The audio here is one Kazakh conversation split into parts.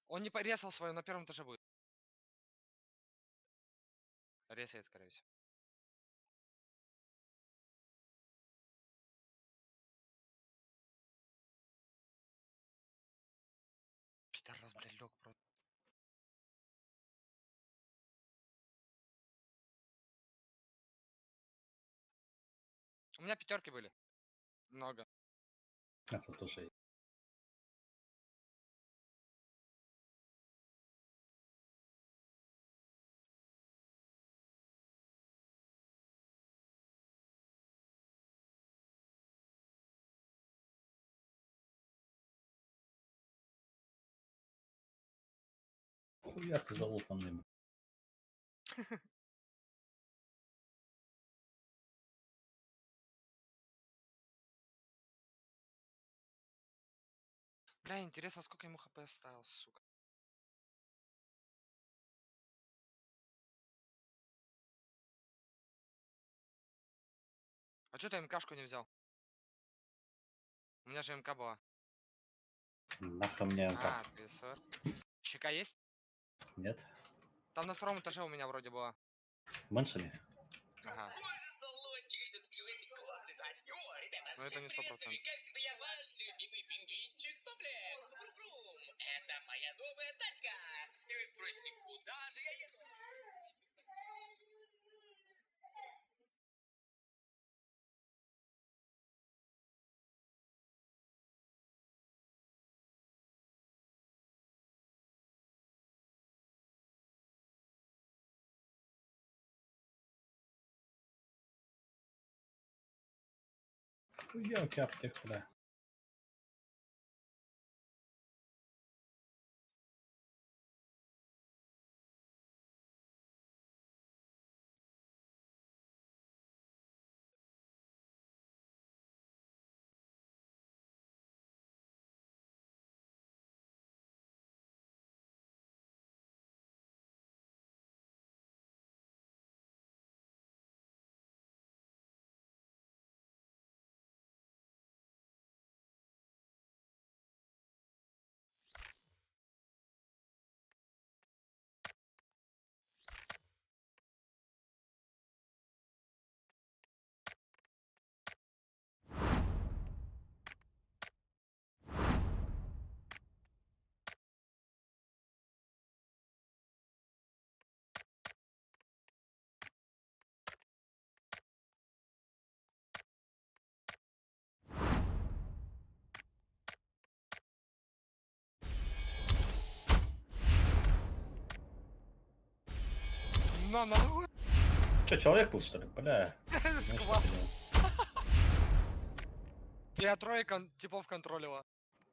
Он не порезал свою, на первом этаже будет. Резает, скорее всего. Пидорас, блядь, лег просто. У меня пятерки были. Много. А тут тоже есть. Хуя ты залутанный. Бля, интересно, сколько ему хп оставил, сука. А что ты МКшку не взял? У меня же МК была. Нахуй мне А, МК. ты СР. ЧК есть? Нет. Там на втором этаже у меня вроде была. Мэншами? Ага. Но это не 100%. Как всегда, я ваш любимый пингвинчик Топлекс. Врум-врум. Это моя новая тачка. И вы спросите, куда же я еду? Хуя у тебя аптека, бля. На нахуй. Че, человек был, что ли? Бля. Сквад. Я трое типов контролила.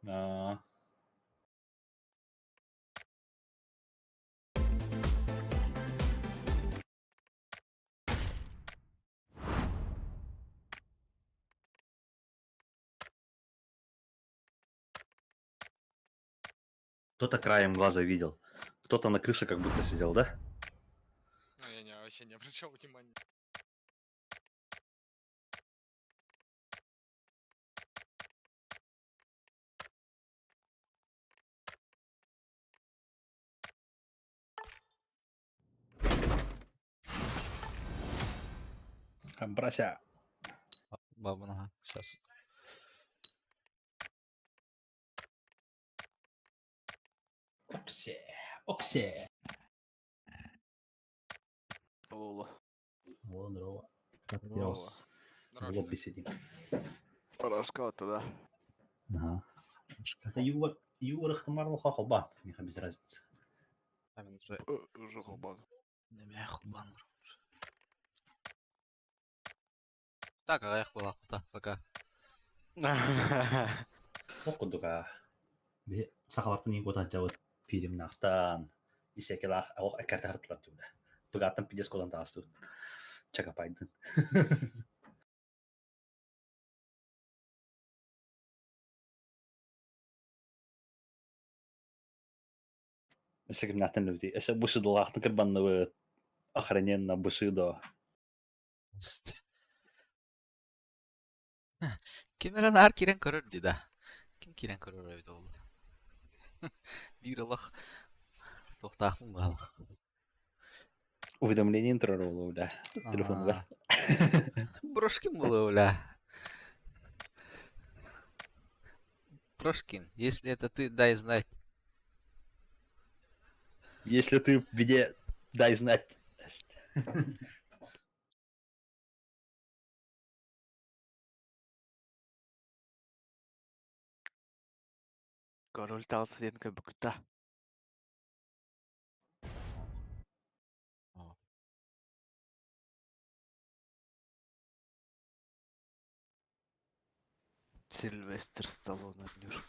А, кто-то краем глаза видел. Кто-то на крыше как будто сидел, да? Ну, я вообще не обращал внимания. Брася. Баба, ага, сейчас. Оксе. Оксе. Лола. Вот, здорово. Как Здорово. делось? В Здорово. лобби сидим. Раскаты, да. Ага. Это Юра Хмарл Хохоба. Мне без разницы. Там уже Уже хубан. неме хулбан. Так, аяқ бола құта, пока. Окудуга. Бе сахалартын ең отан жауыт фильм нақтан. Исекелах ақ әкәрді хартылар түбді. Бұғаттан пидес кодан тағасы. Чака пайдын. Исекем нақтан нүді. Есе бұшыды лақтын кірбанны охраненно бұшыды. Кемерен ар кирен көрөр дида. Ким кирен көрөр ойды ол. Bir alaq. Тоқтақпын балық. Уведомление тұрар да. Телефонға. Прошкин было, бля. Прошкин, если это ты, дай знать. Если ты мне дай знать. Король талсыден көбүкүтта. О. Сильвестр Сталлоне oynuyor.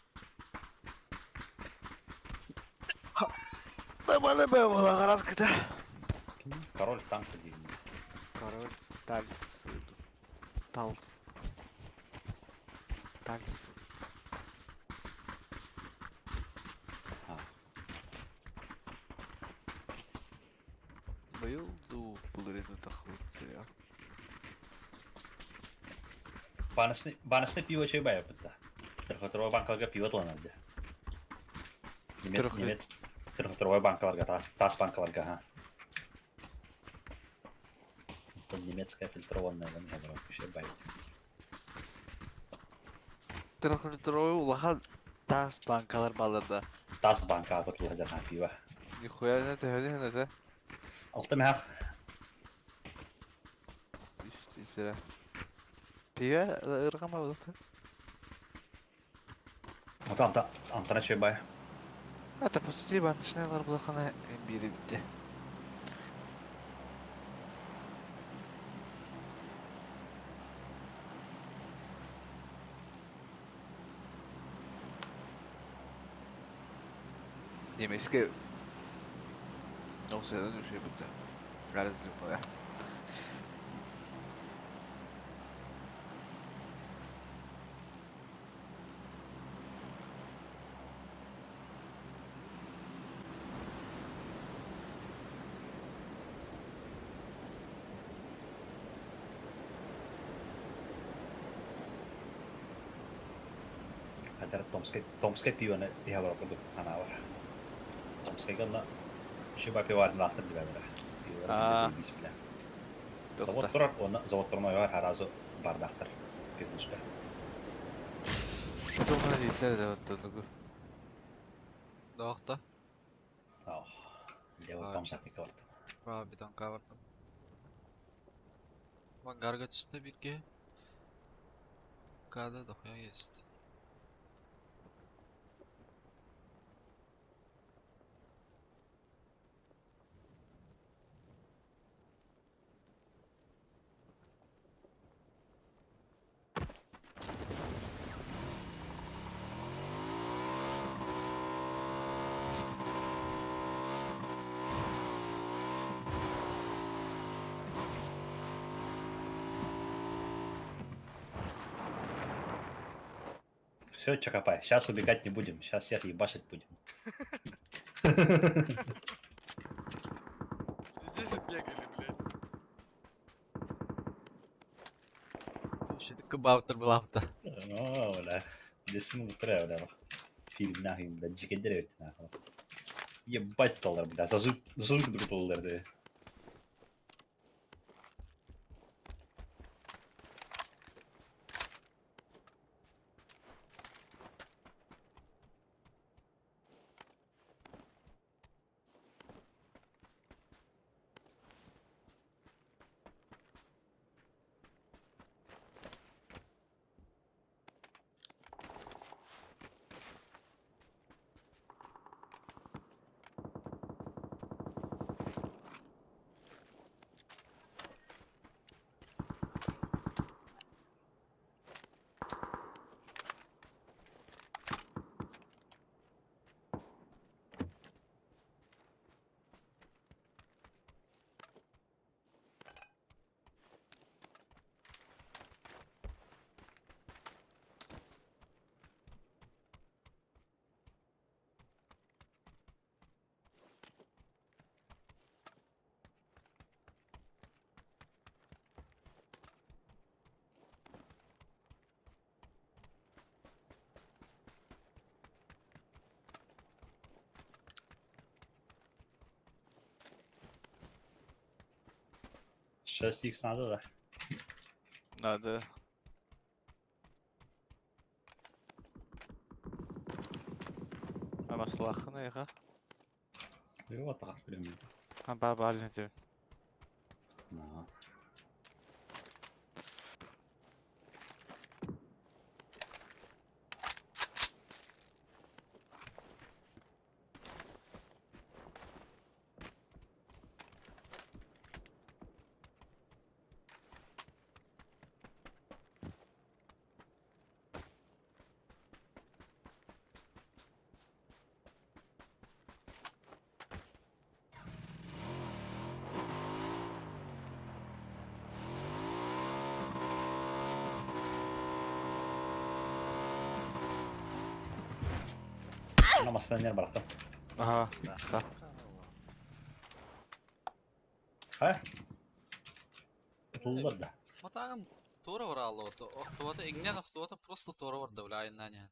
Нормально было, раскрыто. Король танца деймін. Король Тальс. Талс. Тальс. Bayıldı бұл рейді тақылды ya. Банышны пиво чай бая бұтта. Тұрғытырова банкаларға пиво тыланады. Немец тұрғытырова банкаларға, тас банкаларға, ха. Это немецкая фильтрованная ванга, чай бая. Тұрғытырой улахан тас банкалар балырда. Тас банка бұтылға жарған пиво. Нихуя не тәуді хәнәді. Алты мәқ. Истесіре. Пиво ырғама бұлықты. Антана чай бая. Это по сути баншнайлар бұлақана бері бітті. Немецке olsaydı düşüyor bu da. Garajı yok ya. Hadi Tomskaya pivonu ihan varmaan hanavara. Tomskaya kanssa Шиба пиварин лахтар дибәдәре. Пиварин без билә. Завод турар, оны завод турмай харазы бардактыр. Пивнышка. Что на литер да вот тугу. Доқта. Ах, лево там шатты карт. Битон кавардым. Мангарға түсті бірге. Кады доқя есть. Все, Чакопай, сейчас убегать не будем, сейчас всех ебашить будем. Здесь же бегали, блядь. Şimdi kebab terbelafta. No, бля. Десну утра, бля. Фильм нахуй, бля, джигендер нахуй. Ебать толар, бля, зажиг друг толар. 6х надо, да? Надо. Ама слахана яга. И вот так, примерно. Баба алинете. Да. Namazdan yer bıraktım. Ага. Да. Ha? Tutuldular da. Матагам тура врало, охтуата, игнен охтуата просто тура врда, бля, айнаня.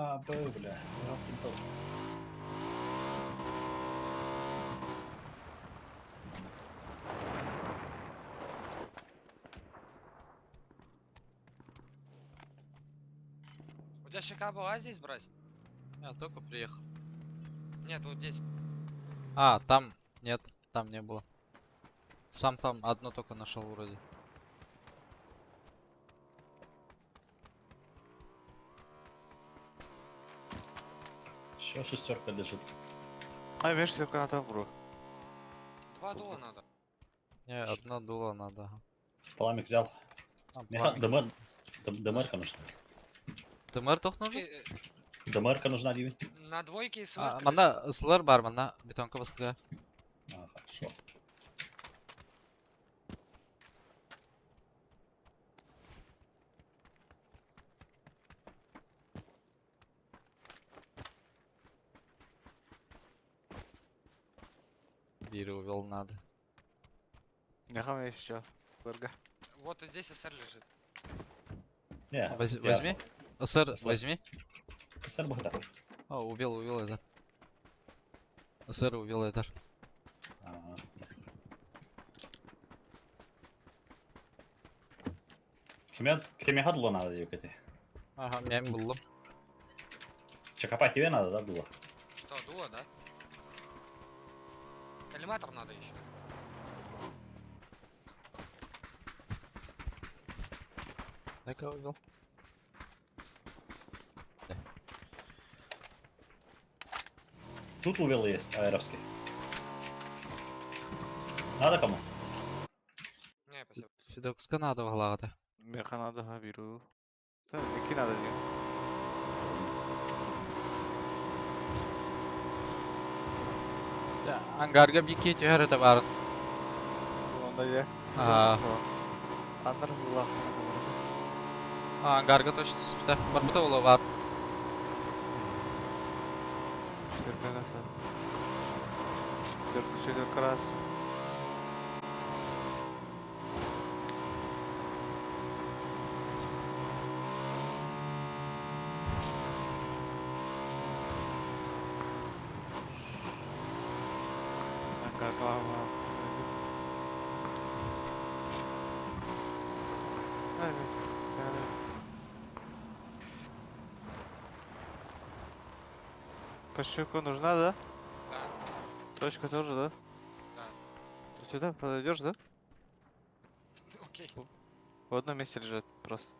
А, бля. У тебя ШК была здесь брать? Я только приехал. Нет, вот здесь. А, там нет, там не было. Сам там одно только нашел вроде. Еще шестерка лежит. Ай, видишь, только на табуру. 2 дула надо. Не, одно дуло надо. ага. Паламик взял. А, Меха, пламя. ДМРка нужна. ДМР toch нужен? ДМРка нужна, Дивин. На двойке и А, сварка. мана слэр бар, мана бетонка бастыга. А, хорошо. Бири увел надо. Яга есть еще. Берга. Вот и здесь СР лежит. Не, Возьми. СР, возьми. Сэр Богдан. О, увел это. СР увел это. Ага. Кеме дуло надо, Юкати. Ага, мен булдым. Чакапа тебе надо, да, дуло? Что, дула, да? Коллиматор надо еще. Дай-ка увел. Тут увел есть, аэровский. Надо кому? Не, спасибо. Фидокска надо в главата. Меха надо гавиру. Да, які надо не. Ангарга бики тюхер это бар. Онда є. Ага. Андар була. Ангарга точно спита. Барбута было бар. Четверка раз. Ага. Пошивка нужна, да? Да, Точка тоже, да? да. Ты сюда подойдешь, да? Окей. В одном месте лежит просто.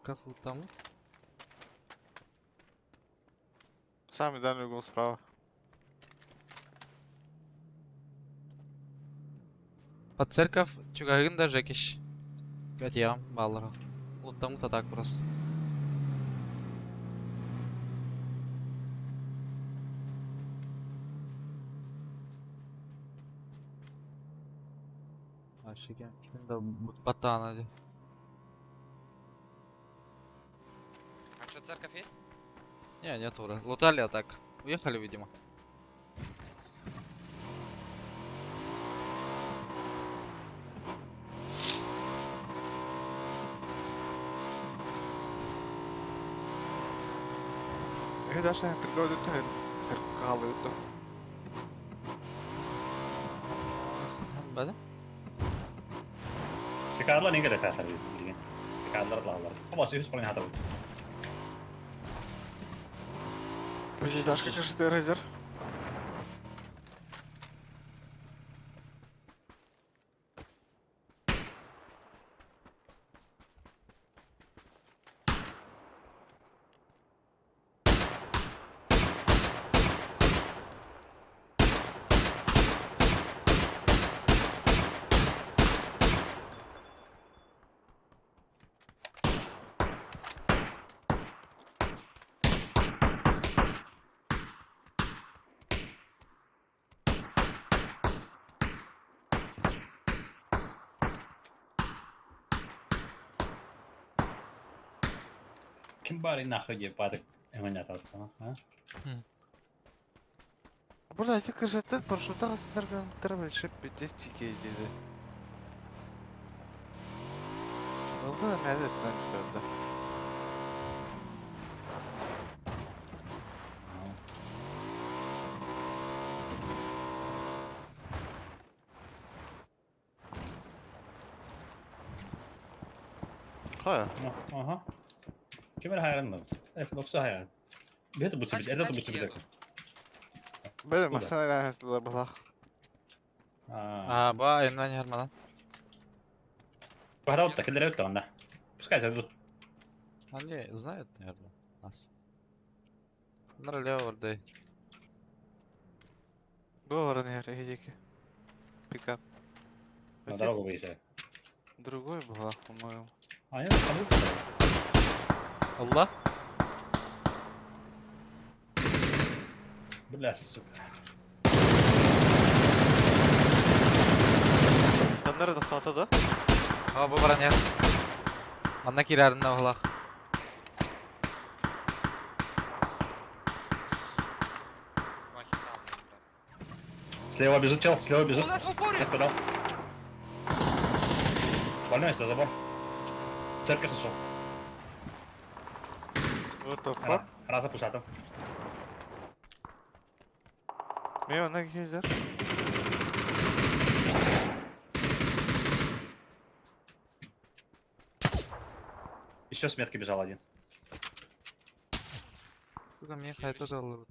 Как там? Самый дальний угол справа. Под церковь чугагын да жекиш. Катьям баллара. Вот там-то так просто. Ашиген. Да батана ди. А что, церковь есть? Не, нет ура. Лутали, а так. Уехали, видимо. Я даже торговый туннель зеркалы то. Бәле? Tekrarla ne kadar tahtar bilgin. Tekrarlar lağlar. Ama sihus falan hatar. Почти даже как же ты рейзер. Kim bari nahı gibi badık hemen yatar. Ha? Блядь, я кажется, этот парашютар с энерготерапией шипит 10 кей dedi. Oldu da neredesin hangisi orada? Kaya. Aha. Kim er hayran mı? Evet, yoksa hayran. Bir de bu tip, evet bu tip. Benim Bu da. masana lanet balak. Ha. А, ба, инвани армадан. Пора вот так, или это он, пускай зайдут. Они знают, наверное, нас. Налево, вроде. Говори, не гидики. Пикап. На дорогу выезжай. Другой балак, по-моему. А, нет, остановился. Аллах. Бля, сука. Там nerede sağda da? Aa, bu var ya. Anna kirarında Allah. Слева бежит чел, слева бежит. Я подал. Больной за забор. Церковь сошел. What the fuck? Раза пушатом. Meyve ne gezer? Еще с метки бежал один. Сука, мне хайта залут.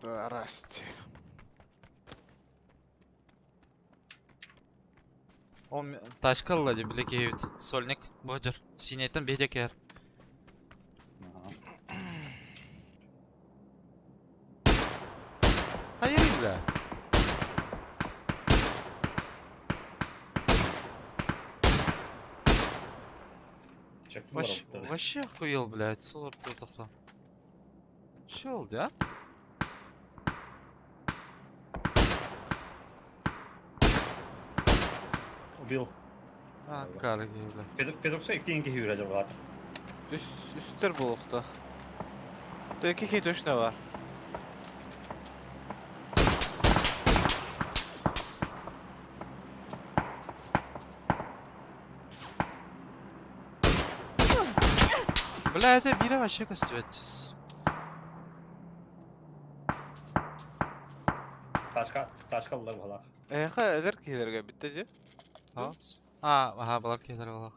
Здрасте. O taşkalı hadi bilek evet. Solnik, Bojer. Sinyetten behdek yer. Ага. Hayır bile. Çektim Вообще охуел, блядь, солар тоқта. Че oldu ya? Убил. Ha, kar gibi bile. Pedoksa ikiyinki hür acaba. Üstler bulukta. Da iki key döşne var. Бля, это бира вообще костюетис. Taşkalılar valla. Ha eder keylerge bittece. Ha? Aha, balar keder valla.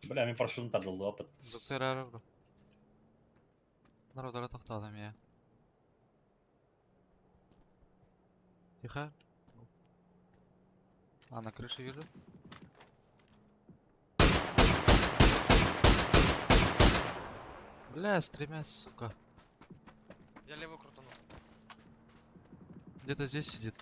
Бля, мен парашютым тартылды опыт. Зуктер әрі бро. Народара тоқтадым, я. Тихо. А, на крыше вижу. Бля, с тремя, сука. Я левую крутану. Где-то здесь сидит.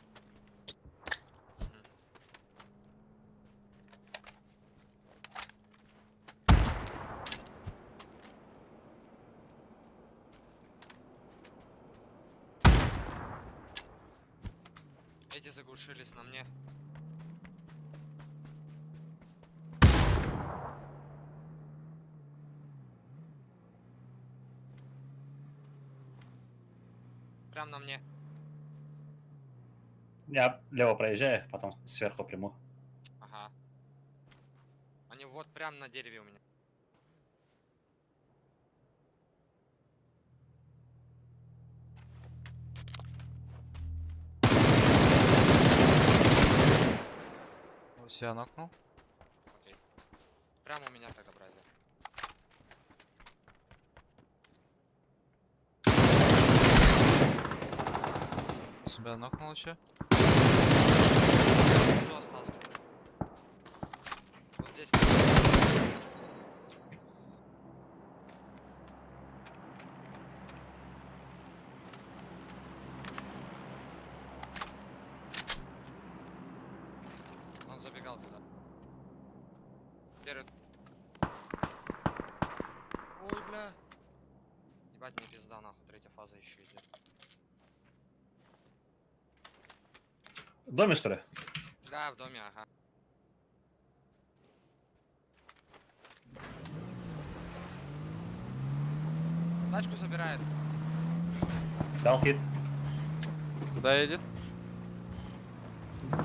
Эти заглушились на мне. Прям на мне. Я лево проезжаю, потом сверху приму. Ага. Они вот прям на дереве у меня. Себя нокнул. Окей. Прямо у меня тогда, бразер. Себя нокнул еще. Кто остался? Вот здесь. Он забегал туда. Первый. Ой, бля. Ебать, мне пизда, нахуй, третья фаза еще идет. В доме, что ли? Да, в доме, ага. Тачку забирает. Дал хит. Куда едет?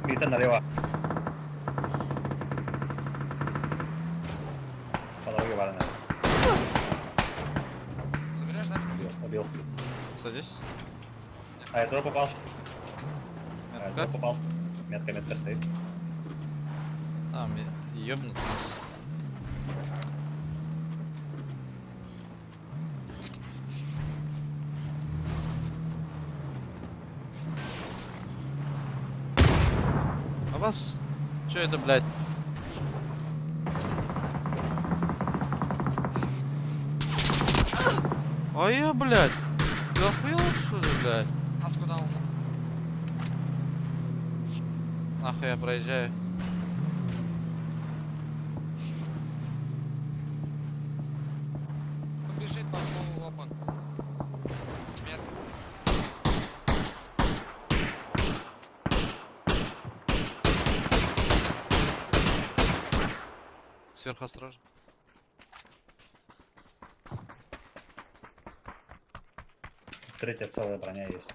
Мита налево. По дороге варена. Забираешь, да? Убил. Садись. А я тоже попал. А я Метка. тоже попал. Метка стоит. Там, ёбнут нас. А вас? Чё это, блядь? А я, блядь. Ты охуел, что ли, блядь? Нас куда он? Нахуй я проезжаю. Он бежит по полу опан. Нет. Сверху осторожно. Третья целая броня есть.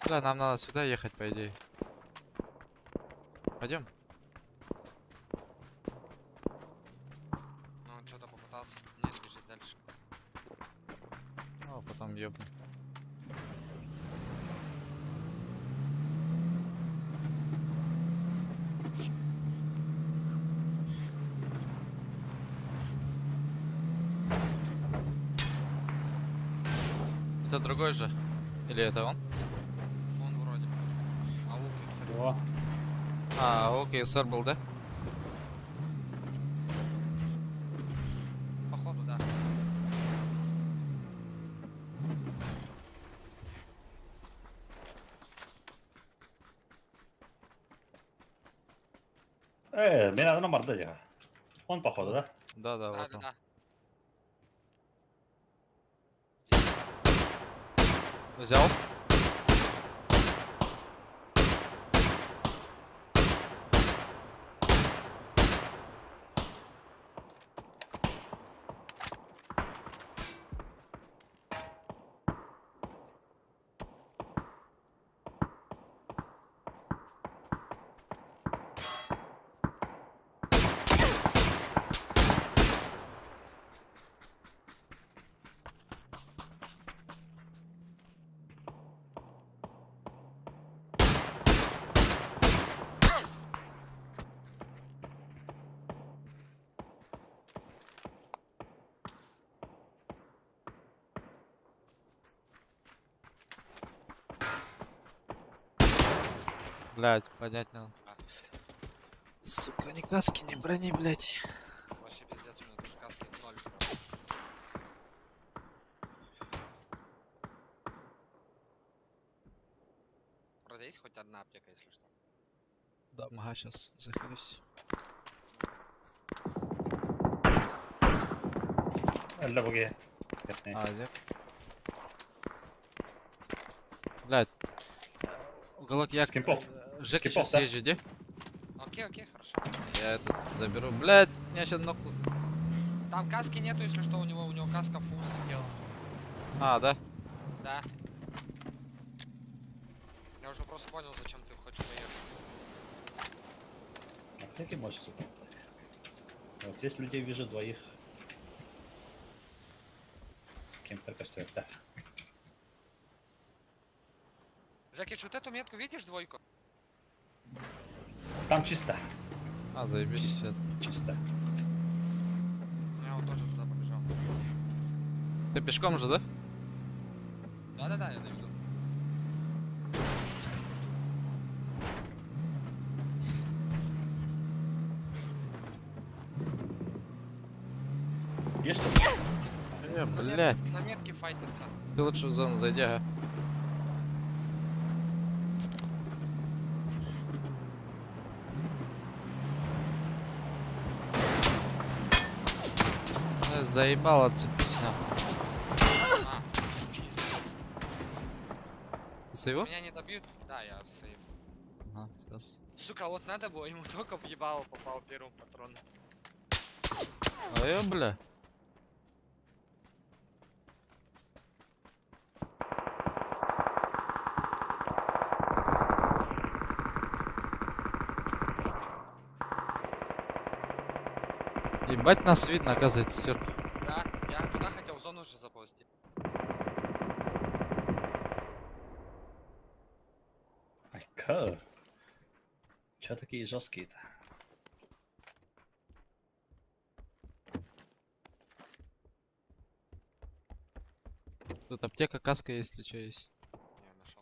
Да, нам надо сюда ехать, по идее. Пойдем. Ну, он что-то попытался. Нет, бежит дальше. Ну, а потом ёбну. Это другой же? Или это он? Он вроде. А лук О, А, окей, сэр был, да? походу, да. мне надо на мордоде. Он походу, да? Да, Да, вот да, он. да. Взял? Блядь, поднять надо. А. Сука, ни каски, ни брони, блядь. Вообще пиздец, у меня тут каски 0. Вроде есть хоть одна аптека, если что. Да, ага, сейчас захилюсь. Eller på G. Vet ni. Азик. Блядь. Уголок я... Скимпов. Жеки Скимпов, сейчас да? съезжу, иди. Окей, окей, хорошо. Я этот заберу. Блядь, меня сейчас нокнут. Там каски нету, если что, у него каска фул слетела. А, да? Да. Я уже просто понял, зачем ты хочешь поехать. Аптеки можешь сука. Вот здесь людей вижу двоих. Кем-то костюм, да. Жекич, вот эту метку видишь, двойку? Там чисто. А, заебись. Чисто. Я вот тоже туда побежал. Ты пешком же, да? Да-да-да, я доведу. Есть что? Блядь. На метке файтятся. Ты лучше в зону зайди, а. Заебал, отцепись нахуй. А, пиздец. Ты сейву? Меня не добьют? Да, я сейв. Ага, сейчас. Сука, вот надо было, ему только в ебало попал первым патроном. Ой, бля. Ебать, нас видно, оказывается, сверху. Да, я туда хотел в зону уже запустить. Ай, ка. Чё такие жесткие-то? Тут аптека, каска, если что есть. Не, нашел.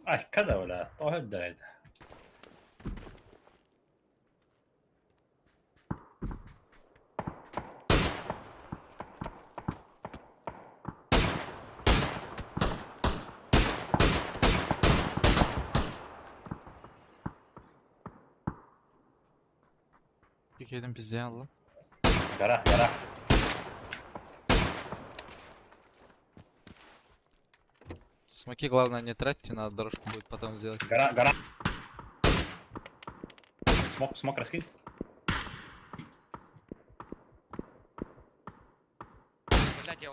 Ай, كذا ولا طاهر ده Yedim pizza lan. Гараж, гараж. Смоки, главное, не тратьте, надо дорожку будет потом сделать. Гараж. Смок раскинь. Блять, я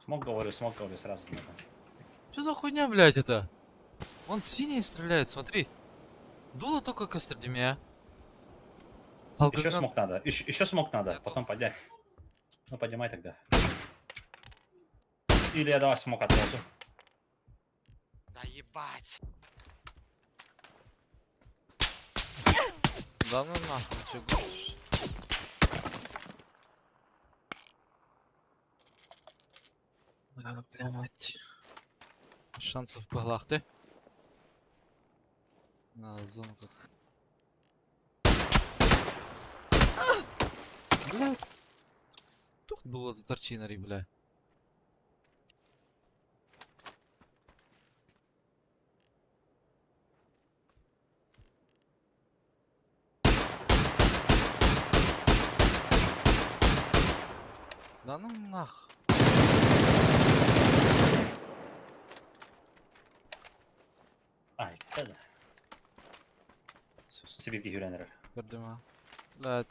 Смок говорю сразу. Надо. Что за хуйня, блядь, это? Он синий стреляет, смотри. Дуло только кострдемия. Еще смок надо. Еще смок надо. Я Потом поднять. Ну поднимай тогда. Или я давай смок отразу. Да ебать. Да ну нахуй, чё гонишь? Блядь. Шансов в поглах ты? На зону как. Блядь. Тут было за торчинари, бля. Да ну нах. Ай, когда? Hepsi bir hülenir. Gördüm ha. La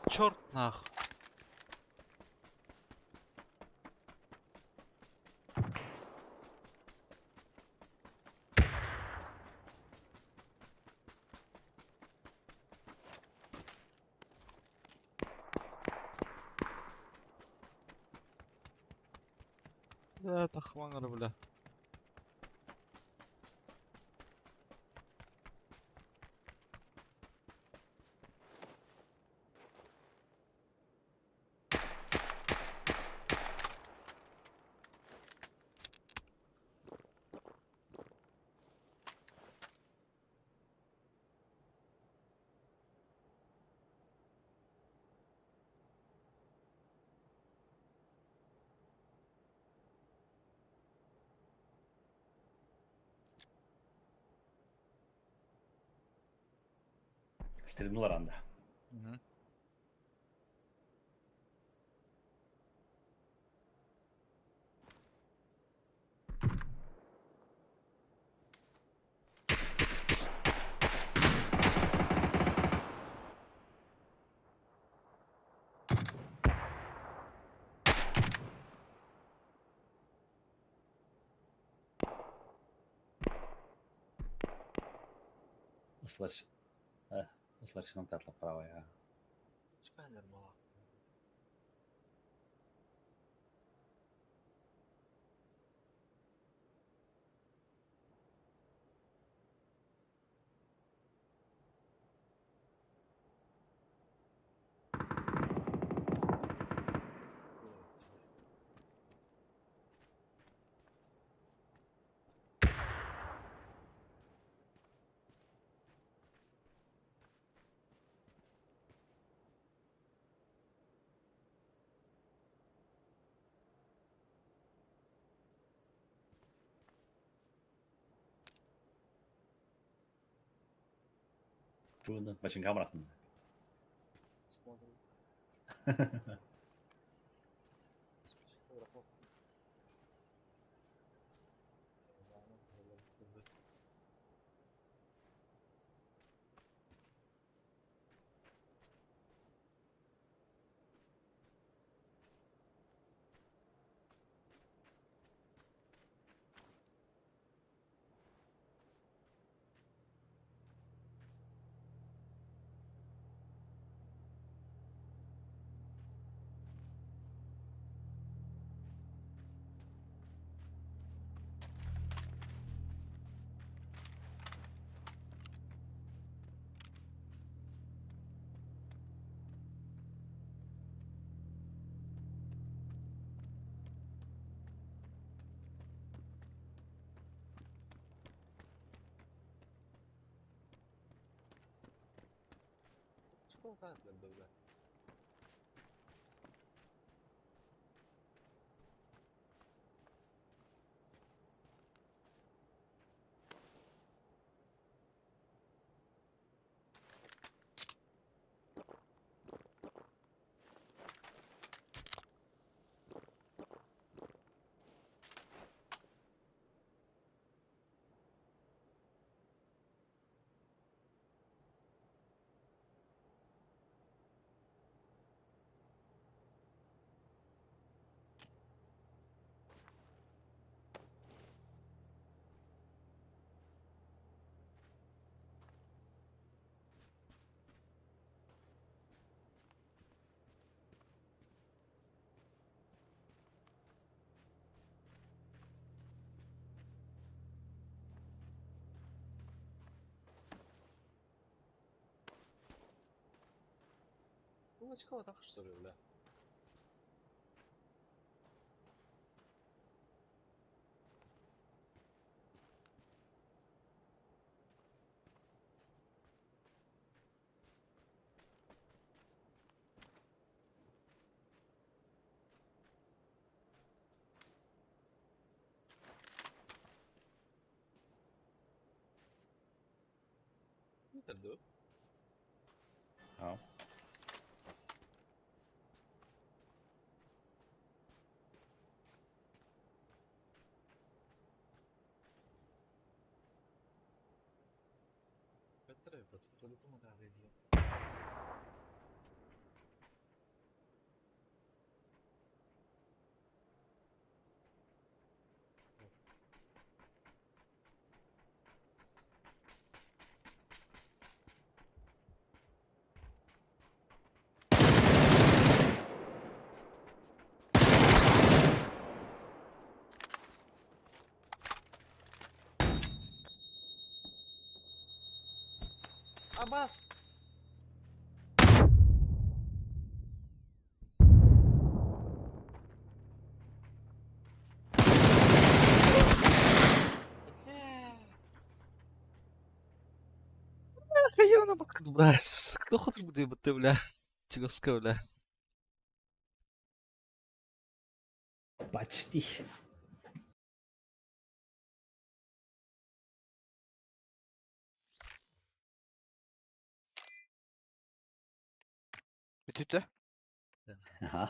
Чёрт нах. Да, тахмаңыр бля. İstediğim anda. Мгм. Islar. Islar için tatlı prava ya. Сканер мала. Bunu başın kameratın. Смотрим. Сколько это было? Ну, очко так что ли, бля? Это да. Ja. Абас! Охуенно, бля. Кто хоть будет, бля? Чего бля? Почти. Бүтүтө. Ага.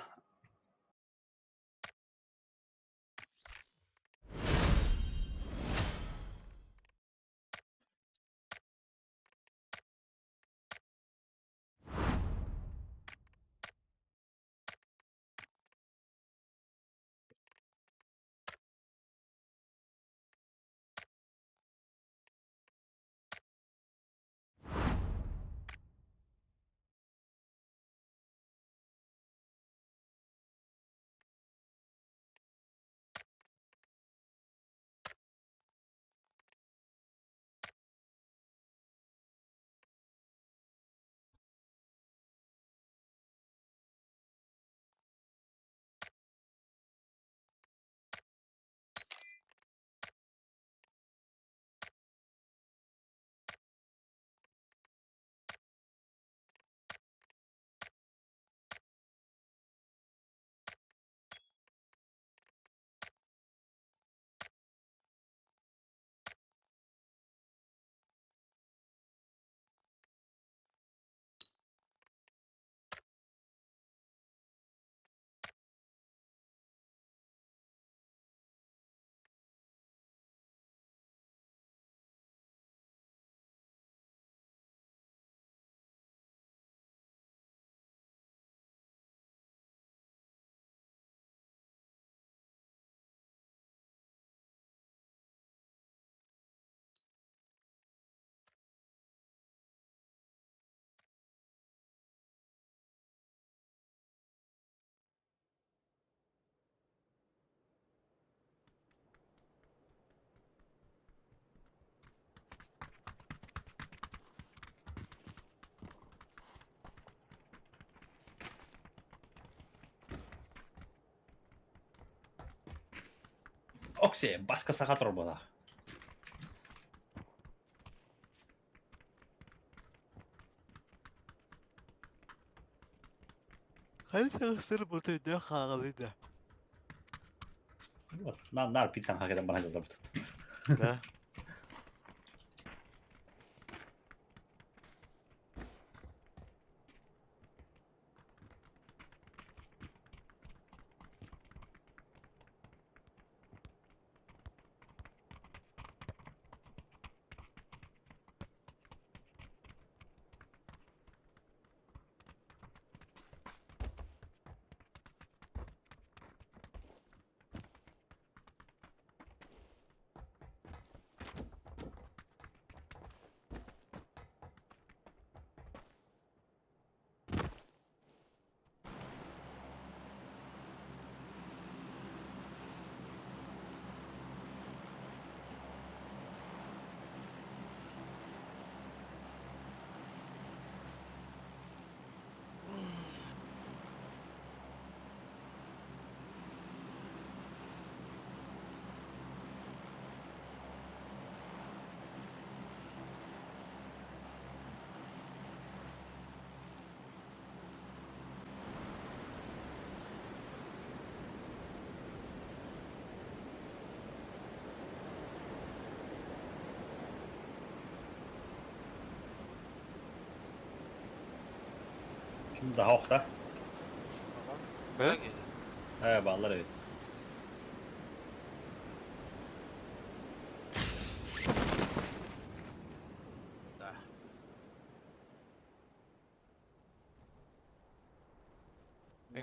Окси, басқа саға тұр бұда. Хәл сыр бүтүтө хагалыда. Нар питтан хакедан бана жаза бітті. Да. Kim daha okta? Ben? Bağlar evet.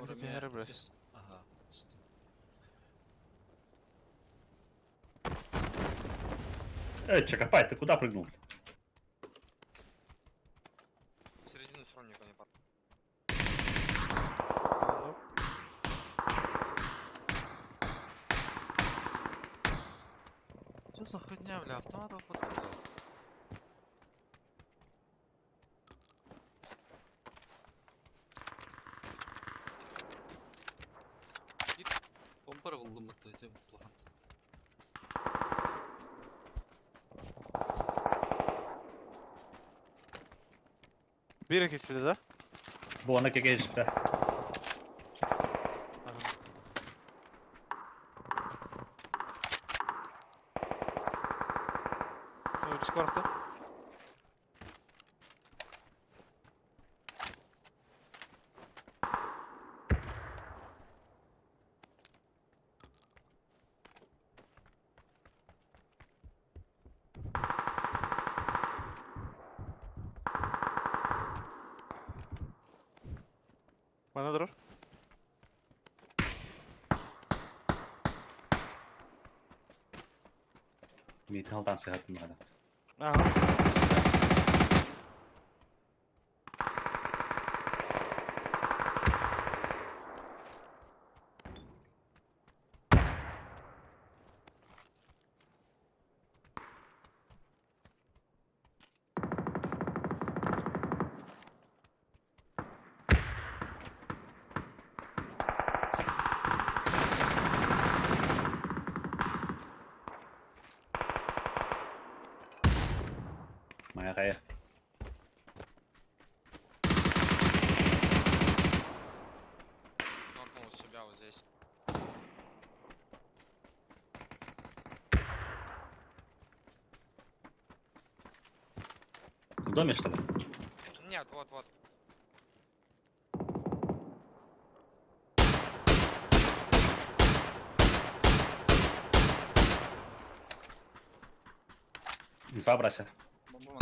Контейнеры брось. Ага. Üstü. Чакопай, ты куда прыгнул? В середину все равно никого не попал. Ну, Что за хуйня, бля, автоматов походу, бля. Git pompara buldum hatta plakant. bir ikisi bir de. Bu ona kekej be. Risk var da. Bana durur. Metin haldan sıhhatim var. Aha. Моя кая. Нокнул себя вот здесь. В доме, что ли? Нет, вот. Инфа, брася. Bomba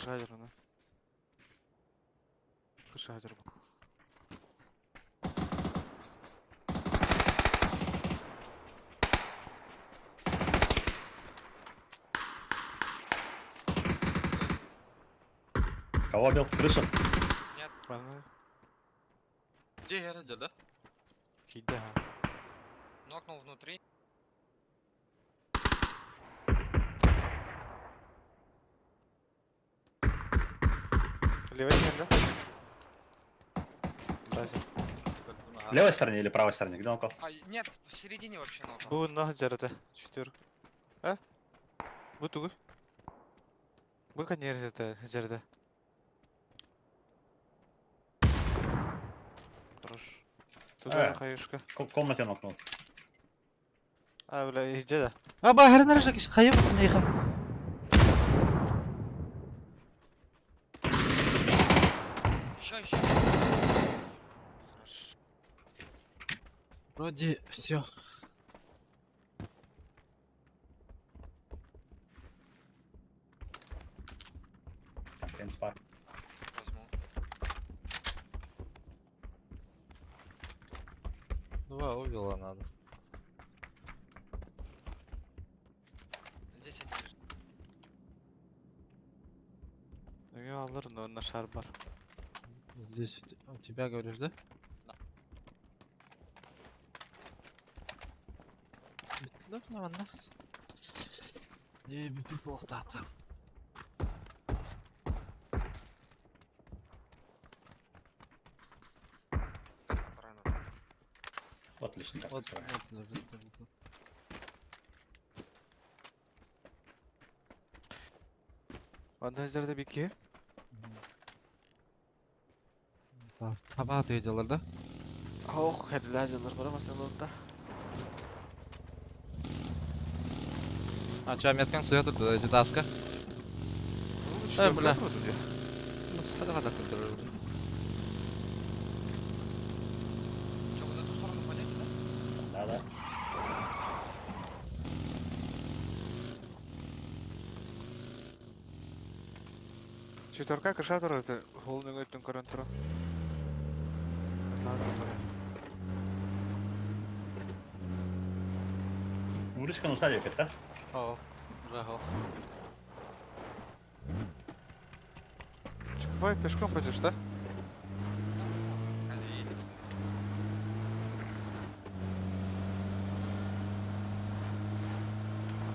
Жадер ona. Жадер bu. Кого бил? Крышу? Bana Где я ради, да? kide ha. Нокнул внутри. Левой стороны. Жадер. В левой стороне или правой стороне? Где он упал? Нет, в середине вообще нокнул. Bu nah jarada. Четверка. А? Bu tugu. Bu kan jarada, jarada. Хорош. Туда хаюшка. В комнате нокнул. А, бля, иди да. Aba her nerede ki kayıp neyha? Еще. Хорошо. Вроде все. Так, инспар. Возьму. Два увела надо. Здесь один лежит. Я alırım da onunla şarp var. Здесь у тебя говоришь, да? Да. Bittiler mi bende? Bir people tahta. Вторая нужна. Отлично. сейчас Вот, открываю. вот лежит. Вот. Bandajlarda bir iki. Tabağa atıyor diyorlar da. Oh, hediler canlar var ama sen orada. А чё, меткан сыгы тұрды, да, таска? Ну, бля. четвёрка вот тут, Сқада көлдірі. Че, вот эту сторону пойдете, да? Да. Четвёрка крыша тұр, это холдың өттің көрін тұры. Муришка ну стадия петта. Ох, уже ох. Чекай, пешком пойдешь, да? Ходи.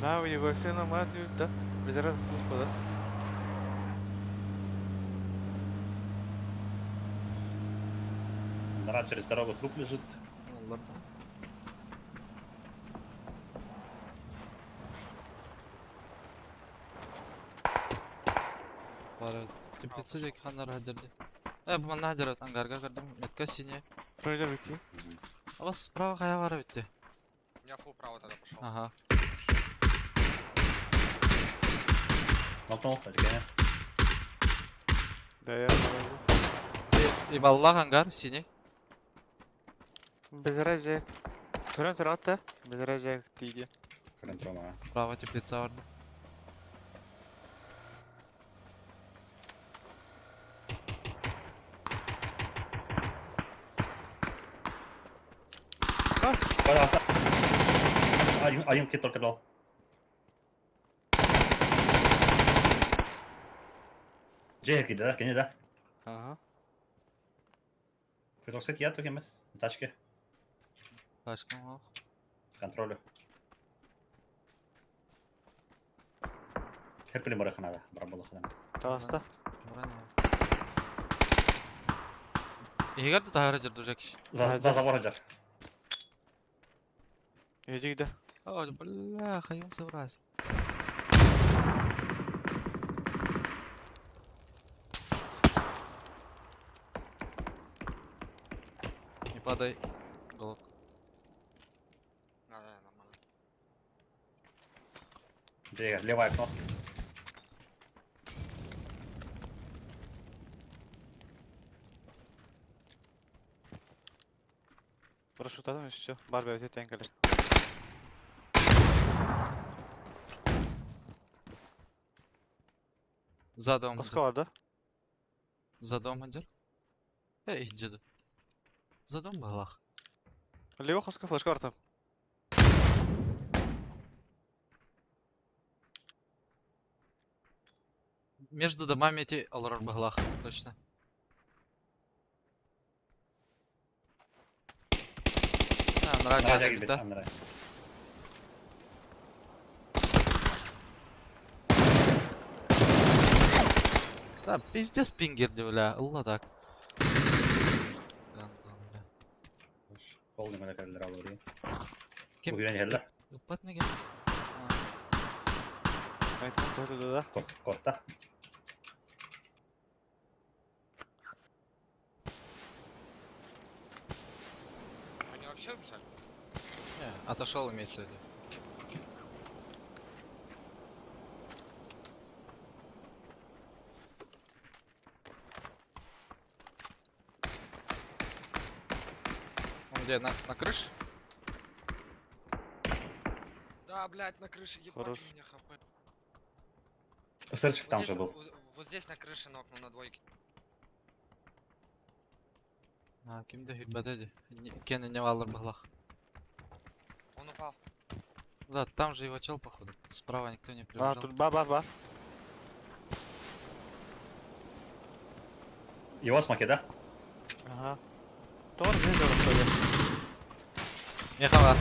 Да, у него сына мать, да? Без разницы, да? Нарад через дорогу труп лежит. Олар. Бары, теплицы деки хандар хадерди. Бұл мана хадер ангарға кірдім, метка сине. Пройдем идти. А вас справа қая бары бітті? Я фул право тогда пошел. Ага. Нокнул, отекене. Да, я знаю. И баллах ангар сине. Без разницы. Көрін тұр атты. Без разницы тиге. Көрін тұрма. Справа теплица барды. Пожалуйста. Один хит только дал. Джейки, да, кене, да. Ага. Фиток сет я тук емет. На тачке. Ташкам ох. Контролю. Херпили море ханада. Барабола хадан. Таста. Егер де тағыры жүрді жекш. За забор жар. Иди да. О, бля, хайон совраз. Не падай. Голок. Да, нормально. Джейка, левое окно. Парашютадан и все. Барби, өте тәңкілі. За дом. Қысқа бар да? За дом ханжар. Эй, жеді. За дом балах. Лево қысқа флешка бар там. Между домами эти алрар балах. Точно. А, Нарада нравится, гибет. да? Андрей. Да, пиздец пингерди, бля. Алла так. Бля. Холдинг мене кәлдер алу дейін. Кем? Бүгінен елді. Упат неге? Айтқан қойды да. Корта. Они вообще убежали? Не, отошел имеется в виду. Он где, на крыше? Да, блядь, на крыше, ебать Хорош. у меня хп. Сырчик там здесь, же был. вот здесь на крыше нокнул на двойке. А, кимде хилбадеди. Кены не валар бахлах. Он упал. Да, там же его чел, походу. Справа никто не А, прибежал. тут бар. Его смоки, да? Ага. Тор здесь стоит. Мехава.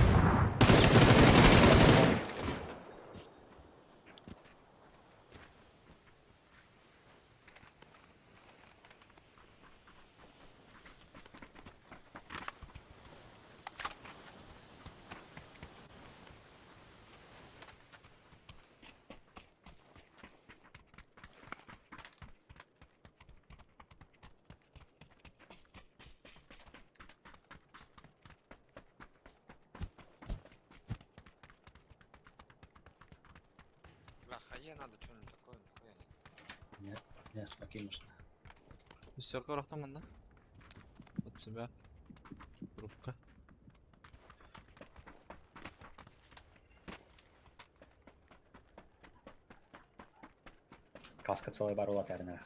Е надо что-нибудь такое, нихуя нет. Не, смоки нужны. Шестерка рахтаман, да? От себя. Трубка. Каска целая барула тәрінері.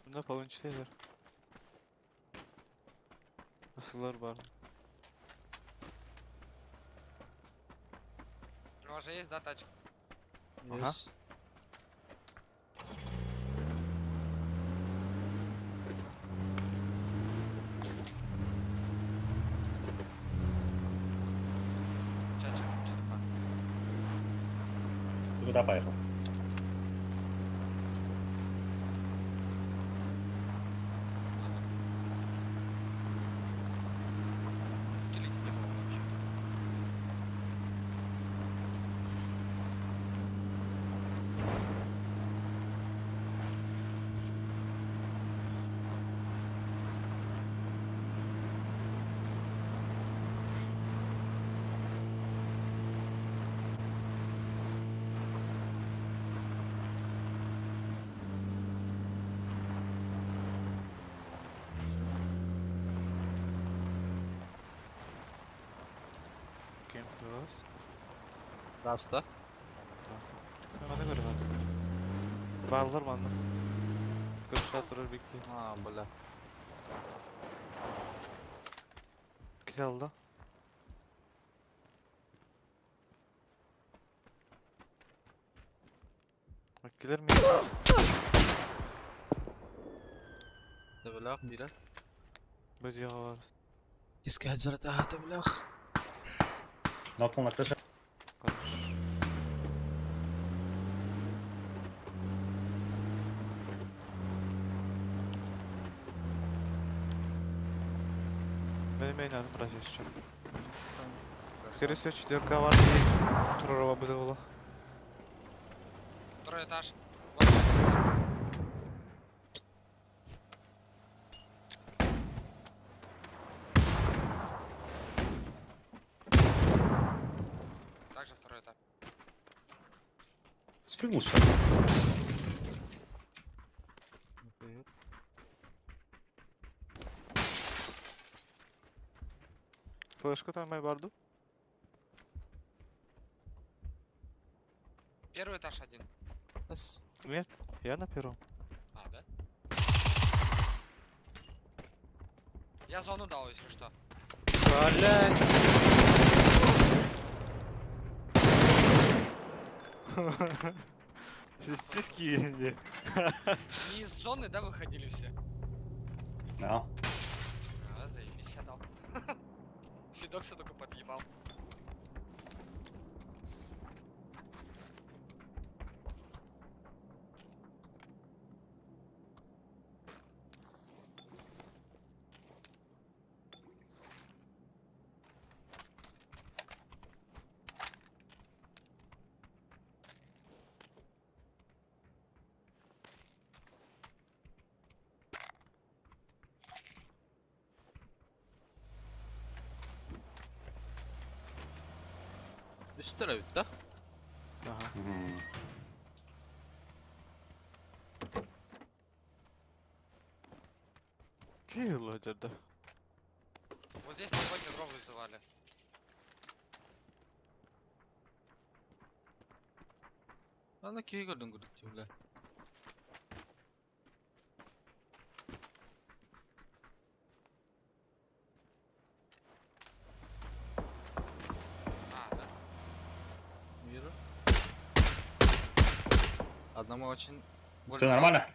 Bunda palınçlıylar. Asıllar var. У вас же есть, да, тачка? Ага. Есть. Чача, черепа. Ты куда поехал? Или не было вообще. Kim Cross. Раста. Nasıl? Bana göre bak. Bağlılar bana. Kırışa durur bir iki. А, бля. Kill aldı. Bak gelir mi? Да блях, бира. Bacıya var. Диска хаджарата, да блях. Нокнул на крыше. Karış. Benim en adım biraz yaşayacağım. Скорее всего, четверка var diye Турарова буде була. Второй этаж. Вот. Также второй этаж. Спрыгнул что ли? Флешку там май барду. Первый этаж один. Бас. Нет, я на первом. А, да? Я зону дал, если что. Сиськи не. Не из зоны, да, выходили все? Да. А, заебись, я дал. Фидокса только подъебал. Üst taraf bitti. Ага. Кило дядя. Вот здесь сегодня игру вызывали. Ана кей gördün gurukçu bile. А, да? Вижу. Одному очень Ты больно. нормально?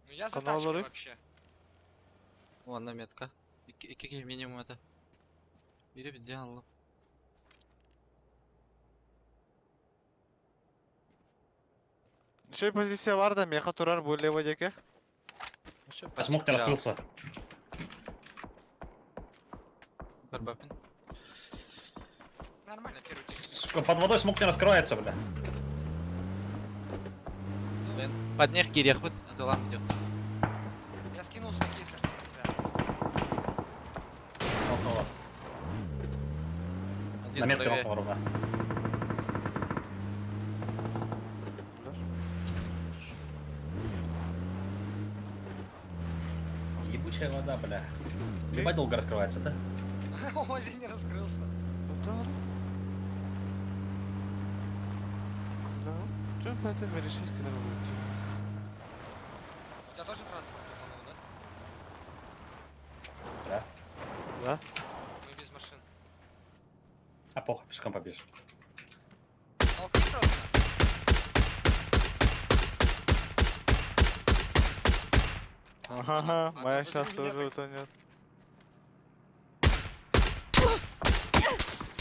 Ну я за Канал тачкой ларык. вообще. Вон наметка. İki minimum это. Biri bir canlı. Şey pozisyon var da meha turar bu levadeki. А смог не раскрылся. Барбапин. Нормально, первый тип. Сука, под водой смог не раскрывается, бля. Ben под них кирях вот, это ламп идет. Я скинул смоки, если что, на тебя. Нокнуло. На метке правее. нокнул ровно. Ебучая вода, бля. Ебать долго раскрывается, да? Он же не раскрылся. Чё по этой решись, когда вы будете? У тебя тоже транспорт утонул, да? Да. Да? Мы без машин. А похуй, пешком побежишь. Толкни просто. Ага, А моя то сейчас забери меня тоже так. утонет.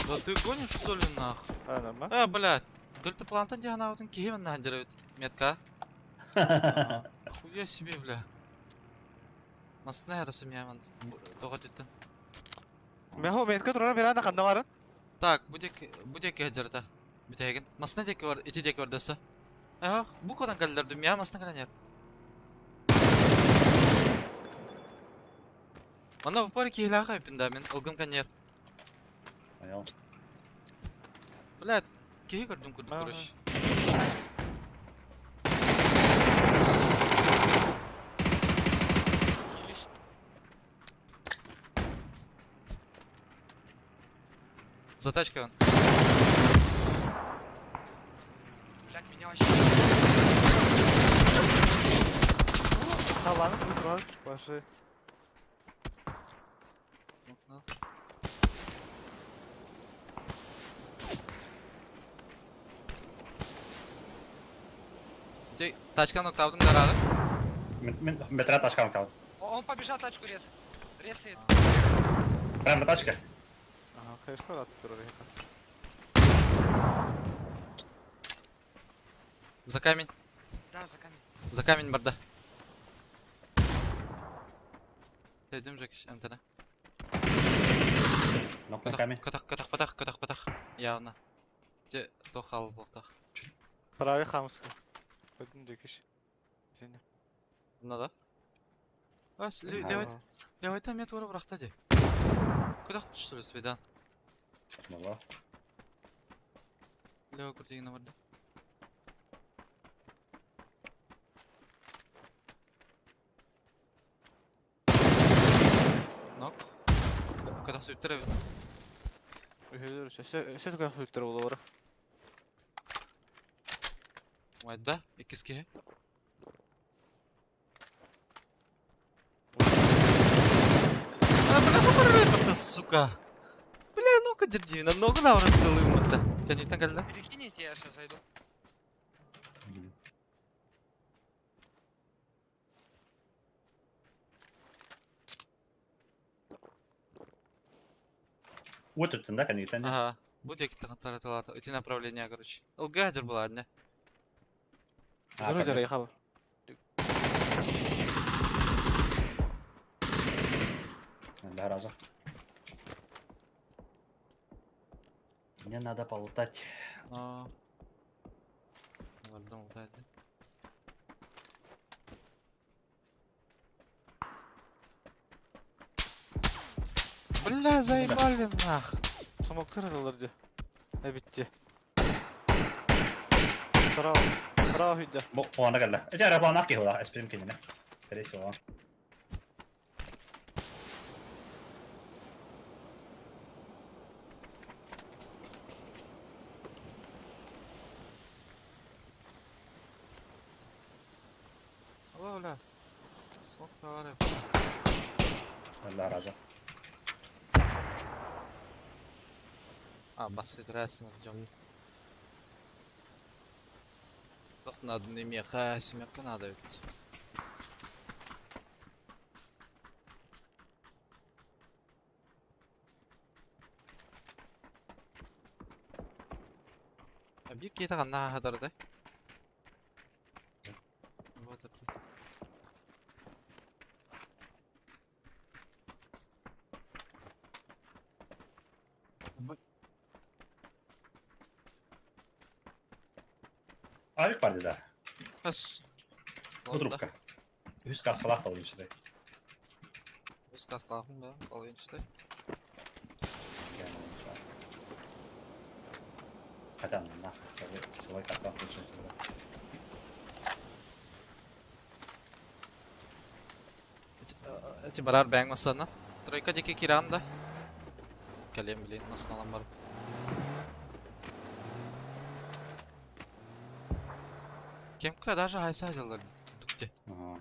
Да ты гонишь что ли нахуй? Нормально? Блядь. Дельтаплантан диагоналдың киемін нахер метка. Хуя себе, бля. Масына ярысы мяман. Тоға түттін. Мехо, метка тұрар бір ана қанда барын? Так, будек хеджерта. Битеген. Масына деки бар, ити деки бар десі. Bu kodan kalırdım ya, masına kalan yer. Mana bu pari kihla kayıpında men, ılgım kan yer. Понял. Блядь, кихи gördüm kurduk Ага. kuruş. Хились. Затачка он. Блядь, меня вообще... Қаланы тұрар, башы. Смокнул. Тачка ноктаудың дарағы. Метра тачка ноктал. Он побежал тачку рез. Резает. Прям на тачке. Ага, қайшқа ратты тұрар ека. За камень. Да, за камень. За камень барда. Dedim Jack MT'ne. Нокнул камень. Катах. Явно. Те то хал болтах. Прави хамска. Пойдем декиш. Сеня. Надо. Ас, Ага. левайта мет вора брахта де. Куда хочешь что ли, свидан? Ну, Лева крутигина барда. Нок. Катах сөйттірі. Үйелер, сөйті көк сөйттері болу бары. Майда, икиске. Бля, сука. Бля, ну-ка, дерди, на ногу навратил ему это. Конечно, гальда. Перекинете, я сейчас зайду. Өтірттің да, кәнегеттен. Ага. Будь який тараталата. Эти направления, короче. Алгадер была одна. Жүрі жара еқа бар. Да, разу. Мне надо полутать. Но... Вардом ултайды. Бля, заебали нах. Самоктар адалар же. Битти. Тарау үйді. О, ана келді. Жара план ақи ола, эсприм кеніне. Скорее всего. Ала, бля. Сок товары. Да, разу. Басит рәсім жом. Toch надо не меха, семерка надо ведь. Bir kita kan nah hadar deh. Вот это. Авик бар деді. Бас. Bu трубка. 100 каскалақ болу ішінде. Өз каскалахын ба, половинчатай. Хотя, нахуй, целый кастом включен. Эти барар бәң масаны. Тройка деке киранда. Кәлем білейін, масын алам бар. Кемка даже хайса айдалар. Дүкте. Ага.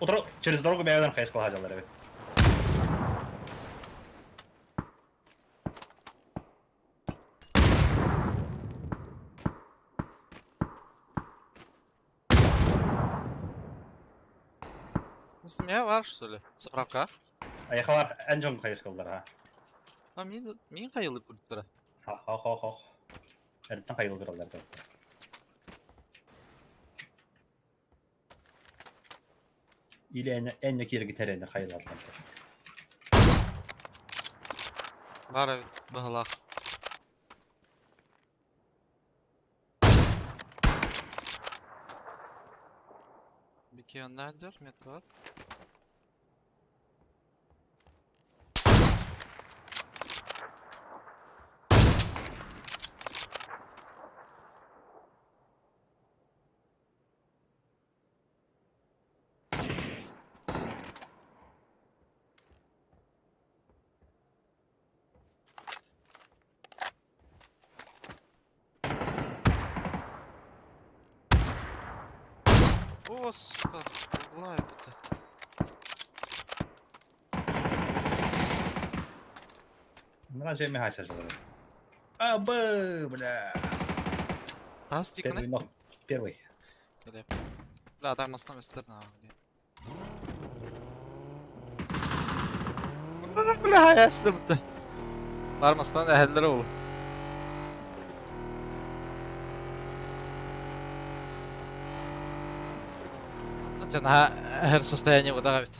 Утро через дорогу меня хай сказал хаджалар, evet. Nasıl ya var что ли? Заправка? Аяқалар әнжон хай сказалар, ha. А мен қайылы көріп тұра. Ха. Әріптен хай олдыралар. Или әнне кері гитарені хай олдыралар. Бар evet, бағылақ. Беке онда жүр, метод. О, сука, углай это. Мына жеме хай сажалар. Бля. Қас дейкіні? Первый. Келеп. Бля, там астам естерін ағы. Бля, аясыды бұтты. Бармастан әхелдері олы. Она в состоянии выдавит.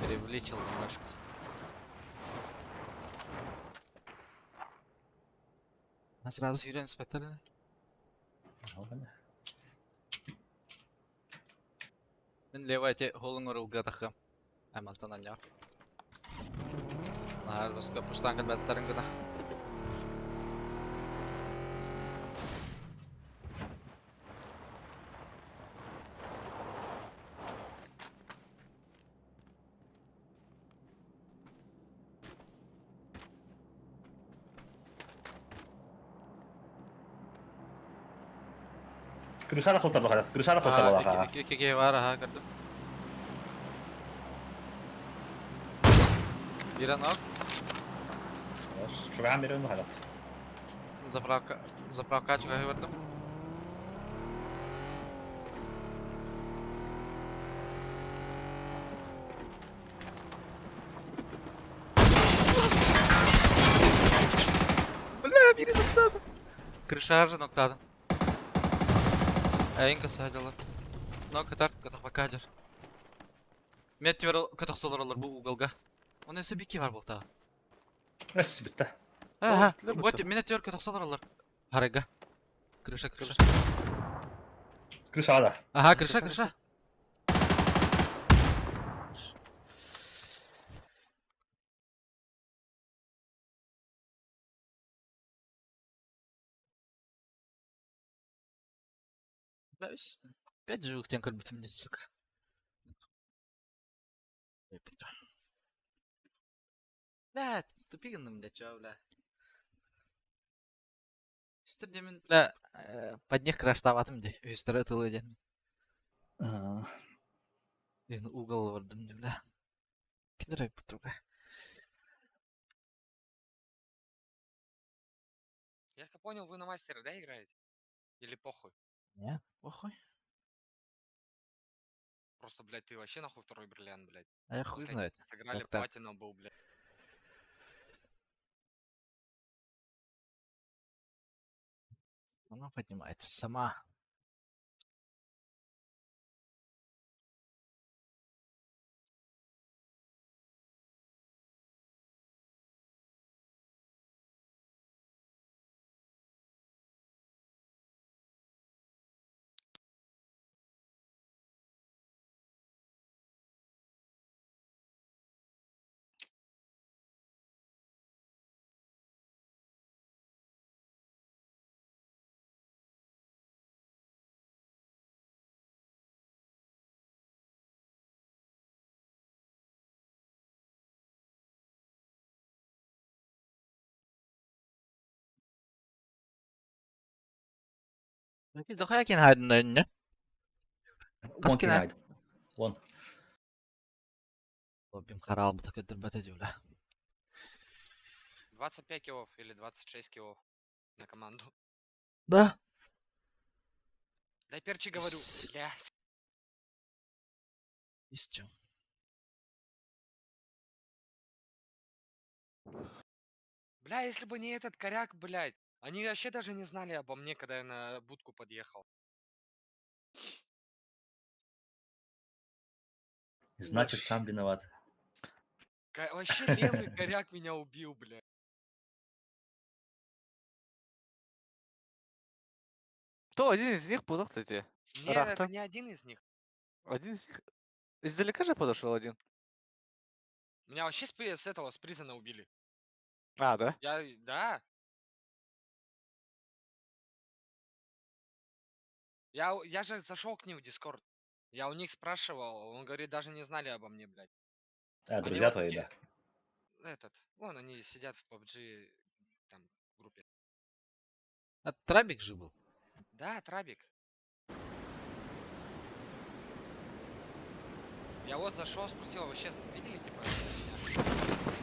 Переувеличил немножко. А сразу Юрий инспектор. Мен левайте холын орылға тақы. Аймантан аньяр. Нағар басқа пұштан кәлбәттарын гына. Крышада хылтарлы ха. Iki var ha gördüm. Bir an ok. Şuraya bir önü hala. Заправка açık gördüm. Bля, biri noktadım. Крыша noktadım. Әйін садилар. Но катар покажер. Мет төр катақ соларлар бұл уголга. Оны өсі беке бар болтағы. Әс бітті. Вот мет төр катақ соларлар. Харага. Крыша. Крышада. Ага, крыша. Блядь. 5 живых тем, как будто мне, сука. Бля, тупиганным, бля, чё, бля. Что демен, бля, под них краштаватым, де, үстірі тылы ден. Ден угол вардым, де, бля. Кедірай бұтырға. Я как понял, вы на мастера, да, играете? Или похуй? Не, похуй. Просто, блядь, ты вообще нахуй второй бриллиант, блядь. А я хуй знает. Сыграли Как так? платину был, блядь. Она поднимается сама. Kyllä hajakin haidun ne. Kas One kina? kinaid. One. Лобим харал бы так это бля. 25 киллов или 26 киллов на команду. Да. Дай перчи говорю, С- блядь. Истин. Бля, если бы не этот коряк, блядь. Они вообще даже не знали обо мне, когда я на будку подъехал. Значит, сам виноват. Вообще левый коряк меня убил, блядь. Кто один из них был, кстати? Нет, это Рахтан? не один из них. Один из них... Издалека же подошел один? Меня вообще с этого, с призана убили. А, да? Да. Я же зашел к ним в Дискорд. Я у них спрашивал, он говорит, даже не знали обо мне, блядь. Они Друзья вот твои, да. вон они сидят в PUBG, там, в группе. А Трабик же был. Да, Трабик. Я вот зашел, спросил, вы честно видели, типа, меня?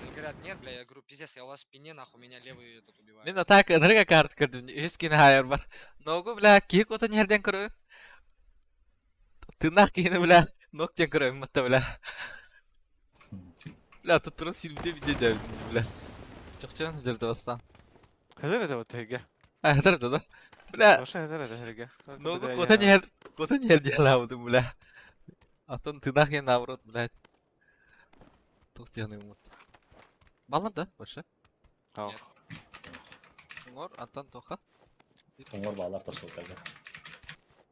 Они говорят, нет, бля, я говорю, пиздец, я у вас в спине, нахуй, меня левый этот убивает. Мен атак энерга карт көрдүм. 100 кин хайыр бар. Ногу бля, кик отан жерден көрөйүн. Тынак кийини бля, ноктен көрөйүн мата бля. Бля, тут туран сирбите биде да бля. Чокчан жерде бастан. Хазар это вот Хеге. А, это да. Бля, Вообще хазар это Хеге. ногу котан жерде алабыдым бля. Антон тынак ен наоборот, блядь. Токтяны умут. Баллар да, больше. Ау. Нет. Умор, Антон Тоха. Умар bağlar da soğuklardı.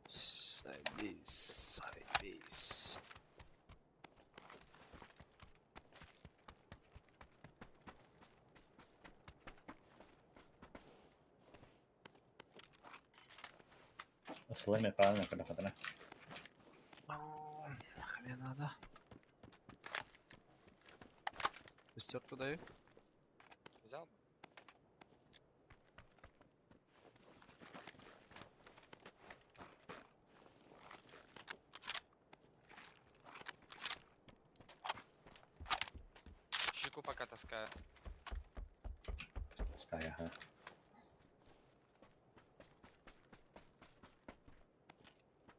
Сайбис. Слэме правильно, когда фотона. Мне надо. Шестерку даю. Взял? Щеку пока таскаю. Скай, ага.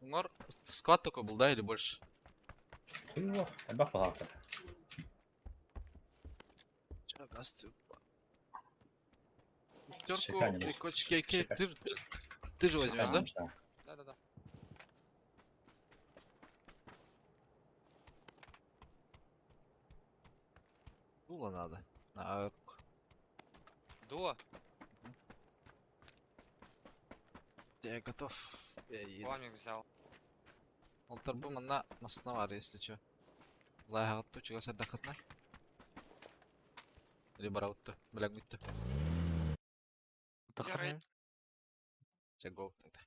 Умор в склад только был, да, или больше? Хуйво, бак багато. Шестерку Шикарно. и кочки, окей. Шикарно. Ты же возьмешь, да? Да. Да-да-да. Дуло надо. На Дуо? я готов. Я еду. Пламик взял. Алтарбу мана масына бар, если чё. Лайга гатту, чыга сарда хатна. Или бараутты, біләң үтті. Таханы. Сен гол тогда.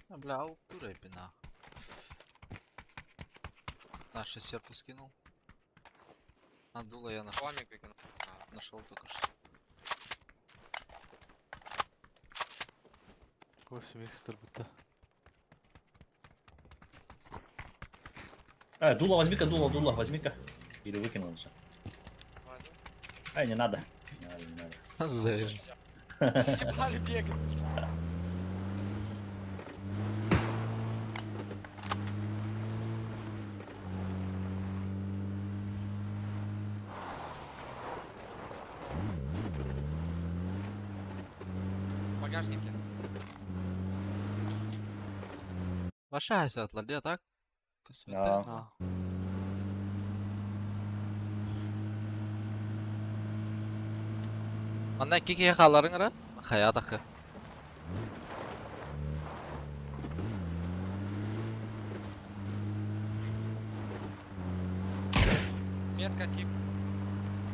А, бля, ауктура пина. На, шестерку скинул. А дуло я нашел. Пламик выкинул. Нашел только что. 8 будто. Дуло, возьми-ка, дуло, возьми-ка. Или выкинул уже. Не надо. Не надо. Зайж. Ебали бегать. В багажнике. Ваша hayatlar diye tak. Kısmetler. Aa. А. Anda iki yakaların ara. Hayat akı. Метка тип.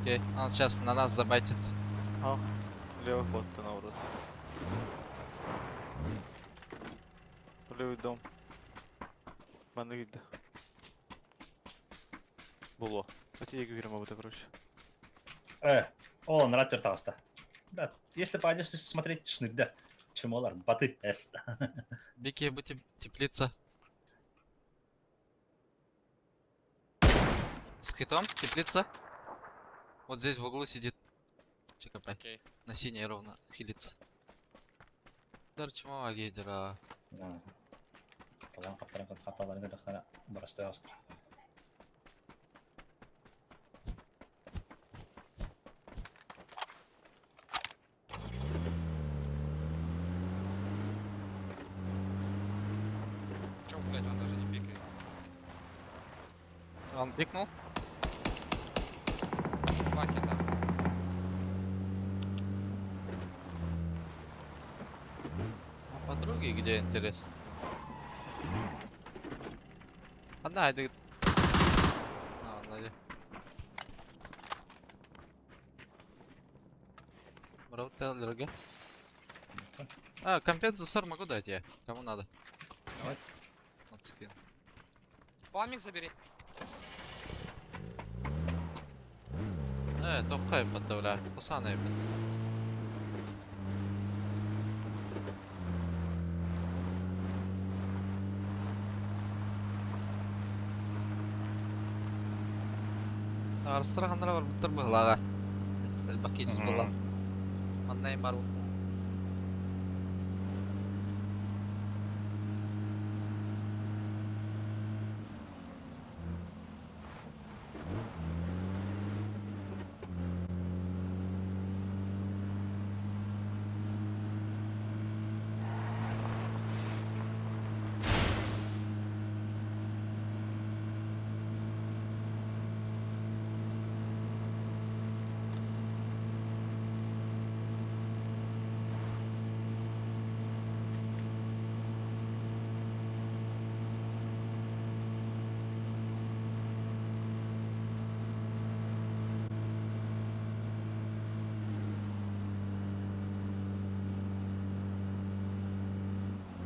Окей, он сейчас на нас забайтится. Ау. Левый ход-то наоборот. левый дом. Банда келді. Было. Әтедегі фирма бұта, короче. О, нараттер тағыста. Брат, если пойдешь смотреть шнырда, чемолар, баты, эст. Бики, будь теплица. С хитом, теплица. Вот здесь в углу сидит. ЧКП. Окей. На синей ровно хилится. Дар чумава гейдера. Талан қапталарын кірдіқтана бұрыстай астыр. Чё, блядь, он даже не пикает. Он пикнул. Баки там. А подруги где интерес? Одна это. А, ладно. Браутеллерге. А, компенсатор могу дать я. Кому надо? Давай. Вот скин. Памик забери. Тоққа епатта бля. Қосана епат. Арыстыра қандыра бар бұттыр бұғылаға. Әлбақи түс болған. Маңнайым бар бұл.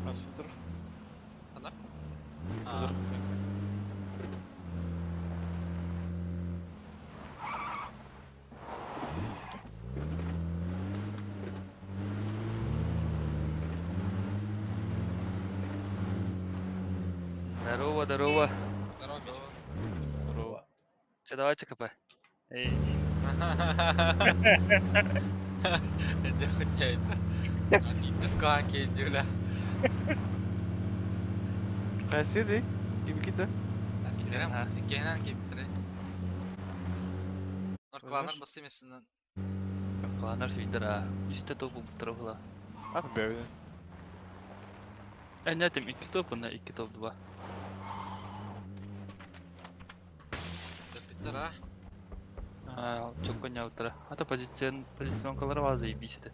Nasıl dur? Ана? Dur. Здорово, здорово. Здорово, Мич. Здорово. Че, давайте КП. Эй, Энде хотяйт. Дискуан кейді бля. Қайсы дей? Gibi kita? Керем, Ага. кейінен кейіп тұрай. Норкланыр Ойлаш? басты емесінен. қаланар сөйдір а. Үсті топ бұлттыр оғыла. Ат бәуді. Әнәтім 2 топ, ына 2 топ 2. Тәпіттір а. Çok коня утра. Ата позиционкалары var заебись это.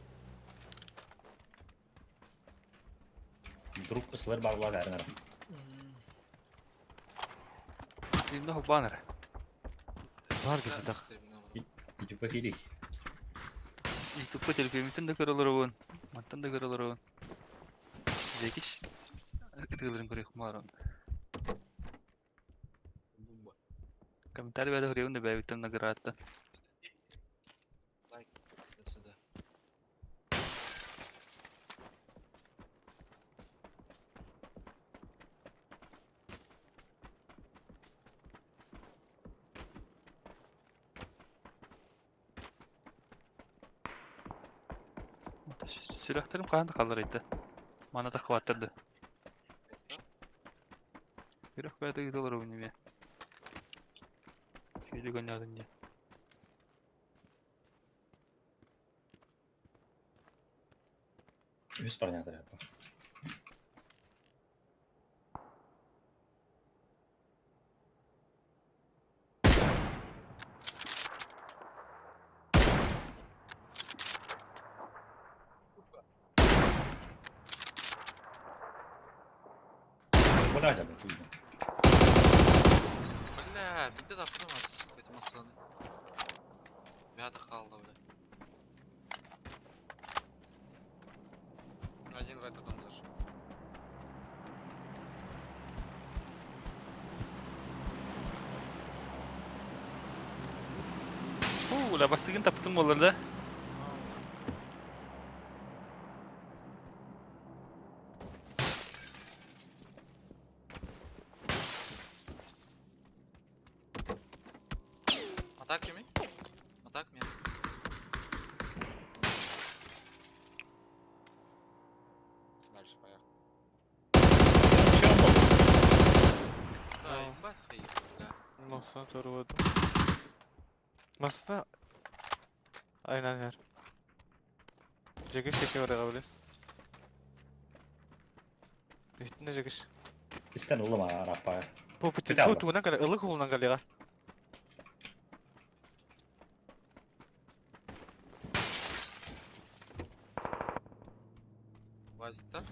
Друг ысылар бағылар әрінер. Стримді баннер. Бар gibi так. Ютубқа келейік. Ютубқа телефемитін де көрілер оғын. Маттан да көрілер оғын. Зекіш. Кітігілерін көрек мағарон. Комментарий бәді көрегін де бәйбіттен нагыратты. Сюда. Сürәхтерім қағанды қалыр айтты. Мана да қываттырды. Сürәх бәді кетілер оғын неме. Сөйлі гонядың не. Үз парнятыр әпі. Бля, да, күйді. Бля, бінде да құрмас. Көйті масаны. Бәді қалды бля. Один в этот дом зашел. Uula bastığın taptım olur da. Атак кеми? Атак мен. Дальше поехал. Şey oldu. Ай, бат хей. Бля. Nosuna doğru vurdum. Masada... Aynen yer. Çekiş çekiyor oraya kabul. Üstünde çekiş. İsten oğlum ha rapaya. Bu Bir daha bak. tuğundan kalıyor. Ilık oğlundan kalıyor. Вазиктар.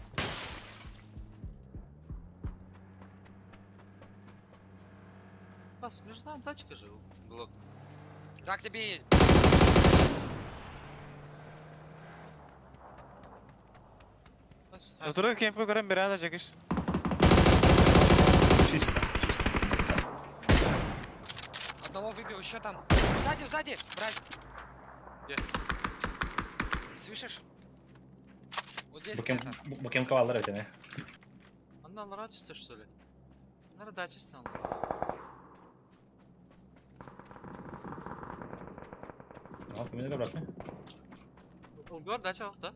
Бас, между нами тачка же, Глок. Так тебе и... Бас, Oturuyor kempe gören bir anda çekiş. Чисто. Одного выбил, еще там. Сзади, брать. Где? Слышишь? Вот здесь Bu kim, где-то. bu kim kavalları bir tane. Anda Allah açtı что ли? Надо дать чисто. Tamam kimini de bırakma. Улгор дача вақта.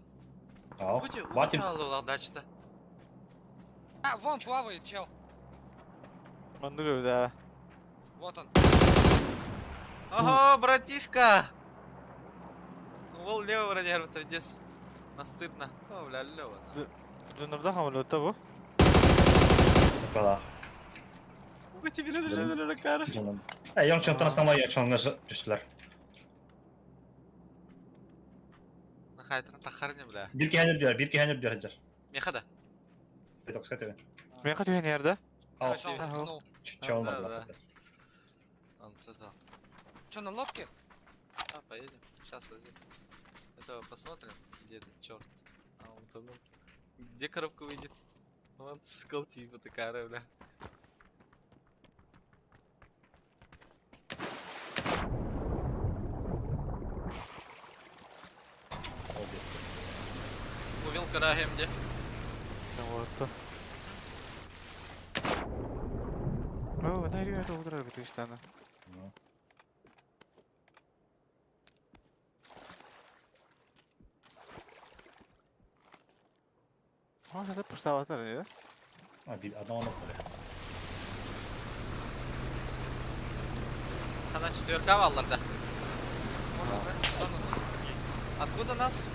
Tamam. Ути, Батим. алды олар дачта. А, вон плавает чел. Mandı gördü ha. Вот он. Ого, братишка! Ол лево вроде арбата вниз. Настырно. О, бля, лево. Cunurda hamalı bu. Bu kadar. Уга тебе ля кара. Canım. Yan çantanı ama yaşanlığı düştüler. Нахайтын тахарны бля. Bir kehenir diyor Hacer. Мехада. Fetox katı. Meka tüyen yerde. Al. Всё, Ага. ткнул. Çalmadılar. Да. Он цитал. Чё, на лодке? А, поедем. Сейчас возьмем. Это посмотрим, где этот черт. А он там. Где коробка выйдет? Вон скал типа такая, бля. Увел карагем где? Tamam attı. Oo, nereye yerde olur abi işte ana. Ama sen de puştavatlar ya. Ha bir adam onu böyle. Она четверка валларда. Может, брать? Куда надо? Откуда нас?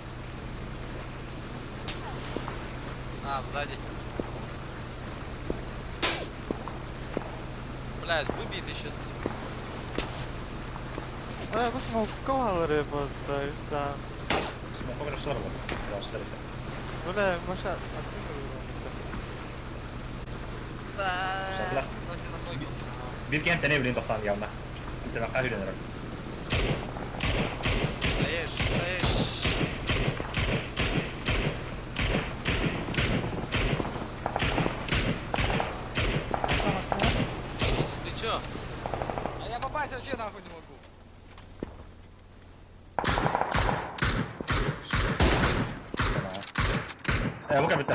А, сзади. Блядь, выбитый сейчас. Ha bu smoke alır bu da işte. Smoke'a biraz var bak. Biraz da. Böyle başa attım. Şartlar. Возле на той. Bir kent ne bileyim doktan yanına. Bir tane kahve dönerim. Даешь, даешь. Ты чё? А я попасть вообще нахуй не могу. Tamam. Bu kadar bitti.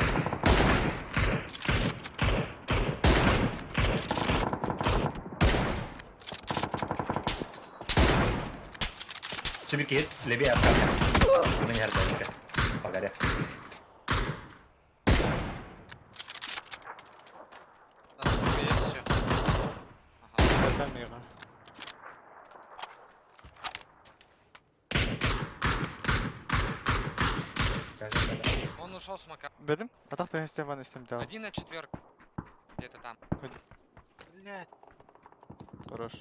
Sedikit lebih atas. Mendengar banyak. Pagar ya. Там сколько есть ещё? Zaten mega. Он ушел с мака. Bedim. Atak da istem ben istem daha. Один на четверку. Где-то там. Блядь. Хорош.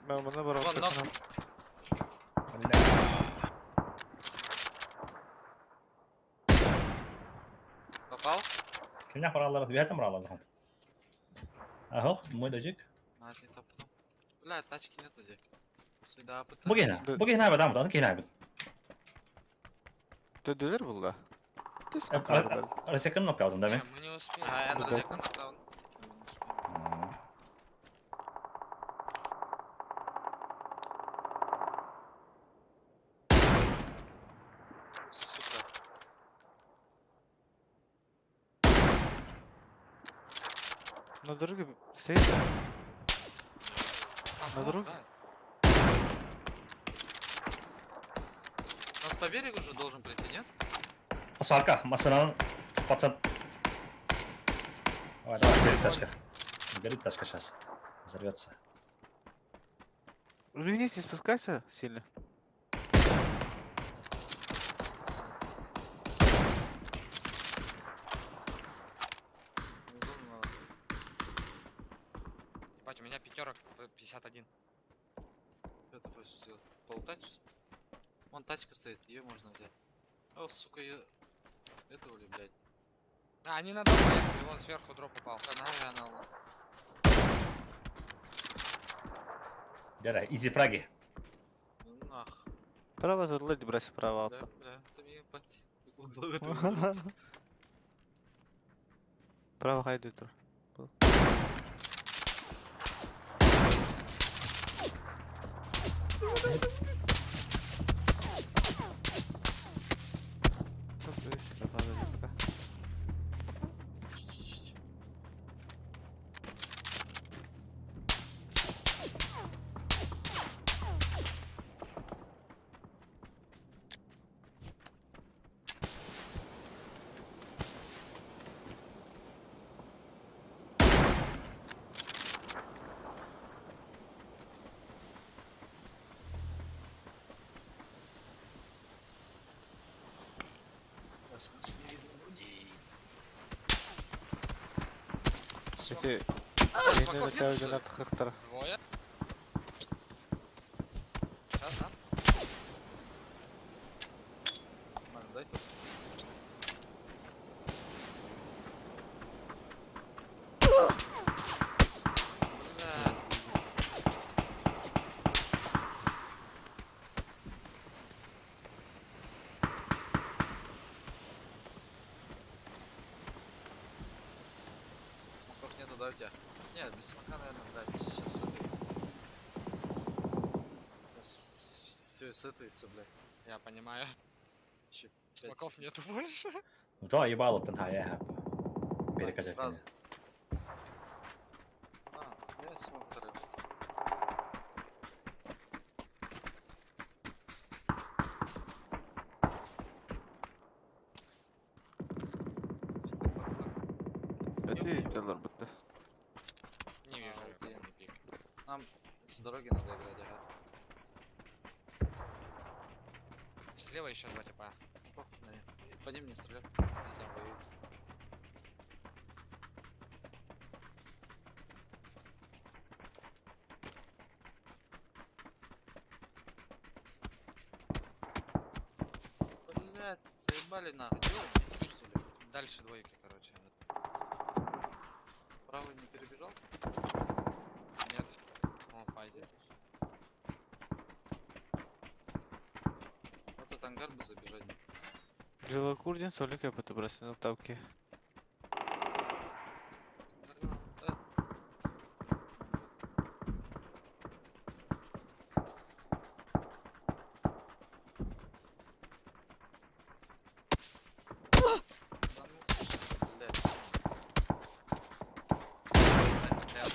Ben buna Вон, bırakıyorum. ног. Попал? Kimden paraları? Bir hatam paraları. Aha, mı diyecek? А, не топнул. Блядь, тачки нету где. Сюда Bu gene. Да. Bu gene abi adam mı? Gene abi. Dödüler burada. Disk Evet, kaldılar. Resek'in knockout'un değil Не, mi? мы не успели. Ага, я на Да. розетку нокдаун. На дороге стоит. Ага, дороге? да. У нас по берегу уже должен прийти, нет? Посадка, Масанан, пацан. Давай, давай, горит тачка. Горит тачка сейчас. Взорвется. Уже вниз не спускайся сильно. Внизу надо. Ебать, у меня пятерок 51. Это хочешь сделать? Полутать? что ли? Вон тачка стоит, ее можно взять. О, сука, ее... Это ли, блядь? А, они на дом поехали, вон сверху дроп упал. Канал. Дядя, изи фраги. Ну нах. Право тут ледь брось справа. Бля, это мне ебать. Благодарю. Право хайду тур. Нас не видно людей. Если Смоков не нет, летаю что ли? на хахтар. Двое. Сейчас, да? Нормально, дай тут. Блядь. Смоков нету, да, у тебя? Нет, без смока, наверное, блядь. Сейчас все сытаются, блядь. Я понимаю. Еще Смоков нету больше. Да, ебало тенхая. Перекачать. сразу. Я смог второй. Это телор бутты. Не вижу. окей. не пик. Нам с дороги надо играть, ага. Слева еще два типа. Похуй на них. По ним не стреляй. Они там воюют. Блять, заебали нахуй. Делай мне, что ли? Дальше двойки, короче. Правый не перебежал? Нет. О, пойдет. В этот ангар бы забежать. Джила Курдин, солик я буду бросить на тавки. Да. Да ну, слушай, блядь. Рядом.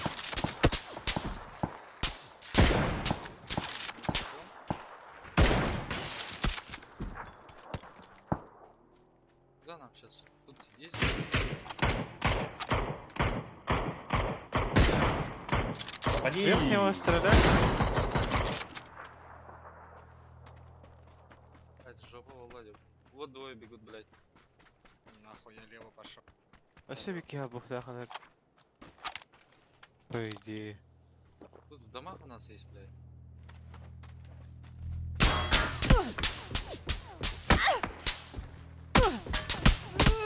Куда нам сейчас? Тут есть? Поди. Вверх него стрелять? Блядь, жопа Владик. Вот двое бегут, блядь. Нахуй я лево пошел. А все вики обухтаханек. По идее. Тут в домах у нас есть, блядь.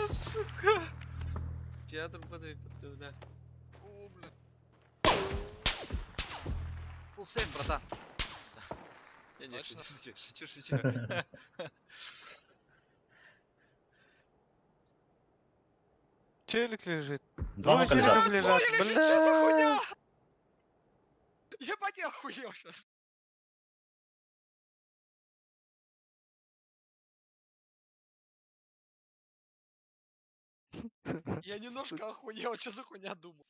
Сука! Театр подай, бля. О, бля. Full 7, братан. Не, Точно? шучу. Челик лежит. Два нока челиков лежат. лежат. Ой, лежит, что за хуйня? Бля! Ебать, я охуел сейчас. Я немножко охуел, что за хуйня думал.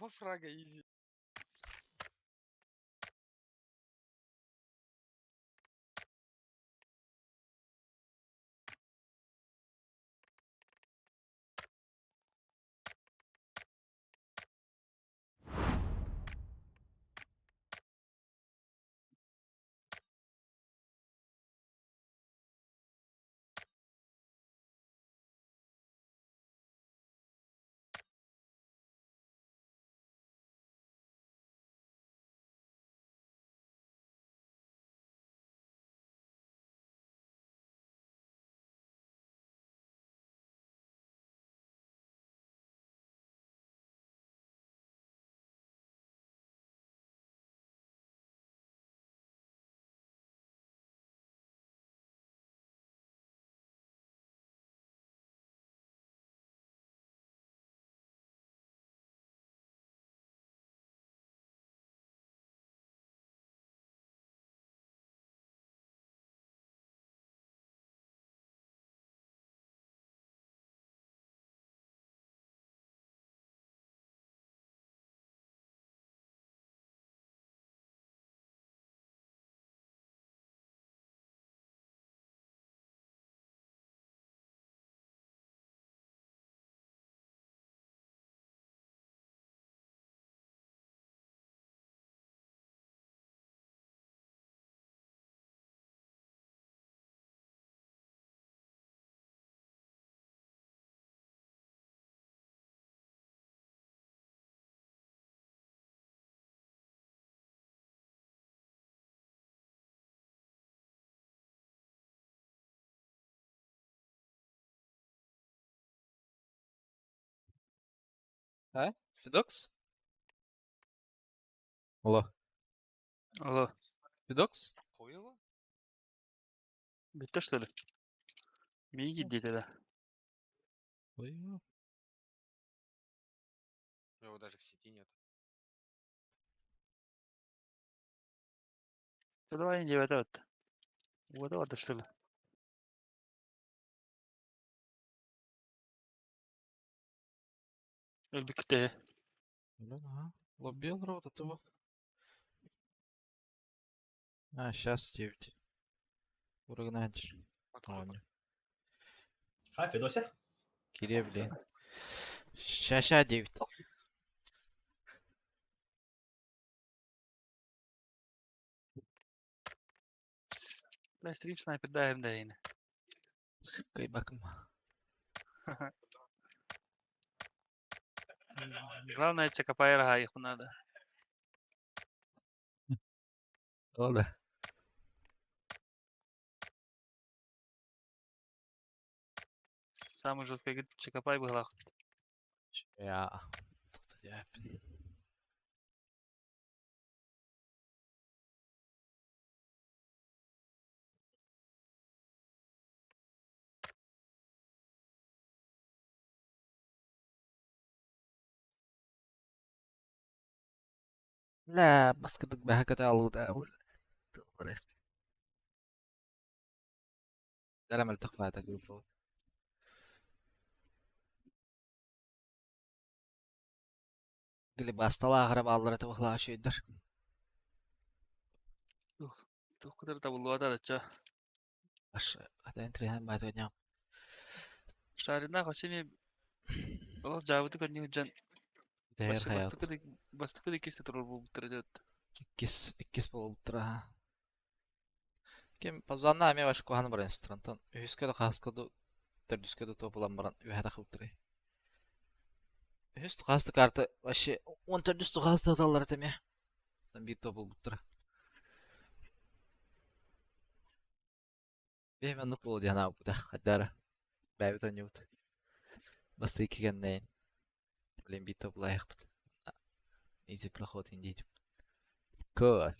Оба фрага изи. А? Фидокс? Алло. Алло, Фидокс? Хуево? биттэ что ли? Миги дети, да. Ой, Его даже в сети нет. Да давай не делай это вот. Вот что ли? Элбикте. ага. Лобби вот этого. А, сейчас 9. Урагнанчик. Покруток. Хай, Федося. Кире, блин. Ща 9. Да, стрим снайпер, да, да, yine. Кай bakım. Главное, чекапайра их надо. Oldu. Самый жесткий чекапай был ах. Ya. Ya. لا بس كنت بهكت على ده ده لما التقى تجربة قال بس طلع غرب الله توخلا شو يقدر Tuh kudur da bullu ada da. بس هذا انت هم بعد ودنيا Şarina kaçını o cavabı kan yujan. دهير حياة Bastıkı da ikisi turul bu tırdı. كيس بالترا كم بظن أمي واش كوهان برين سترانتون هسكدو خاصكدو تردسكدو تو بلان بران يهدا خبطري هست خاصة كارت واش وان تردستو خاصة تالر تمي bir topul buttura. Behem nuk oldu yana bu da haddara. Bäbit oynayıp. Bastı iki genneyin. Блин, bir topla ayakpıt. Easy проход индейдим. Кот.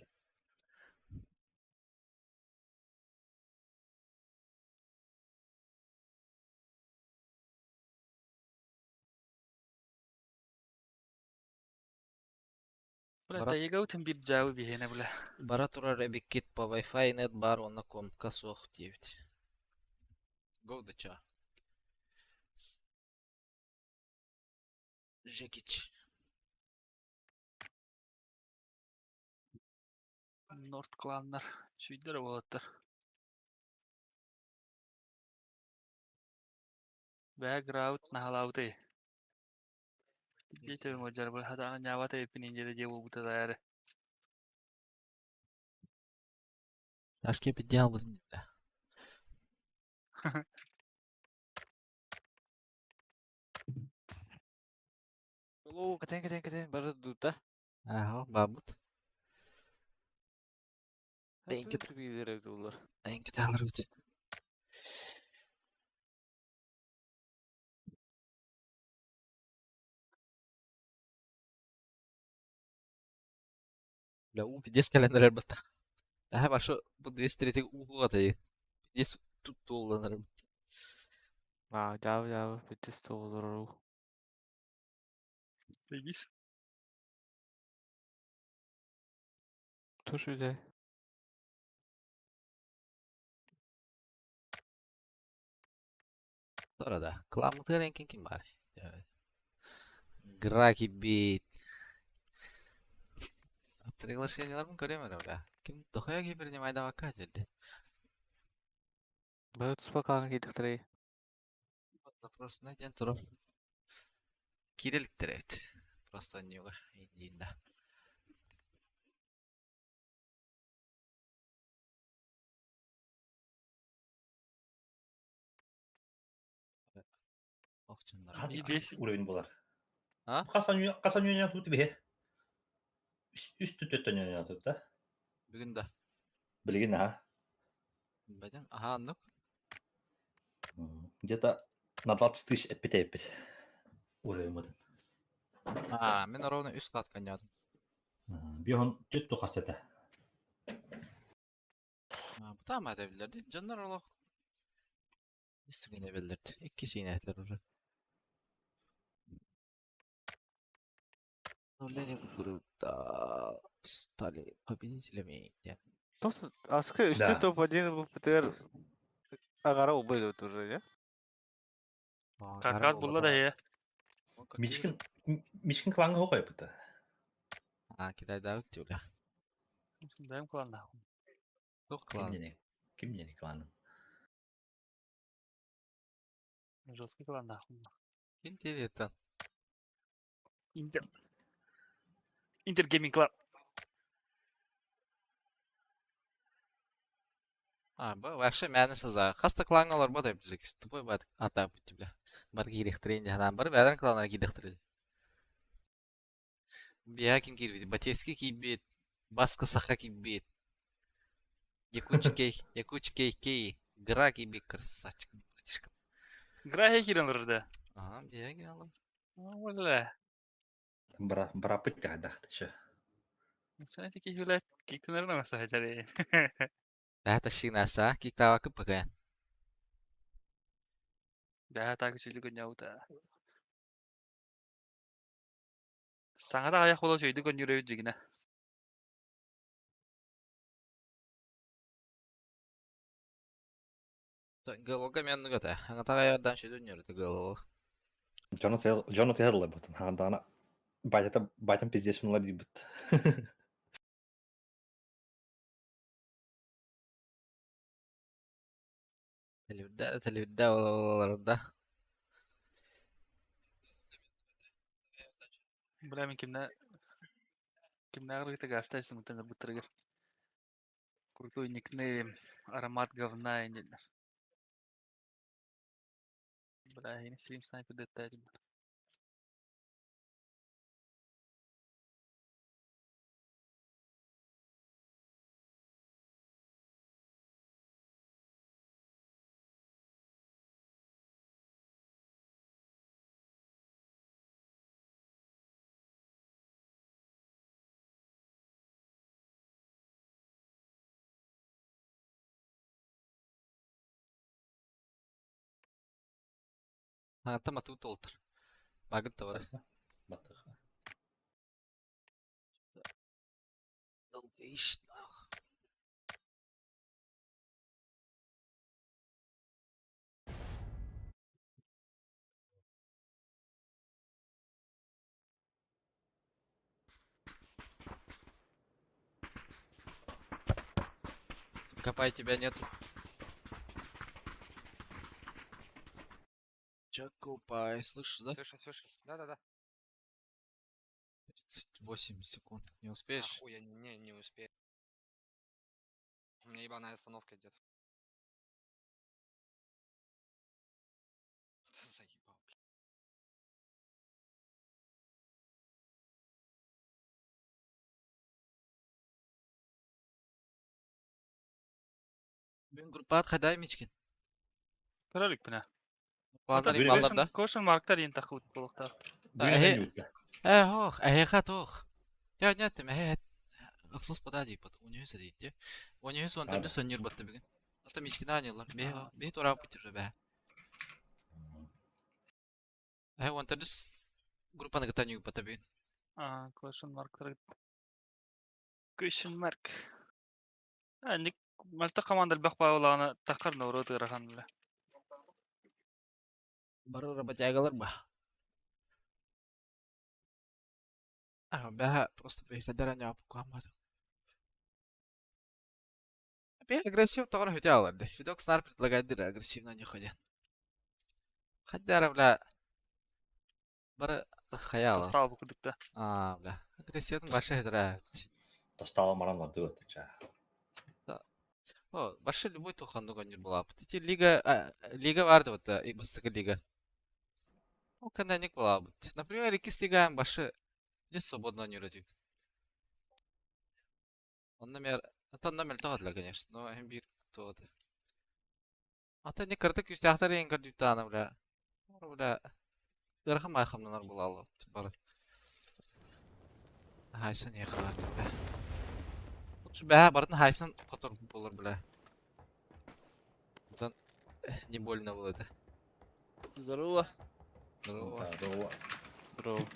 Bula da yega utin bir cevabı bir hene bula. Bara turar ebikit pa Wi-Fi net bar ona komka soğuk diyevdi. Go da ça. Jekic. North klanlar. Şüydere bolotlar. Background nahalautai. Jadi tuh ngojar boleh hata anak nyawa teh pinin jadi jauh buta tayar. Сашке піднял будем. Lu keten baru duta. Ага, бабут. En Tuh kötü, bilir evde olur. en kötü alır bütün. لو بديس كالندر البتة. Aha başa bu distrit'i uğu atayı. Dis tuttu olanlarım. Jauh bitis tuh olur. Neymiş? Tuh şöyle. Sonra da Klamıtı ranking kim var? Evet. Граки бит. Приглашенияларын көрөмөр бля. Ким тохая кибирне майда вака жерде. Baru tuh bakalım gittik tere. Запросына ден туруп. Кириликтер эт. Просто нюга индинда. Ох чындар. Hadi İyi ikisi uğrayın bular. Ha? Kasan yönü tutup bir. Üst tüttötten yönü tutup da. Бүгүн да. Bilgin ha. Бадам. Аха, ну. Где-то на 20 тысяч эпит. Уровень вот. А, мен ровно үст катка жадым. Bir он тüttü kasete. Bu tamam edebilirdi. Canlar olak. İstediğini bilirdi. İkisi inetler orada. Onları bu grupta Stali победителями değil. Tuh askı üstü Da. top один bu pıtır agara ubay oturur ya. Kakat bulla da ya. Michigan klanı hoka yapıtı. Ha, kiday daha ötüyor ya. Benim klanlar. Çok klan. Kim yeni klanı? Жесткий klanlar. Интересно. Inter. Inter Gaming Club. А, вообще мәнісіз за. Хаста клаңалар ба да білек. Тупой бат ата бітті бля. Бар кирехтерейін жаханан бар. Бәден кланар кирехтерейді. Бия ким кирбейді. Батески кибейді. Басқа сақа кибейді. Якучкей кей. Гра кибейді красавчик. Братишка. Грахе киранлар да. Ага, бия киралар. Валла. Брапыт тәдәхті шо. Sen teki hüle kiktenlerine mesela hacari. Бәті шигнаса. Кик тава кып бакаян. Daha takipçilik oynuyor. Sana da ayak ola şeydi kon yürüyüp jigine. Голога мен нугата. Аңа тага ярдан шөдөн йөрү голог. Джону Терла бұтын. Хандана байтын пиздес мынла дейбіт. Телевидда оларда. Bilemin kimne ağır gita gasta isim mutangar butırgır. Kurku nickname Aromat Говна inceler. Bля, yine Stream Sniper detaycım. Аңа тама тут олтыр. Багыт та бар. Батыға. Долгейш. Копай, тебя нету. Чакопай, слышишь, да? Слышу. Да-да-да. 38 секунд. Не успеешь? Хуя, не успею. У меня ебаная остановка где-то. Заебал, блядь. Бүгін группаға қайда мечкен? Көрөлүк бина. Пландар Бүйрек. балларда. Кошен марктар ен тахып болуктар. Бүйреген юутта. Ох, хат ох. Я нет, ақсыз пада дейп бат. Университет дейді. Университет онтарды сөнер батты бүгін. Ата мечкен анелар. Бе турап бітір бе. Онтарды группаны гытан юп бата бүгін. Кошен марктар. Кошен марк. Ник малта команда бақпай олаганы тақарны уроты рахан биле. Бары работягалар ба. Бе просто бейсадара не апукамады. Бе агрессив тогар хөте аларды. Фидок снар предлагает дыр агрессивно не ходят. Хаддара бля. Бары хаяла. Тостал бу кудукта. Бля. Агрессивдің башы хедра. Тастава маран var дөт. О, башы любой туханды гонер была. Эти лига варды вот, и бастыгы лига. Ну, когда не была бы. Например, Рикис лига башы здесь свободно не родит. Он номер тағадылар, конечно, но эмбир тоғады. Ата не кыртык үстяқтар ең кірдікті ана, бля. Бля, ырқым айқымнанар бұл алу. Бары. Хайсан еқі барды, бля. Лучше бля, бардың хайсан қотыр болыр, бля. Бұдан не больно был это. Здорово. Здорово. Здорово.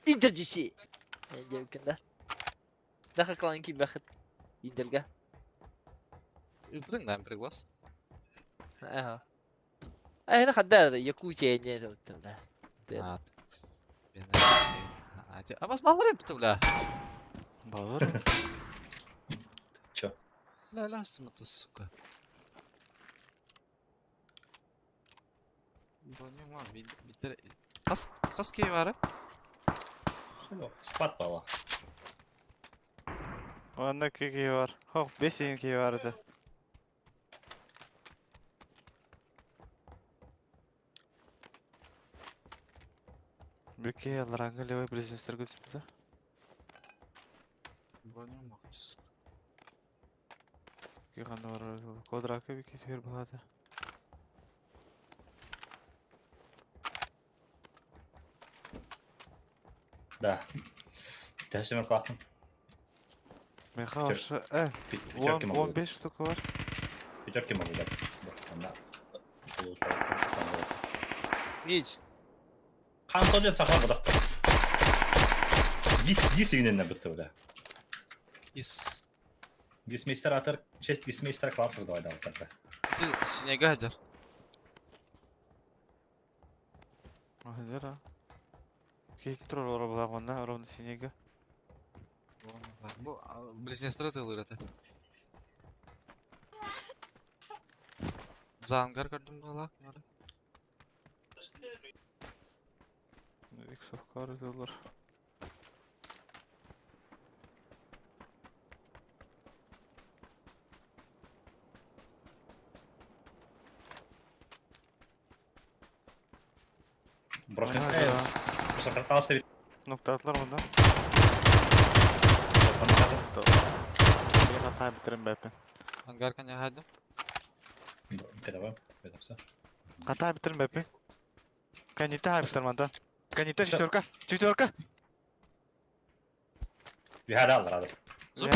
Интерджиси. Девкинда. Даха кланки бахат. Интерга. Übring näin priglас. Ага. Hena xaddaarada iyo ku jeeñeen oo tabla. А вас мало рыб-то, бля? Балар. Чё? Ля, лясма-то, сука. Бронема, битер... Қас кей бары? Спат бала. Onda keki var. Hop 5 yenki vardı. Bir kere yalaranga leva prezensler gözümüzde. Бронема. Ki kanı var. Kodraka bir kez ver buladı. Да. Тәсімер қалқтым. Meha olsa Пятерки могу. 15 штука var. Пятерки могу дать. Onda. Hiç. Қан соджет сақлар бұдақты. Гис егінен бітті бля. Из... Гисмейстер атыр. 6 гисмейстер класс создавай да. Синега хадjar. Hadi ha. Keki tur ora bulağında ровно синега. Bu близнестры тылыр это. За ангар кардым балак. Иксов кары дылар. Брошка. Ага. Просто портал ставить. Noktalar onda. Bir hata bitirin bepen. Ангар каня хадым. Кедавай. Бедапса. Hata bitirin bepen. Kanita bitir manda. Kanita четверка. Четверка. Bir hadi alır hadi. Zup.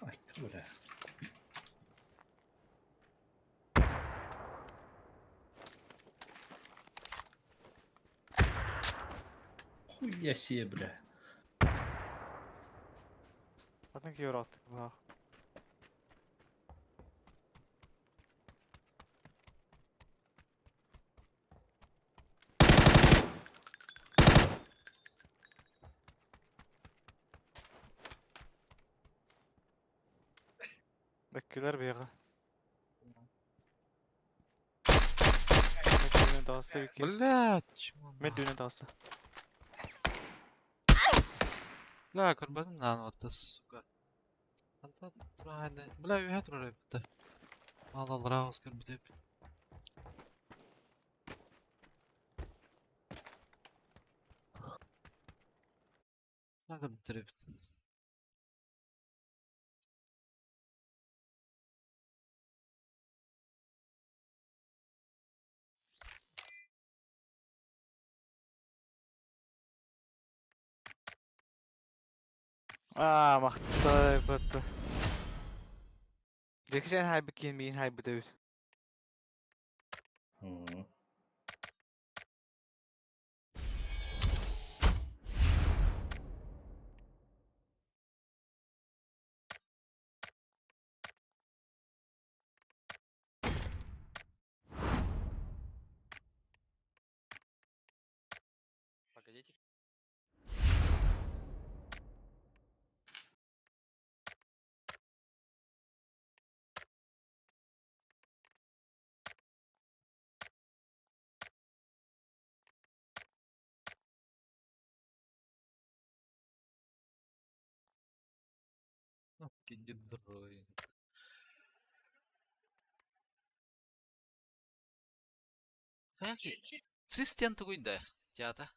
Ay kıvıra. Хуя себе, бля. Zaten ki yor attık. Bak. Иккилер бияга. Меддүнен тағысты бикке. Блядь, Меддүнен тағысты. бля, көрбөдүм наны атты, сука. Анда турайны. Бля, үйе турар эпті. Алалар ауыз көрбүтеп. Нага бітіріп. Мақтай бөтті. Декішен хайбы кейін мейін хайбы дөз. Мгм. Погодите. Иди дрой. Саняки, цистен тугуйда, тята.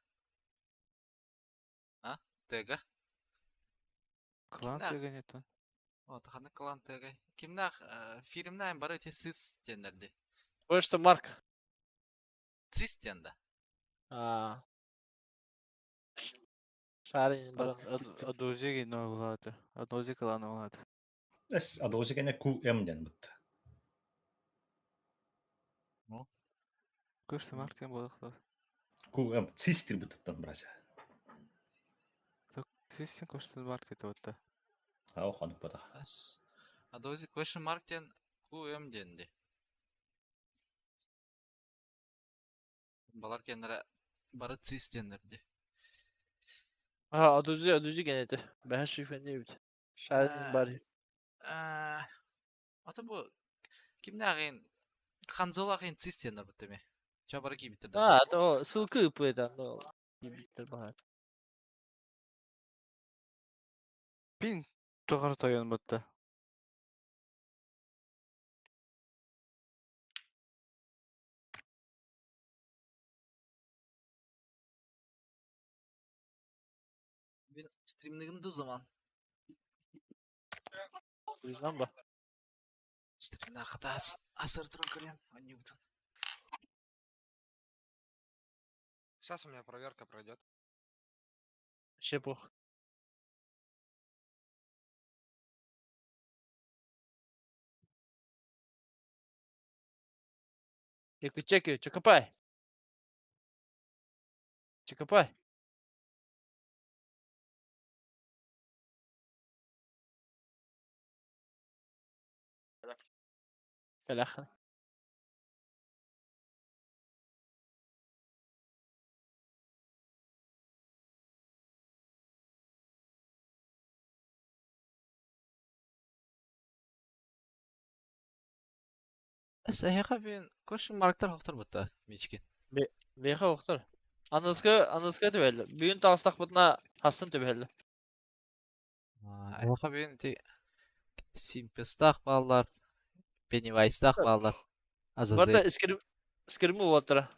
А? Тега? Клан Кімнақ? деген етін. О, таханы калан тега. Кимнақ, фильмнайын бары те цистендерді. Question mark. Цистенда. Шарин баран. Адози кейін оғылады. Адози клан оғылады. Эс адоси кене QM ден бут. Көшті маркен болықлар. QM цистер буттан браса. Сесен көшті маркеті өтті. Ау ханып бата. Ас. Адози question mark тен QM денді. Балар кенлері бары цистендерді. Aduzi geneti. Ben her şey fenliyim. Şarinin bari. Ата bu кимнағын Ханзолағын цистендер бұтты ме? Чабары ки бітірді. O sılkı ipıdan da o. Bitir bahar. Пин тұғыр тойын бұтты. Мен стримнігімді o zaman. Bilmem bak. Стримнің ақыда асыр тұрын көрем. Анюктың. Сейчас у меня проверка пройдет. Şey bu. Çekiyor. Çakapay. Çakapay. Belakın. Әсәйіға бен көшін марктар хоқтар бұтты, мечкен. Beha oktur. Anıska tübelli. Büyün taslak butuna hasın tübelli. Әйіға бен те Симпестақ балалар, Пеннивайстақ балалар. Bu arada Азазель. iskirimi oltara.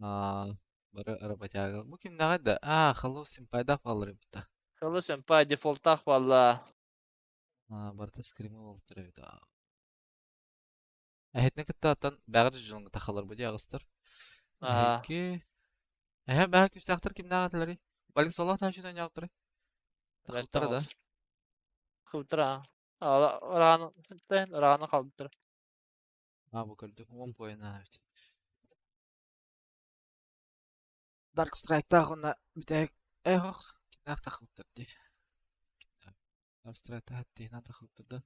Бары арабатяғы. Бұл кім нағайды? Халу Симпайдақ балалар бұтты. Kalı senpai default'tak valla. Барта скримі олтыр еді. Әйетіне күтті аттан бәғір жылыңғы тақалар бұды ағыстыр. Әйетке... Әйе бәғі күстақтыр кім нағатылары? Балик солақ тәшуден яқтыры. Тақылтыры да. Kıvtıra. Rağını kaldıtır. Bu gördük 10 poyuna evet. Dark Strike'da ona bir tek hoq kimler takıltırdı. Dark Strike'da hatta yine takıltırdı.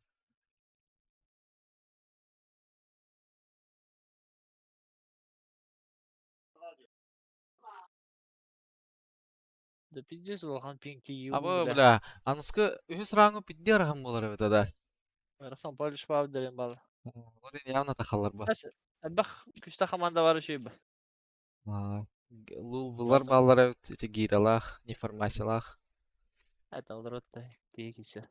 Да пиздец olgan pinki yiwu. Aba bula anıskı ühüs rağını piddi arağım bolar evet ada. Рахсан Polish Power деген бал. Олар явно тахалар ба. Нәсе, бах күшті команда бар үшей бі. Лувлар баллары эти гиралах, неформасиялах. Это олар өтті. Кейк іші.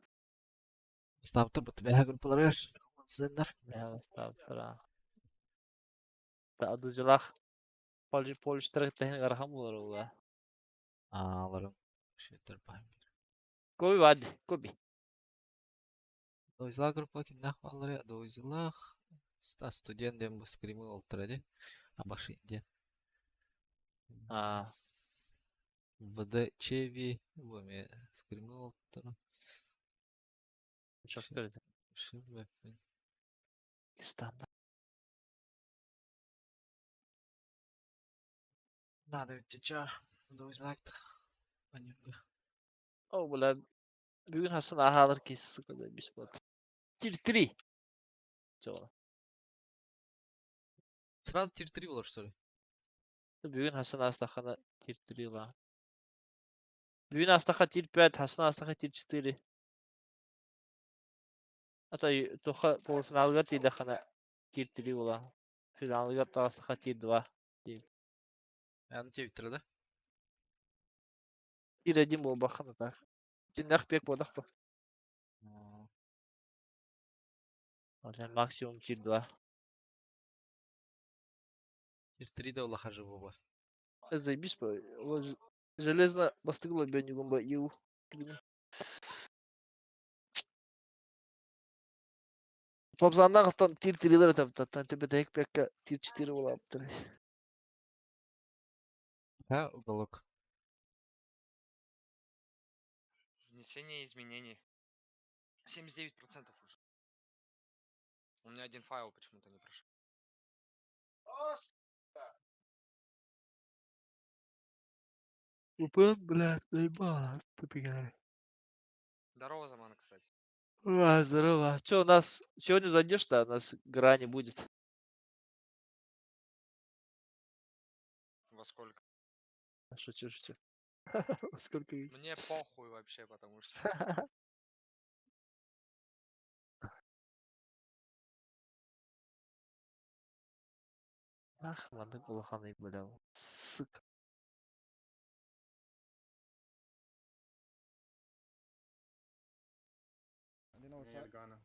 Ставтыр бұты бәйі группалар. Сендер. Бәға стап тұра. Адужилах. Polish тәріқтәйін қарахам олар ола. Аларым. Шеттер байым. Көбі бады, көбі. Дойзлах группа кимнах баллары. Дойзлах. Студент дем скримы олтырады. Абаши ден. ВД Чеви. Бұме скримы олтыры. Çok görüldü. Шибэппен. İstanbul. Надо өттеча. Дойзлахты. Понюнга. O bula bugün Hasan ahalar kesisi kadar bir spot. Тир-3. Çoğu. Сразу тир-3 болар, что ли? Bugün Hasan Astahana Tir-3 lan. Bugün Astaha Tir-5, Hasan Astaha Tir-4. Hatta toha polsinalıga Tir-Dahana Tir-3 olan. Finalıga da Astaha Tir-2. Yani тебе bitirdi. Tir-1 bu bakana tak. Cinnak pek bodak bu. Yani maksimum Tir-2. Тир-3 да Аллаха живу ба. Заебись, железно постыгла бенюгом ба ил. Попзанда кылтан Tir-3'лер таптан тебе тек пекка Tir-4 болаптыр. Да, уголок. Внесение изменений. 79% уже. У меня один файл почему-то не прошел. Упен, блядь, наебало. Побегали. Здорово, Замана, кстати. Здорово. Че, у нас сегодня зайдешь-то? У нас игра не будет. Во сколько? Шучу. Сколько их? Мне похуй вообще, потому что... Ах, маны кулаханы, бля. Сука. Один аутсайд. А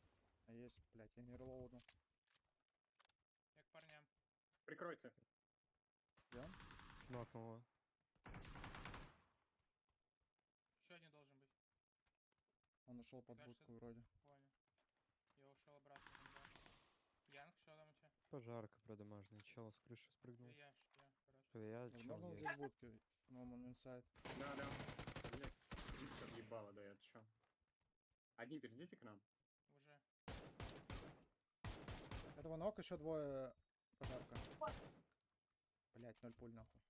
есть, блядь, я не релоудну. Я к парням. Прикройте. Я? Нокнуло. Еще один должен быть. Он ушел под Кажется, будку вроде. Понял. Я ушел обратно. Да. Янг, что там у тебя? Пожарка продамажная. Чел с крыши спрыгнул. Короче. Я Возможно, чел он есть. здесь будки. Но он инсайд. Да. Блять, диско въебало, да я чё. Одни перейдите к нам. Уже. Этого ног еще двое пожарка. Блять, 0 пуль нахуй.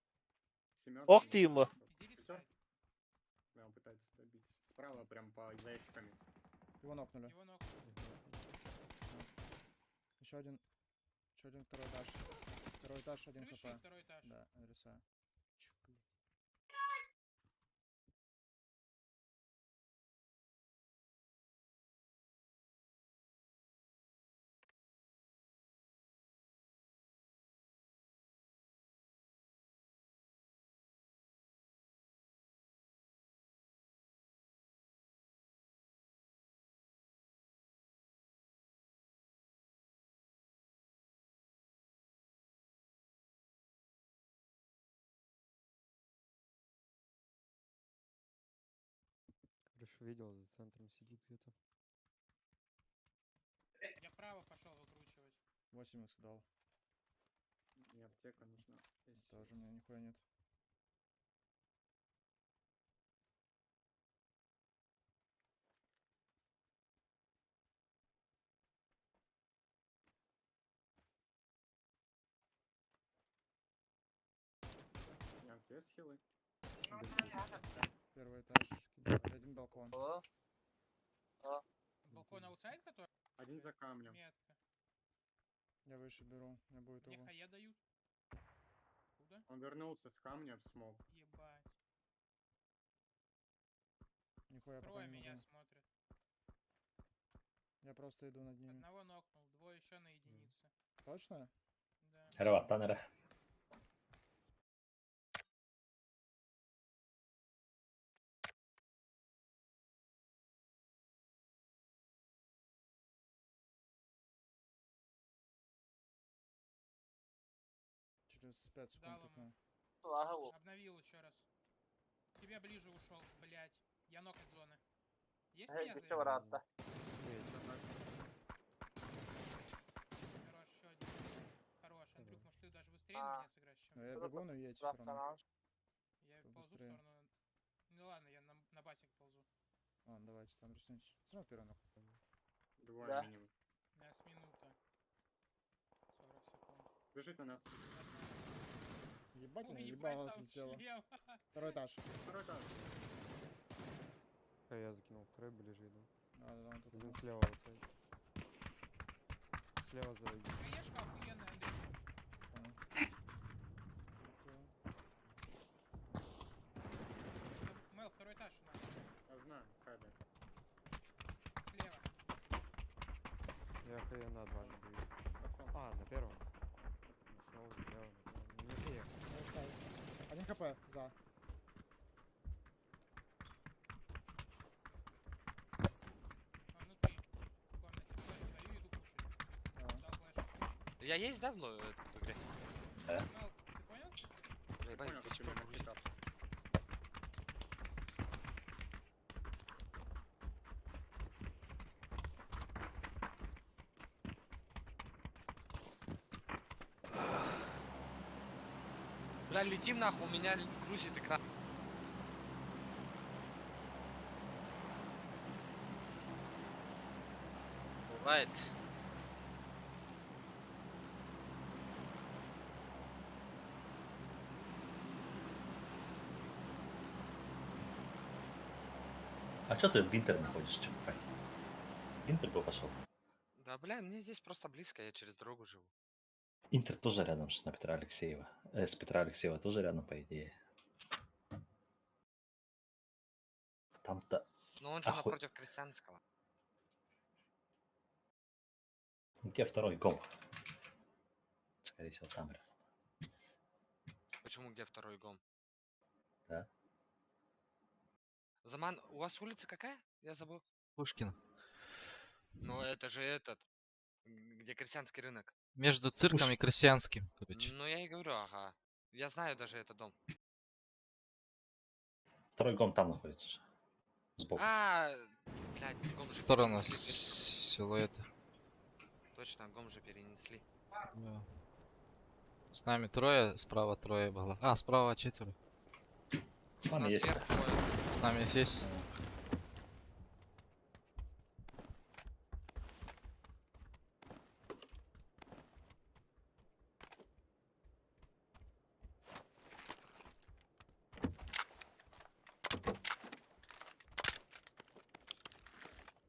Семёрка. Ох ты ему. Иди Всё? рисай. Да, он пытается добить. Справа прям по ящиками. Его нокнули. Его ног. Еще один второй этаж. Второй этаж, один Крыши, хп. второй этаж. Да, РСА. Крышу видел, за центром сидит где-то. Я право пошел выкручивать. 8 их дал. Мне аптека нужна. Здесь Тоже у меня нихуя нет. Янг, есть хилы? Первый этаж. Один балкон. Балкон аутсайд который? Один за камнем. Метка. Я выше беру. Мне будет Мне угол. хая дают. Куда? Он вернулся с камня в смог. Ебать. Нихуя пока Трое не меня могу. смотрят. Я просто иду над ними. Одного нокнул, двое еще на единице. Точно? Да. Hervata nere? Через 5 секунд Дал тупну. ему. Обновил еще раз. К тебе ближе ушел, блять. Я нокать зоны. Есть меня за Ой, Хорош, еще один. Хорош. Андрюх, может ты даже быстрее на меня сыграешь, чем Но я? я бегу, но едете все равно. Я Кто ползу в быстрее? сторону. Ну ладно, я на басик ползу. Ладно, давайте там рисуемся. Все равно первый ног. Двое минимум. У нас минута. 40 секунд. Бежит на нас. Ебать, у Ой, меня ебать, ебало там слетело. шлем. Второй этаж. Второй этаж. Я закинул, второй ближе иду. Да, он тут. Один слева вот стоит. Слева за... Хаешка охуенная, Андрей. Мэл, второй этаж у нас. Я знаю, Хайда. Слева. Я хз на 2 не бью. Пошел. А, на первом. Ушел слева. Не приехал. Один хп, за. Он внутри. В комнате. Флешку даю, иду кушать. Да. Дал флешку. Я есть, да, в игре? Мэл, ты понял? Бля, ебать, Понял, до что сих тебе пор грузит. накидал. Бля, летим нахуй, у меня грузит экран. Бывает. А что ты в Интер не ходишь, чувак? Интер бы пошел. Да, бля, мне здесь просто близко, я через дорогу живу. Интер тоже рядом с на Петра Алексеева. С Петра Алексеева тоже рядом, по идее. Там-то... Но он же Охуй. напротив Крестьянского. Где второй гом? Скорее всего, там рядом. Почему, где второй гом? Да. Заман, у вас улица какая? Я забыл. Пушкин. Ну, это же этот, где Крестьянский рынок. Между цирком и крестьянским, короче. Ну, я и говорю, ага. Я знаю даже этот дом. Второй гом там находится же. Сбоку. А, блядь, гом же Сторона перенесли. силуэта. Точно, гом же перенесли. Да. С нами трое, справа трое было. А, справа четверо. С У вами нас есть. вверх двое. С нами здесь.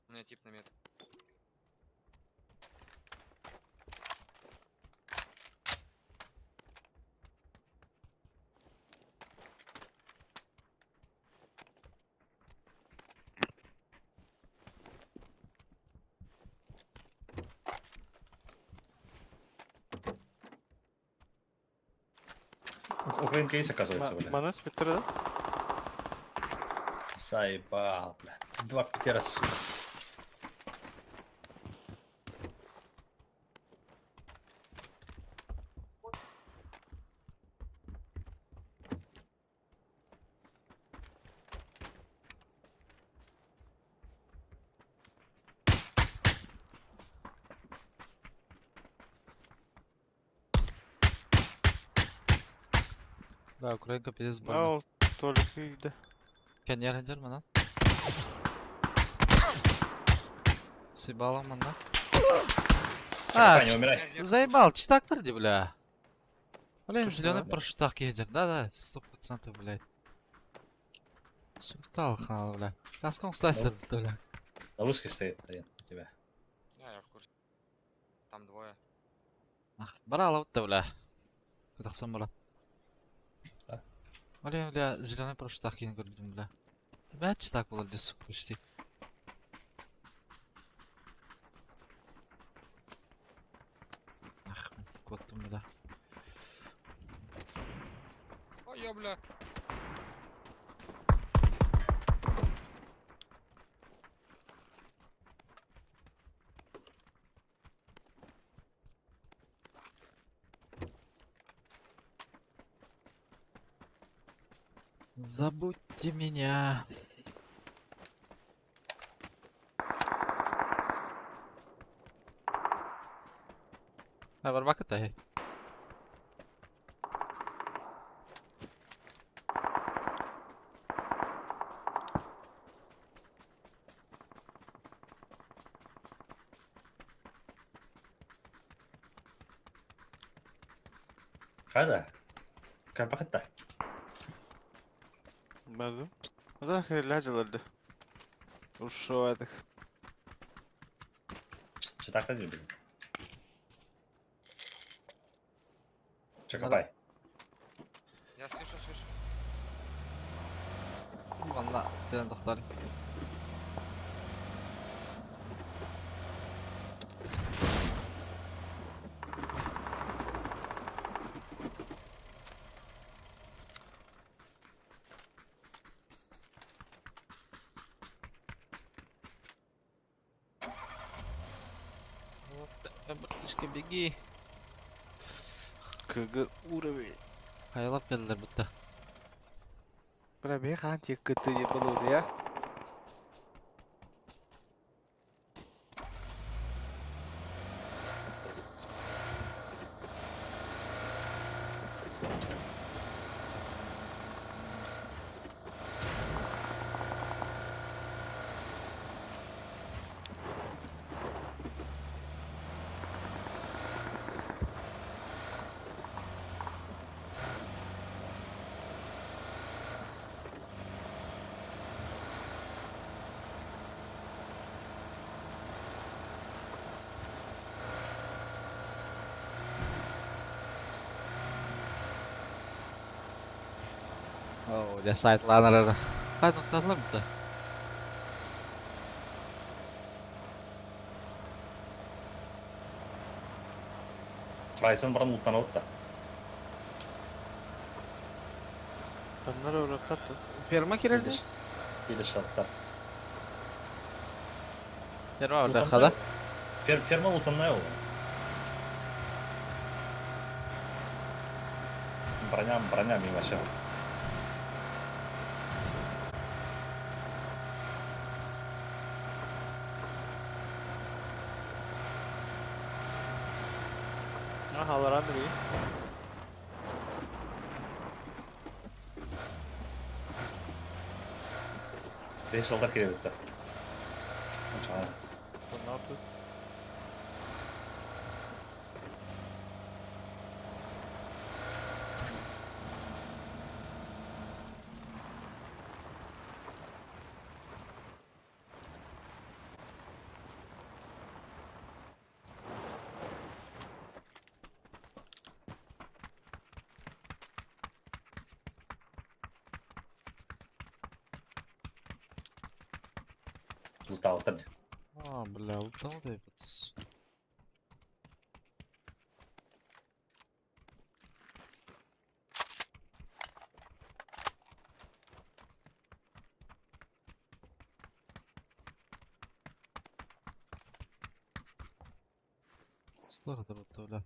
У меня тип на мет. Украинка есть, оказывается, бля. Мана спектр, да? Заебал, бля. Два пятера, сука. Да, Украинка пиздец больно. Ау, Толик иди. Кенер гендер мана. Съебала мана. Чекай, не умирай. Заебал, читак тверди, бля. Блин, Что, зеленый да? проштак едер. Да, 100%, блядь. Суфтал ханал, бля. Каском стастер, Ну. бля. На вышке стоит один у тебя. Да, я в курсе. Там двое. Ах, брала вот ты, бля. Катах сам брат. Да. Блин, бля, зеленый проштак я говорю, бля. Опять читак был в лесу почти. бля? Забудьте меня. Var bakit eh. Hadi. Kan paket dah. Bardım. O da hırlacalardı. Ушоватых. Çıtakta diyor benim. Çakabay. Я слышу, слышу. Valla sen doktor. Братишка, беги. Кыгы уровень. Hayalap geldiler bitti. Бля, бей хан тек кыты ебалуды, я. Oh, udah side runner. Kan noktalar bitti. Ryzen bana loot'tan alıp da. Onlar uğraştı. Firma kiraldi. Bir de şartlar. Firma orada kada. Firma loot'tan ne oldu? Броня мимо сейчас. Aha, Андрей. Beş yıldır geliyor bitti. Çağır. Sen ne yaptın? Loot aldın. А, бля, упал да и потом. Старый да, бля.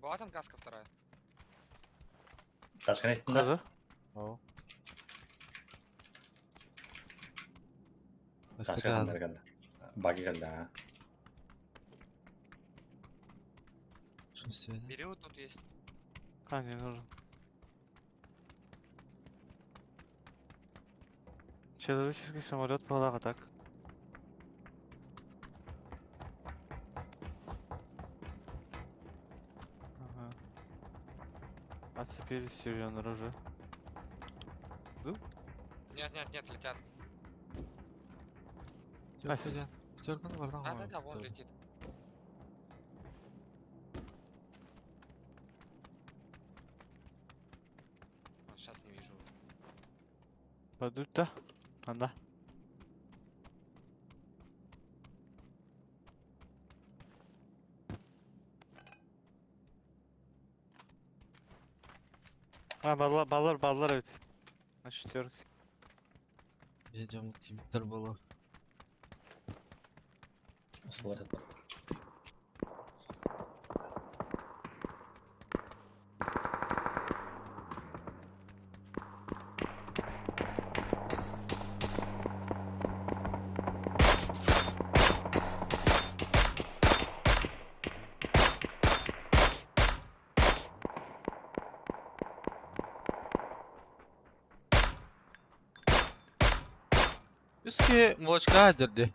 Была там каска вторая? Başka ne ettin de? Kazı. О. Başka kanlar geldi. Buggy geldi ha. Что сегодня? Бери, вот тут есть. А, не нужен. Человеческий самолет полага так. Ага. Отцепились серьезно уже. Нет, нет, нет, летят. Пятерка, да. Пятерка на борту. Да-да-да, вон летит. Падут, да? Анда. Баллар өт. На четверке. Едем, тиммиттер было. Осылар еді. Üstki молочка одерди.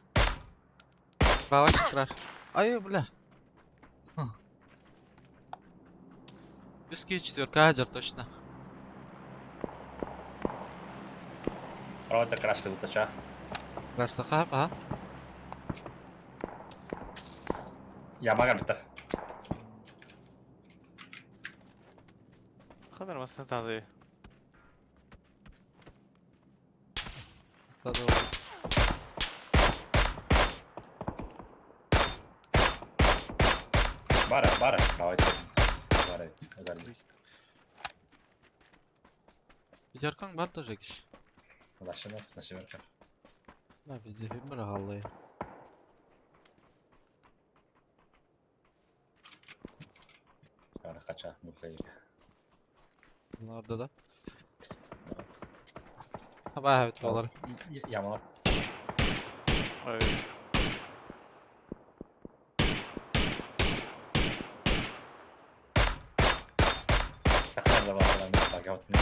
Кровать краш. Ай, бля. Üstki четверка одер, точно. Правда крашты вытача. Краш сахап, а? Ямага бітір. Қадар басына тады. Надо Бары, правда. Бары, özellik. Пятеркаң бар тоже киш. Ulaşımlar, nasıl yapar? Да, везде фирмер галлы. Yani kaça, mutlayı. Orada da. Ha bayağı evet dolar. Yamalar. Ой. Takar da var. Takip etmiyor.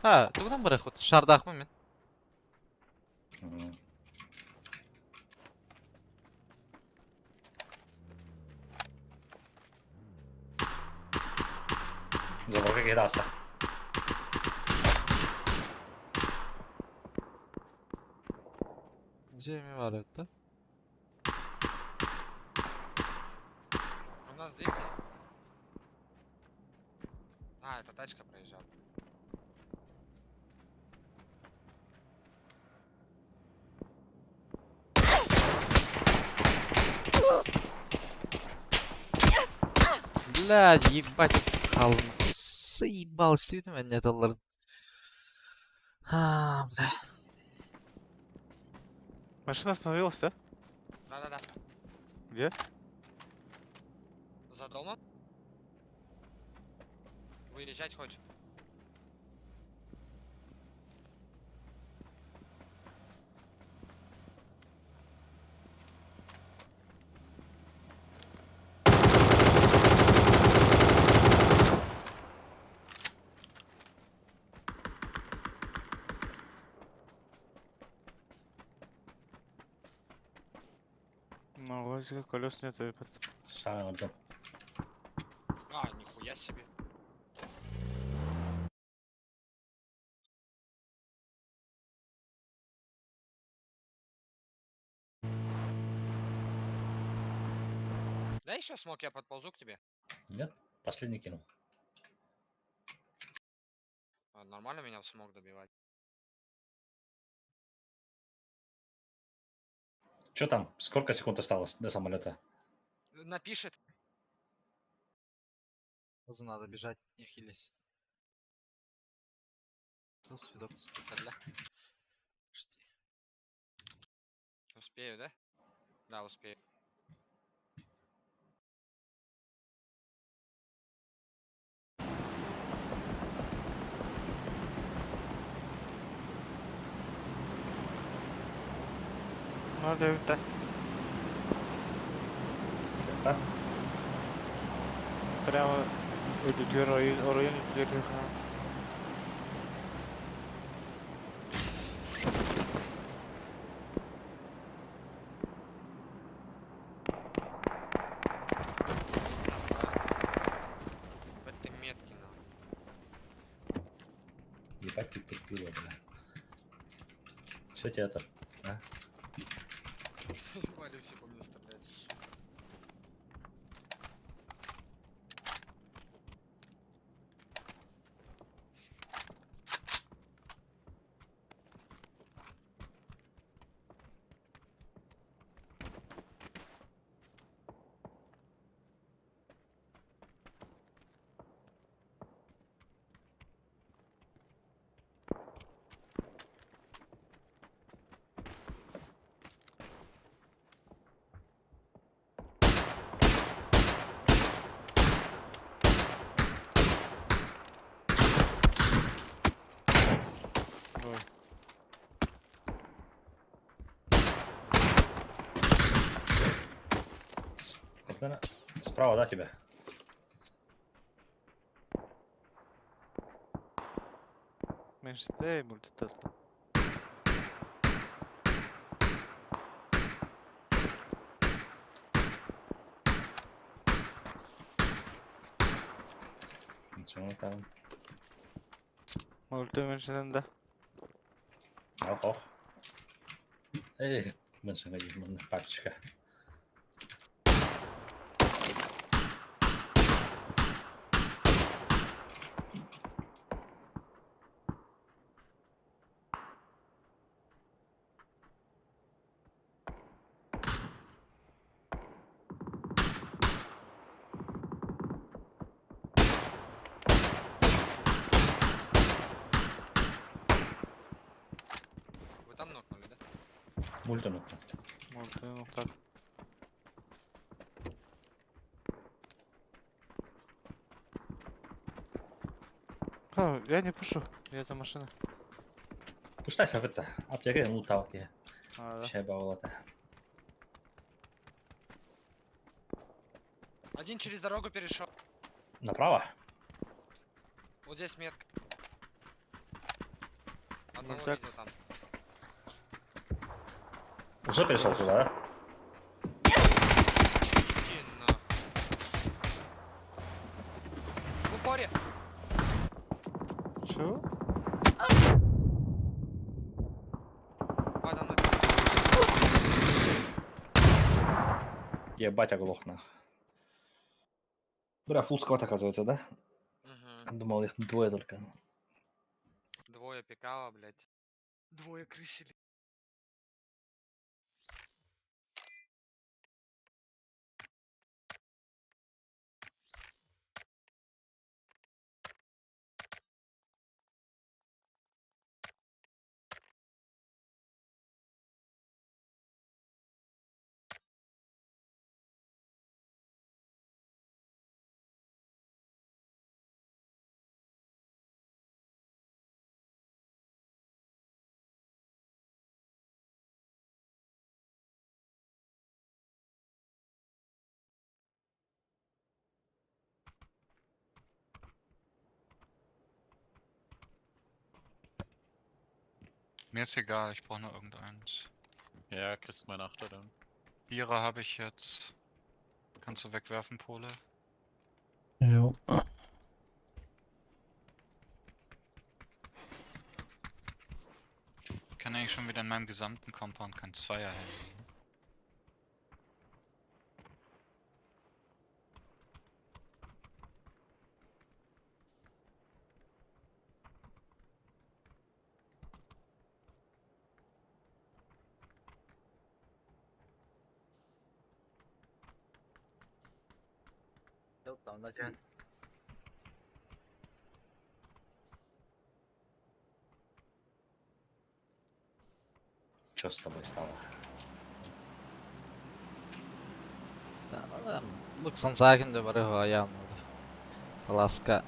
Ha, тугдан бір ход. Шардақмын мен. Заборға келді аста. Жеме бар это. У нас здесь... А, это тачка проезжала. Блядь, ебать, халм. Заебал, действительно, меня нет аллар. А, бля. Машина остановилась, да? Да-да-да. Где? За домом? Выезжать хочешь? Ну, вроде колес нет, и Şahin aldım. А, нихуя себе. Да еще смог, я подползу к тебе. Нет, последний кинул. А, нормально меня смог добивать. Что там? Сколько секунд осталось до самолета? Напишет. Надо бежать, не хились. Видок, сука, Успею, да? Да, успею. Надо это. Да? Прямо өтүлөр район өтүлөр. В этой метке надо. Ебать ты терпила, бля. Что тебе это? А? Валю все по мне стреляют. Да, справа, да, тебя? Менше стей, мультитаск. Ничего там. Мульти меншеден да. Ох. Эй, меньше один, пачечка. Вы там нокнули, да? Мультинук. Мульти нуктат. Я не пушу. Я за машиной. Пуштайся в это. Аптека луталки. А, да. Ще балата. Один через дорогу перешел. Направо? Вот здесь метка. Одного так. видел там. Уже перешел туда, да? Иди нахуй. В упоре. Чё? Падал на Ебать, оглох нах. Бля, фулл сквад оказывается, да? Угу. Думал, их двое только. Двое пикало, блядь. Двое крысили. Mir ist egal, ich brauche nur irgendeins. Ja, kriegst mein Achter dann. Vierer habe ich jetzt. Kannst du wegwerfen, Pole? Jo. Ich kann eigentlich schon wieder in meinem gesamten Compound kein Zweier hinlegen. Там надягнути. Что с тобой стало? Та, ну, там, Буксан sakin de bare ha yan. Palaska.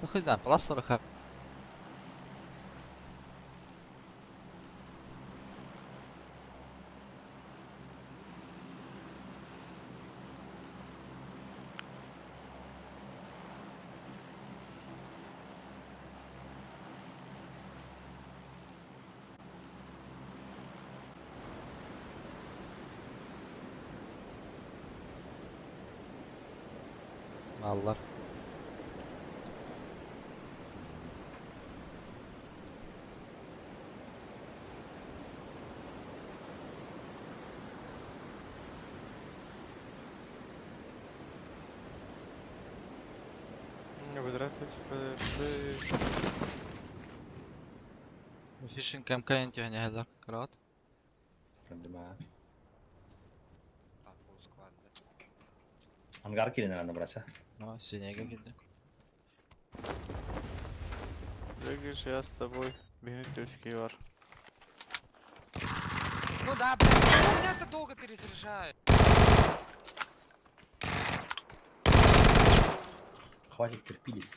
Ну хоть да, Палас 40. Mallar. Не витратить. Fishing cam kan inte hänga heller. Karat. Проблема. Там full squad, да. Ангар килли, наверное, брать, а? Ну, синега gitti. Бегишь, я с тобой. Бегать точки вар. Ну да, блядь, у меня это долго перезаряжает. Хватит терпилить.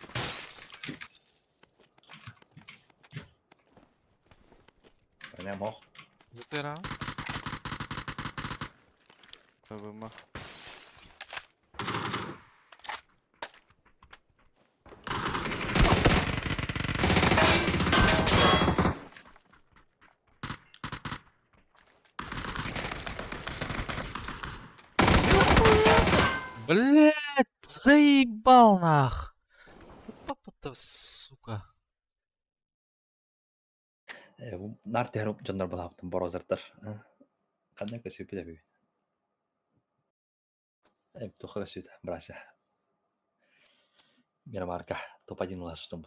Прям ох. Запирав. Тобой мах. Блять, заебал нах. Папа-то, сука. Нарти харап жандар балаптын борозардар. Кандай көсүп билеби. Тухага сүт брася. Мирамарка топ-1 лас в том.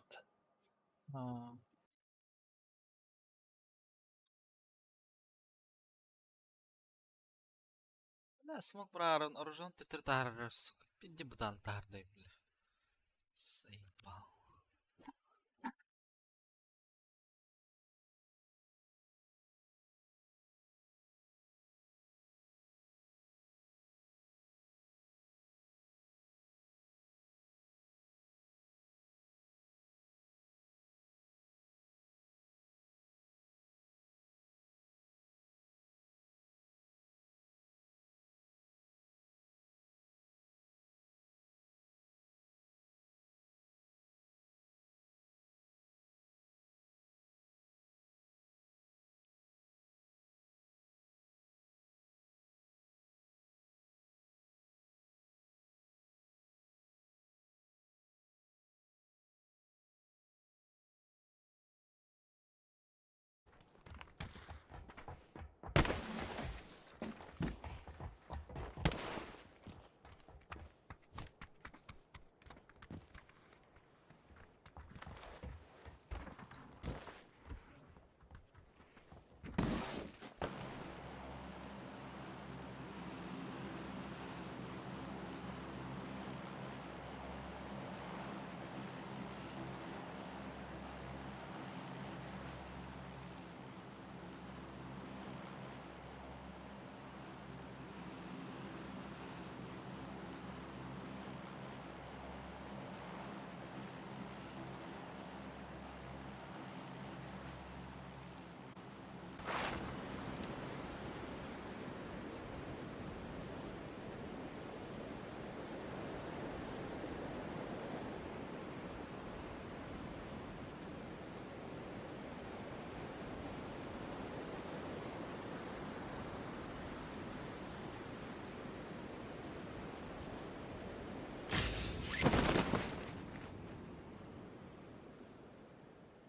Бля, смог бра оружен ты тартар, сука. Пинди бутан тардай, бля. Заебал.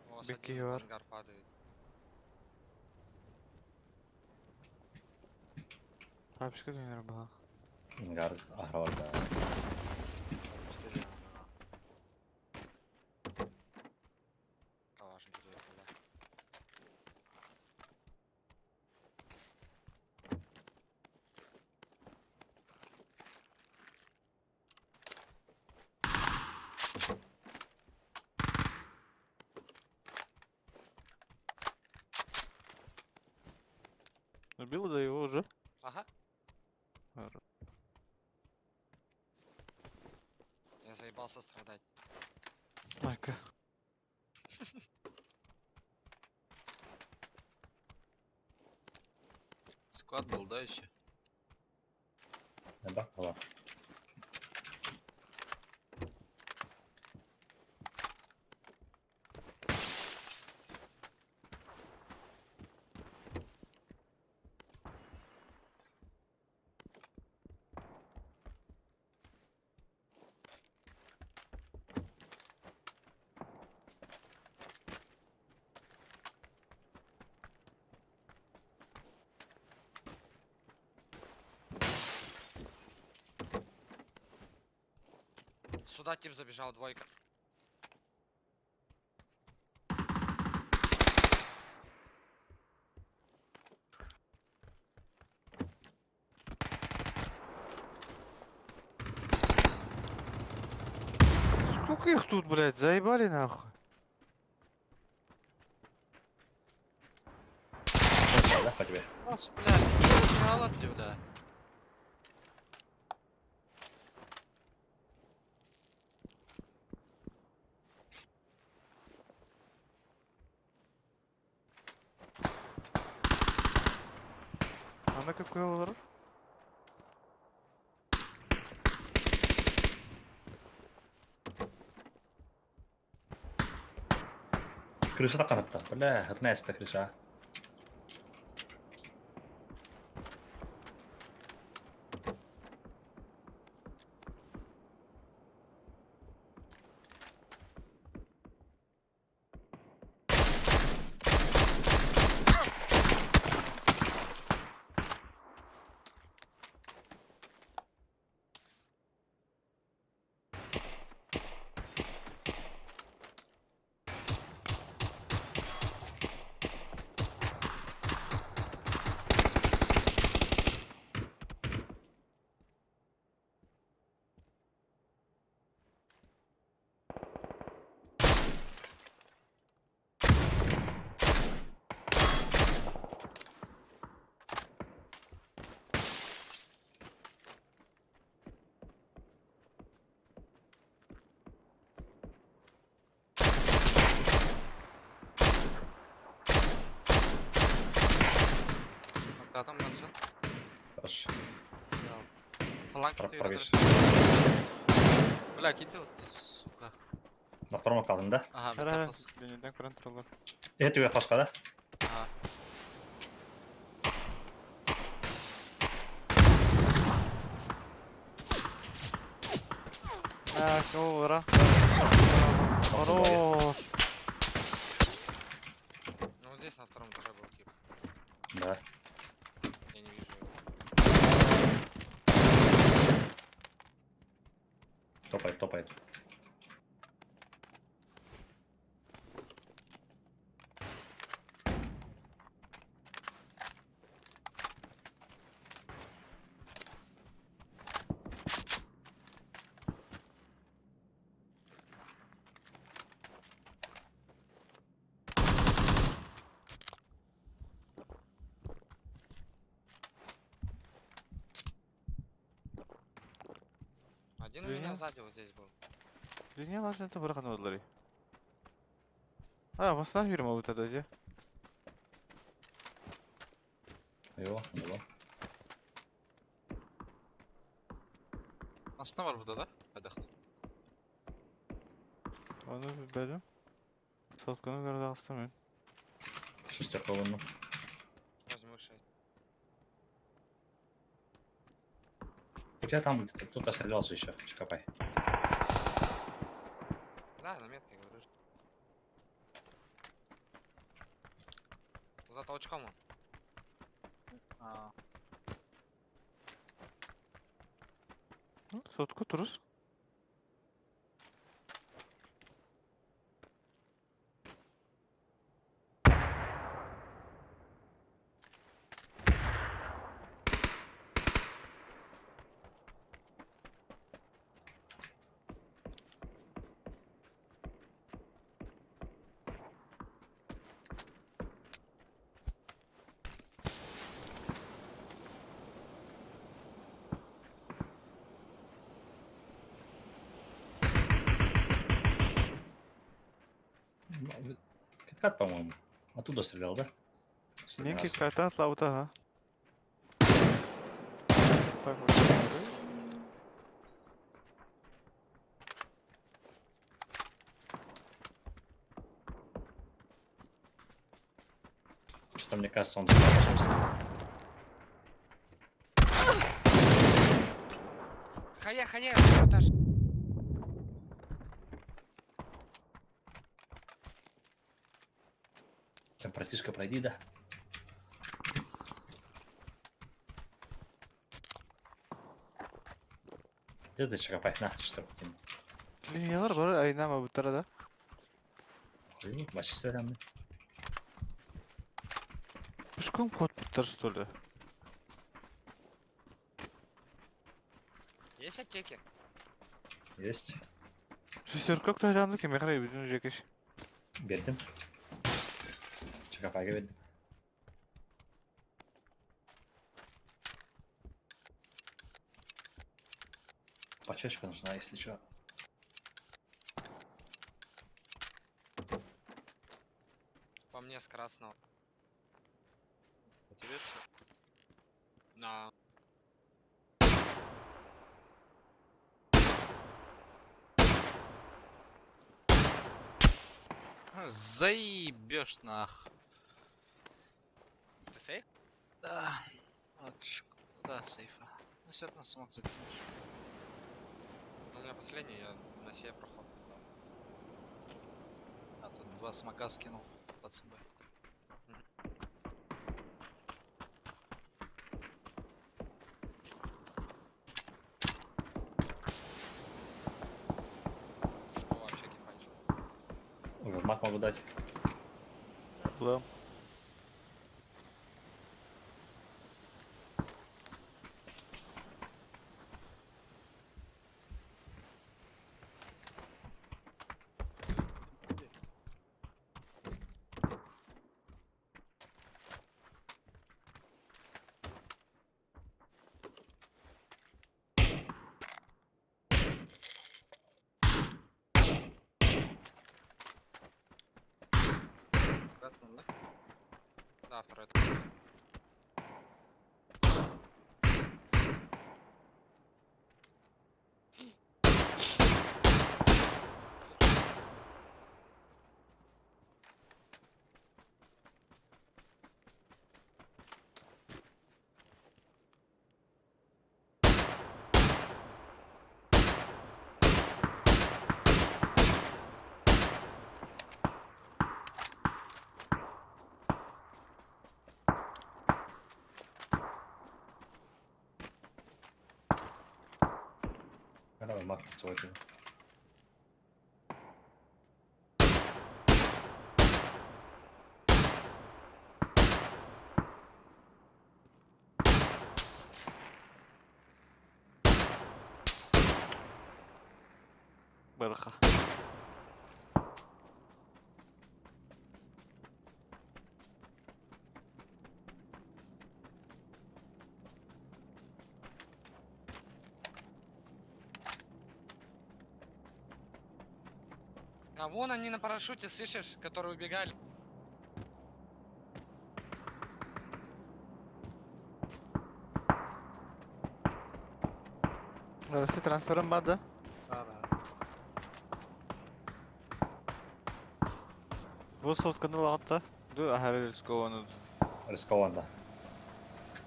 У вас Беки один в var. ангар падает. Hapishga dönüyorum bana. Ingar ahravarda. Калашин приехала. Убил да его уже. Ага. Хорошо. Я заебался страдать. Майка. Склад был, да, еще? Да, ала. Сюда тип забежал, двойка. Сколько их тут, блядь, заебали нахуй. Да, по тебе. Нас, блядь, мало бля. Anda какой olur? Крыша канатта. Бля, отнеста крыша. Adam var. Хорош. Талант Проверь. Бля, киди вот ты, сука. На втором калдым, да? Ага, Ара, метафос. денеден көрін тұрылар. Это я фаска, да? Ага. Кого вара? Хорош. Ну вот здесь на втором этаже был тип. Да. Я не вижу его. Топает, топает. Один у меня Блин. сзади вот здесь был. Dünya başında bırakın oğulları. Ha, maslah yürüme bu tada diye. Его, его. Aslında var burada da. Hadi hadi. Onu bilmedim. Sotkunu göre dağıstım. Шестерка вон. Возьму 6. У тебя там где-то кто-то стрелялся еще. Чекапай. Да, на метке говорю. За толчком он. Sotku turuz. Киткат, по-моему. Оттуда стрелял, да? Последний Ninki раз. kaytan slavuta ha. Так вот. Что-то мне кажется, он закончился. Хая, второй этаж. Там братишка, пройди, да? Где ты, Чекапай? На, шестерку кинь. Dünyalar var aynama bu tarada. Ой, вообще стреляем. Пешком ход бутар что ли? Есть аптеки? Есть. Шестерка кто жанды кеме қарай біздің жекеш. Бердім. Чекапайға бердім. Пачечка нужна, если что. По мне с красного. По тебе все. На. Заебешь нах. Ты сейф? Да. Вот, да, сейфа. Ну все равно смог закинуть. У меня последний, я на себе проход. А тут 2 смока скинул под собой. Что вообще кипать? Ой, маг могу дать. Ulan. Красным, да? Да, второй этаж. Нормально, цвойте. Бырха. А вон они на парашюте, слышишь, которые убегали. Neresi transferim var da? Bu sotkаны лагатта. Ду ахары рисковану. Рискованно.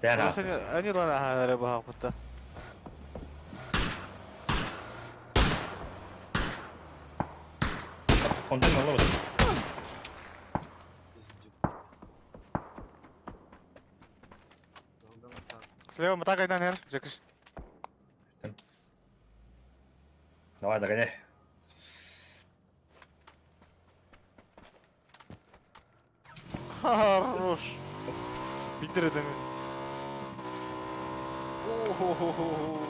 Тән Neresi ani lan ahары бахак бутта. Контент алабыз. Слева мата кайдан хер, жакыш. Давай, догоняй. Хорош. Питер это. О-хо-хо-хо.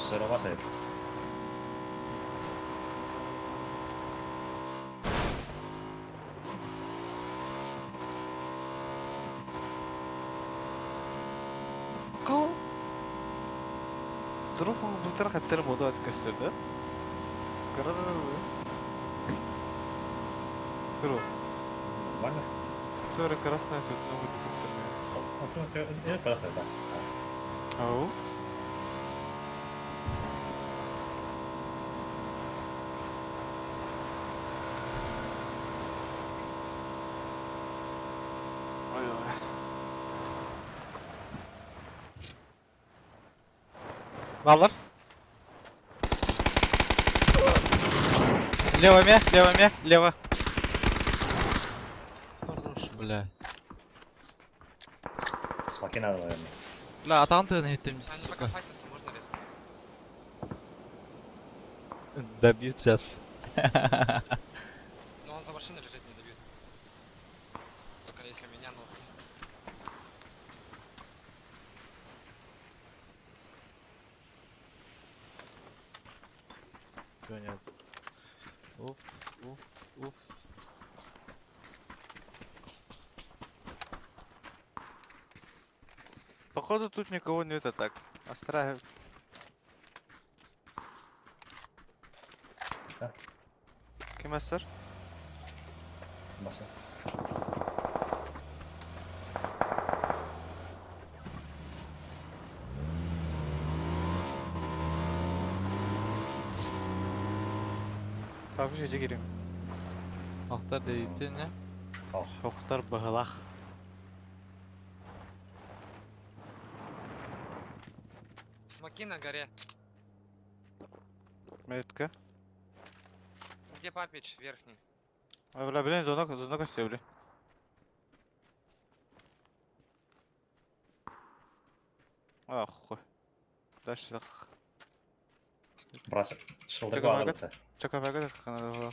Сырова сайт. Кал. Дрофон былтыр хаттар мода аткастырды. Карар. Кыру. Нормально? Sonra красная пятно будет. Я поехал, да. Ау. Ой-ой. Баллар. Лево, лево. Хорош, бля. Смоки надо, наверное. Бля, атаан тыгын хеттем, Они сука. пока файтятся, можно резать. Добьют сейчас. Но он за машиной лежит, не добьет. Только если меня, ну... Понятно. Уф. Походу тут никого нет так. Астра. Да. Кем сэр? Баса. Abi gece gireyim. Ақтар дейтін, не? Тоқтар бағылақ. Смоки на горе. Метка. Где Папич, верхний? Бля, блин, зона костей, бля. Ах, хуй. Дальше так. Брас, шылдырға Чакамага. алабыз. Чакамага да надо было.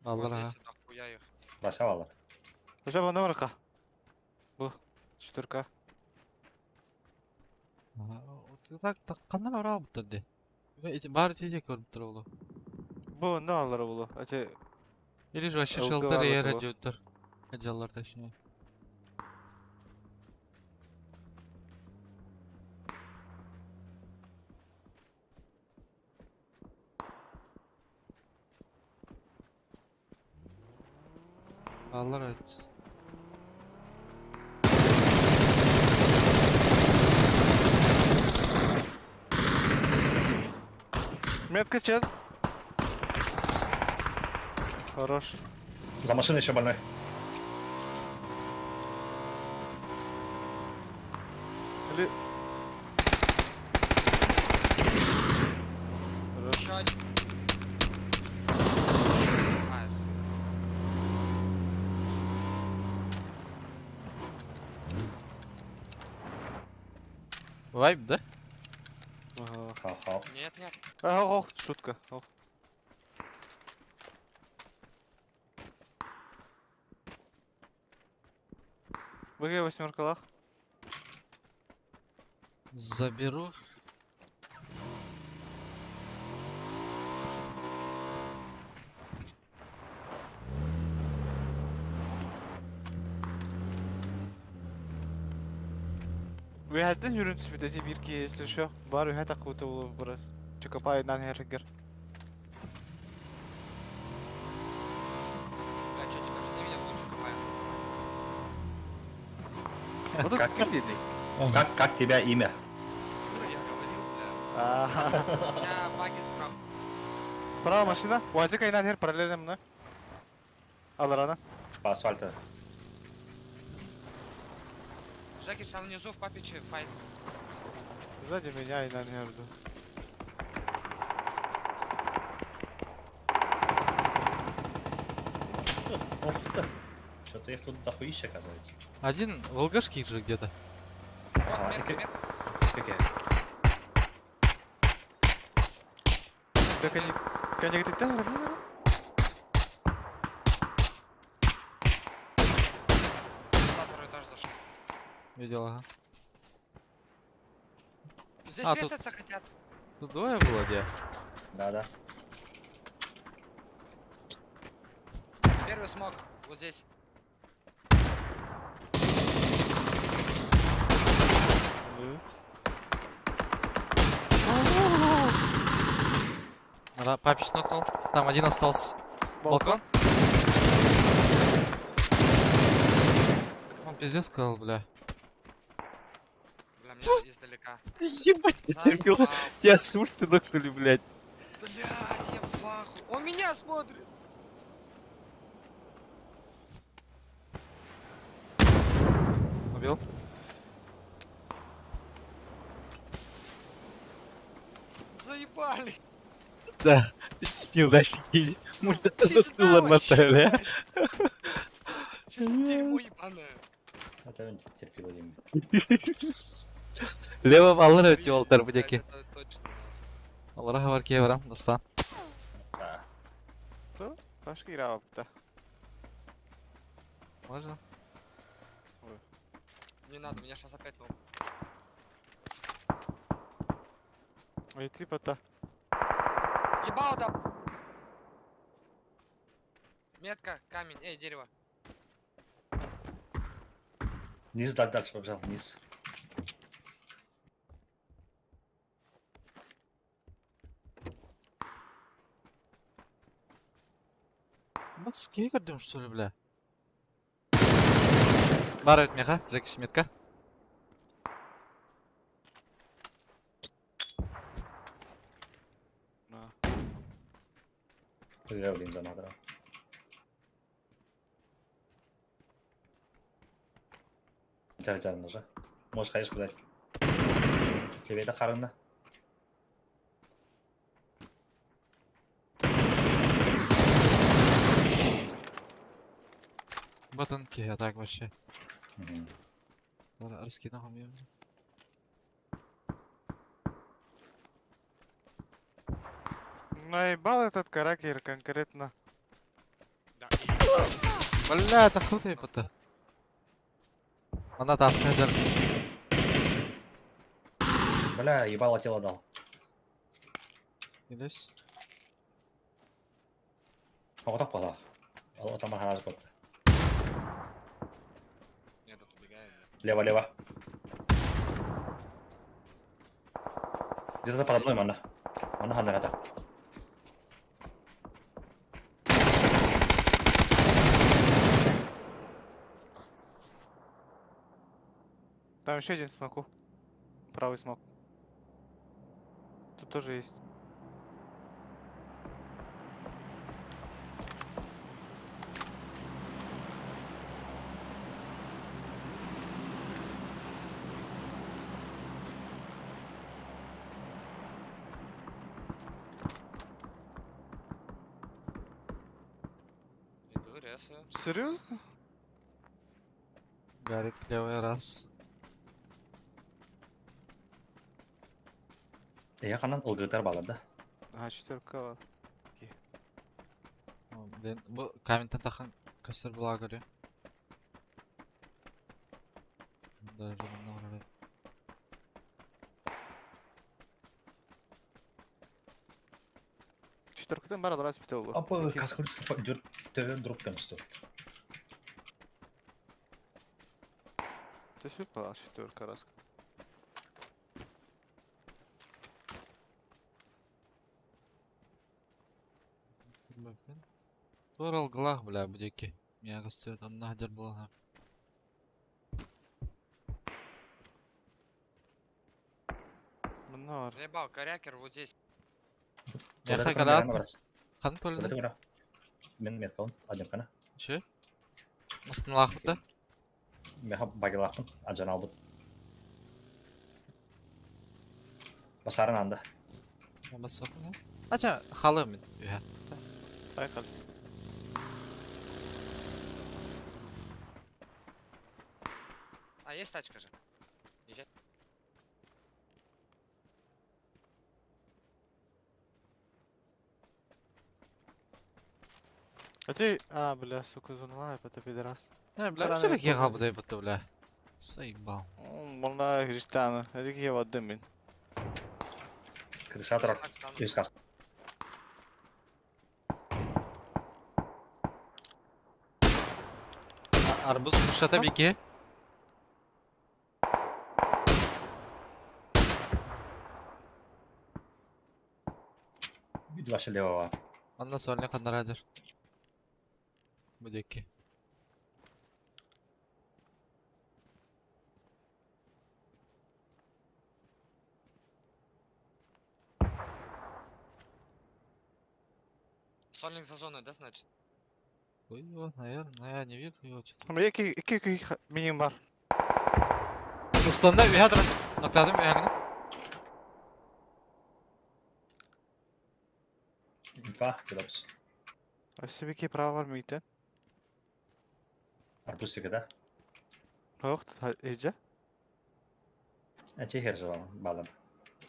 Вот Аллар, здесь дохуя их. Брас, алалар. Уже был номерка. Бұл. 4К. Так, қандай бара бұттырды? Бары тезек көріп тұр олу. Бұл не алары бұлы? Әте... Или же вообще ЛК шелтер ер алады әжеуттір. Әжалар точнее. Аллар айтсын. Метка чел. Хорош. За машиной еще больной. Или... Хорош. Еще один. А, Вайп, да? Ага. Ха-ха. Нет, нет. Ох, шутка. Ох. БГ восьмеркалах. Заберу. Виһәттен жүрүн түспүтәси бир киесле шо. Бар виһәт акыты болу бурас. Чукапайдан хәргер. Бля, что теперь все меня лучше копаем? Как- Ким деди? Как тебя имя? Ну, я говорил, бля. Аа. У меня баги справа. Справа машина. Уазик айнан хер параллельно мной. Аларана. По асфальту. Жекич, там внизу в папиче файт. Сзади меня айнан херду. Ох ты. Что-то их тут дохуища, оказывается. Один в ЛГшке же где-то. Вот, А, метка, окей. метка. Какие? Так они... Коннектит там, наверное? Туда второй этаж зашел. Видел, ага. Здесь А, тут- резаться хотят. Тут двое было, где? Да-да. Первый смог. Вот здесь. Папич нокнул. Там один остался. Балкон. Он пиздец сказал, бля. Бля, мне издалека. Ебать, Заебал. тебя с ульты нокнули, блядь. Блядь, я в ахуе. Он меня смотрит. Убил? Заебали. Да. С неудачники. Может, это Пизда нокнуло вообще, Наталья. блядь. Что за дерьмо ебаное? Это терпило им. Лево алыр өтіп Блядь, олдар бұдеке. это точно. Оларға бар кей барам, достан. Да. Пашки играл, да. Можно? Не надо, меня сейчас опять лом. Ой, трипота. Ебал, да. Метка, камень, эй, дерево. Вниз, дальше побежал, вниз. Баске көрдім, что ли, бля? Бар өтмеға, Жекиш метка. Я блин, замадрал. Жар ножа. Можешь ходишь куда-то. Тебе это харында. Батонки, а так вообще. Мгм. Раскинул умею. Наебал этот каракер конкретно. Да. Бля, это круто, ебата. Она таскает жар. Бля, ебало тело дал. Елес. А вот так пола. А вот там ага, вот. Я тут убегаю. Лево, лево. Где-то подо мной, мана. Мана хана это. Там еще один смоку. Правый смок. Тут тоже есть. Иду, резаю. Серьезно? Гарик, левый раз. канан ылгытар баларда. Ага, 4-ка var. Bu каменттен тахан көстер була көрү. Даже мына карабай. 4-ктен бар раз бите болду. Апа, каскыр жүр төвөн дроп кемсто. Төшүп кала 4-ка раз. Тур алгылах, бля, будеки. Меня көстер анна хажар була. Мына бар. Заебал, корякер вот здесь. Яхай калат. Хан Көрөтө толды. кара. Мен меткалым, адем кана. Че? Мыстын лахты. Меха багилахтым, ажан албыт. Басарын анда. Басатын. Ача халы мен. Я. Байкал. А, есть тачка же. Езжай. Бля, сука, зонла, это пидорас. Не, бля, Рано все таки yapalım. хабы дай бата, бля. Заебал. Мына Христианы. Эдики я вадым мен. Крыша турат. Так, стану. Yüz kas. Арбуз кушата беки. Bir başı leva var. Ondan sonra ne kadar hacer. Budeki. Сольник за зоной, да, значит? Ой, его, наверное, я не вижу его что-то. Ama iki minim var. Üstünde bir hadır. Noktadım bir yakını. İnfa, Glops. SBK prava var mı iten? Arpustika da. Yok, Ece. Ece her zaman bağlam.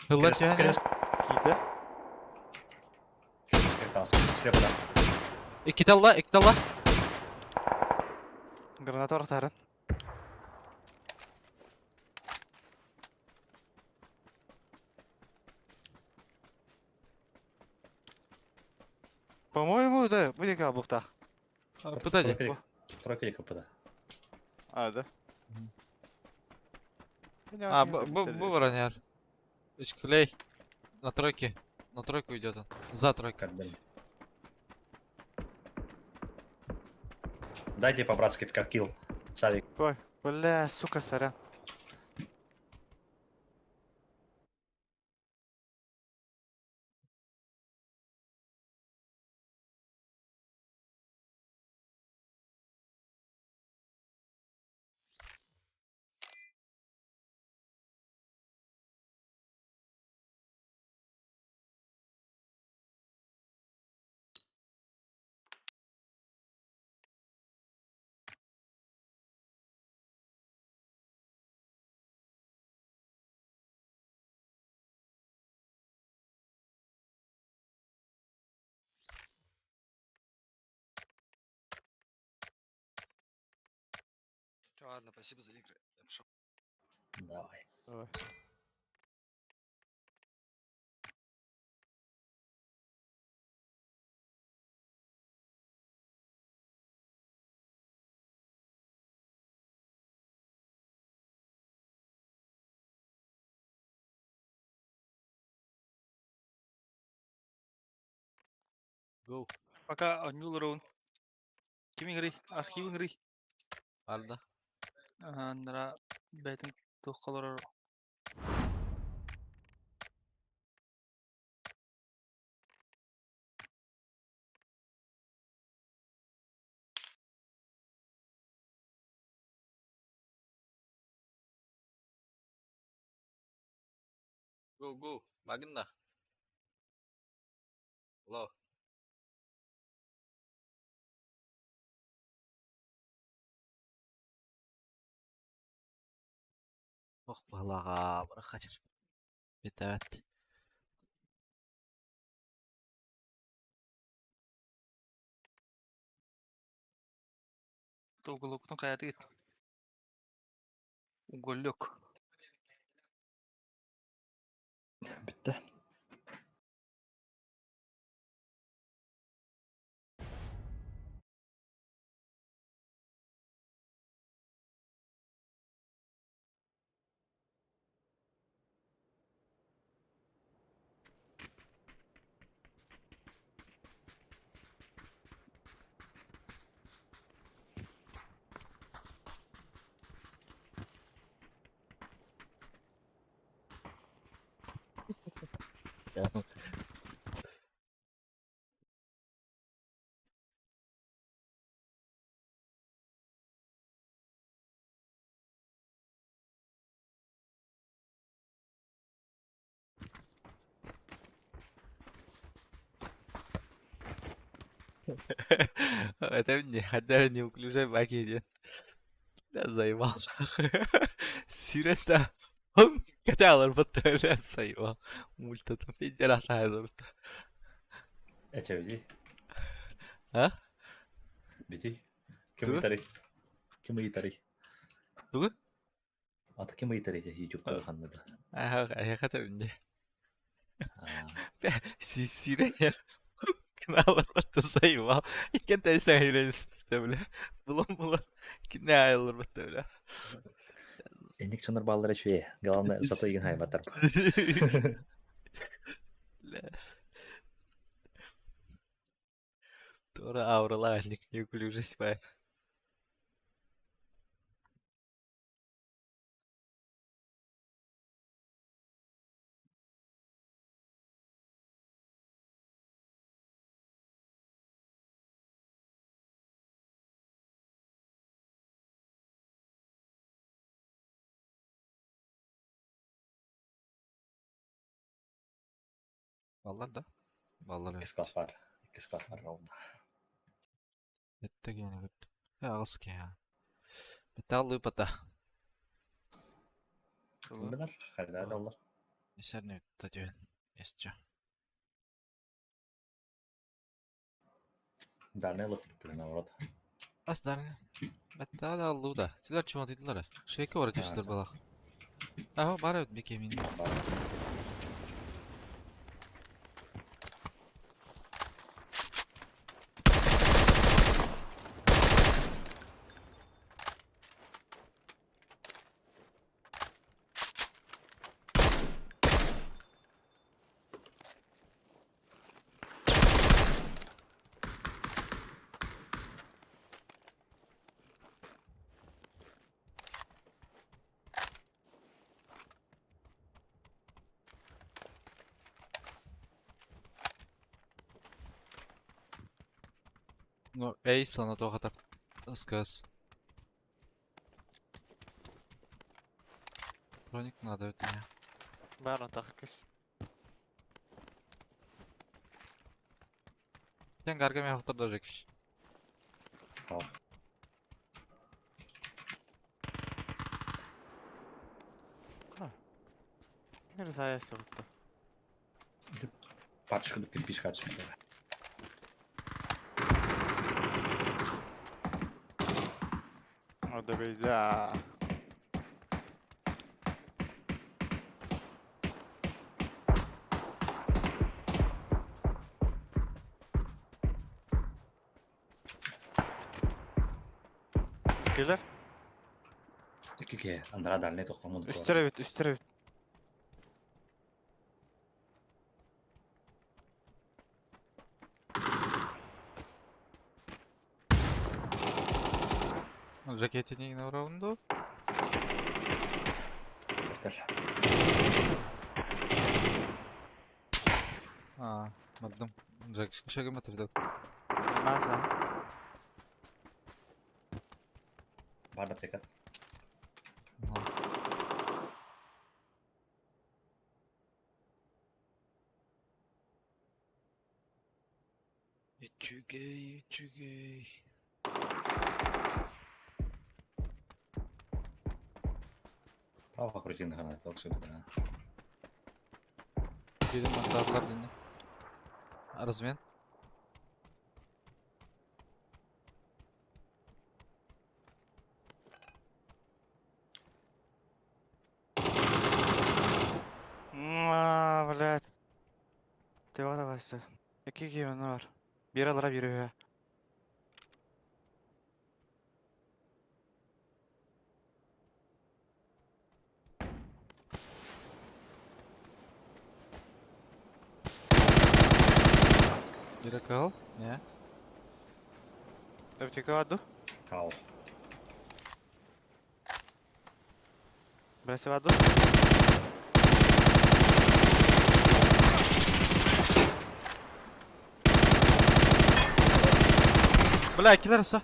Hılla yani. Kide. Tamam, slepa da. İki dalla, iki dalla. Granat var tarın. По-моему, да, будет обувта. Пытайте. Тройка или kapıda. Да. А, bu var yani. Üç клей. На тройке. На тройку идет он. За тройкой. Как бы. Дайте по-братски в килл. Савик. Ой, бля, сука, сорян. Ладно, спасибо за игры. Я пошел. Давай. Давай. Go. Пока одну раунд. Ким играй? Архив играй. Aldı. Нара бәйтин тоққалар. Go, go. Bagın da. Low. Oh, balağa. Bırak kaçır. Bit evet. уголоктун каяты кет. Уголек. Бітті. Это мне, хотя неуклюжая бакет. Да заебал. Серьезно? Он катал البطارية سايبها ملتزم في الجرح هذا Ece bidi. ها؟ Bidi. Tuh? Kim itari? Kim itari? تقول؟ Ata kim itari te hijuk ko kanada. اه خدت مني Ah. سيرين كنا البطة سايبها كنت اسهل استفتبله bulan كنا على البطة Endik çanır ballara şeye. Galanla satı igen hayvatar. لا ترى أورلا إنك يقولوا جسمه والله ده والله لا Kıskatlar. Kıskatlar oldu. التقي أنا قلت يا غصك يا بتعلي بتا Kim bilir? Hayda olur. يسرني تجون يسجع Derneğe alıp bilen orada. أصدر بتعلي الله ده تقدر شو تقدر شيء كورة تشتر بلا أهو بعرف بيك يمين No, ej, sana to kadar сказ. Броник надо от меня. Бәрін тақкес. Sen gargamaya hatırda Jakiş. Tamam. Кімер саясы бұтты. Patrzę, kiedy pisz kaczy. Ода бейда. Келер? İki andara derneğe toklamadık. Üstüre bit, üstüre bit. Жакетini на раунду. Yeter. Maddım. Jakiş bir şey görmedi bir Masa. Var da tekrar. Içügey. Prava krutinde kanat yoksa da. Dedim mantarlar dinle. Razmen. Teva da bastı. İki kiyonu var. Bir alara biri öhe. Biri kal. Ne? Öpteki vardı. Kal. Birisi vardı. Бля, ikiler ise.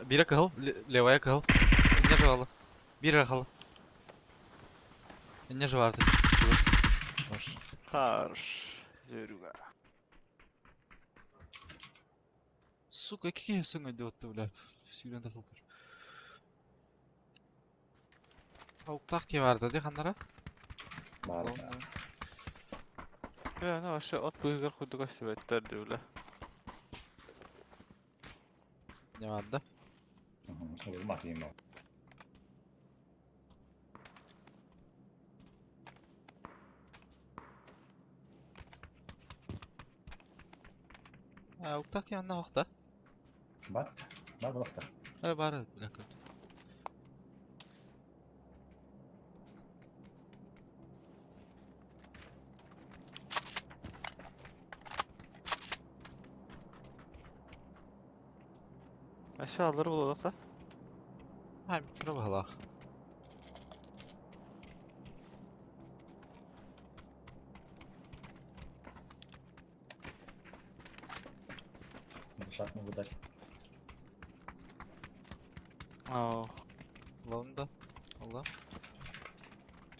Biri kal. Levaya kal. Ne жевала? Biri kal. Ne жеварды? Boş. Harş. Zörüga. Сука, какие сыны идет-то, бля. Сүйрен тасылдыр. Ауктак ке vardı de kanlara. Var mı? Ya ne aşağı at bıyıklar koyduk aşağı etler diyorlar. Ne vardı? Olur bakayım o. Ауктак yanına bak da. Var. Var bak da. Bari bir dakika. Aşağıları bulalım da. Ha, bir bakalım. Şart mı budak? Aa. Lan da. Allah.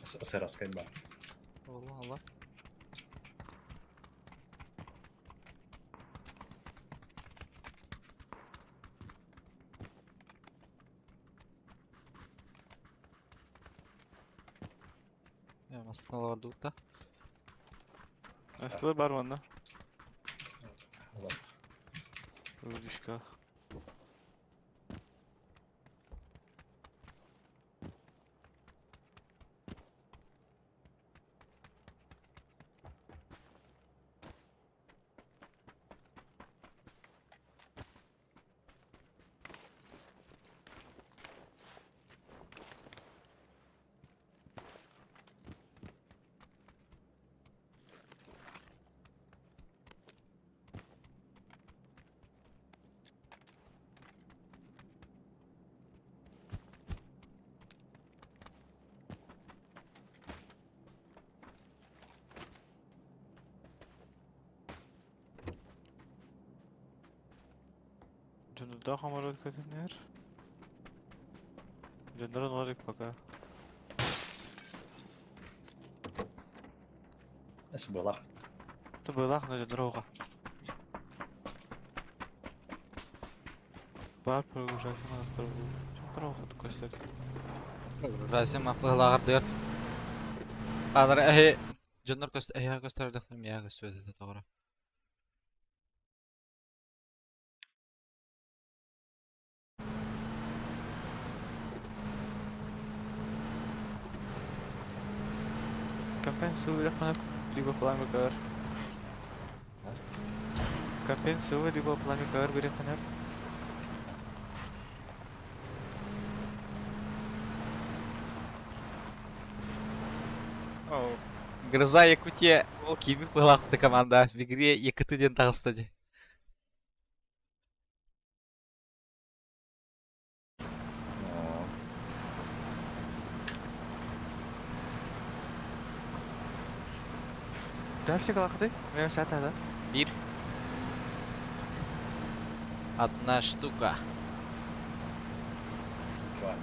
Seraskayım ben. Allah Allah. Ya aslında vardı da. Aşağıda var mı onda? Olur. Öldüşka. Cunda kamera dikkat edin. Cunda'nın var ilk bak ha. Nasıl bulak? Tu bırak ne Cunda oka. Var programı aktarı bu. Cunda okuduk göster. Rasim akıllar diyor. Kadar Junior gösterdik mi ya gösterdi doğru. Kapan sudah mana di bawah pelan bekar. Kapan sudah di bawah pelan bekar beri kanar. Гроза Якутия, волки была команда в игре Екатерин Тарстаде. Dərsi qalxdı. Mənim saat nədə? 1. Одна штука. Var.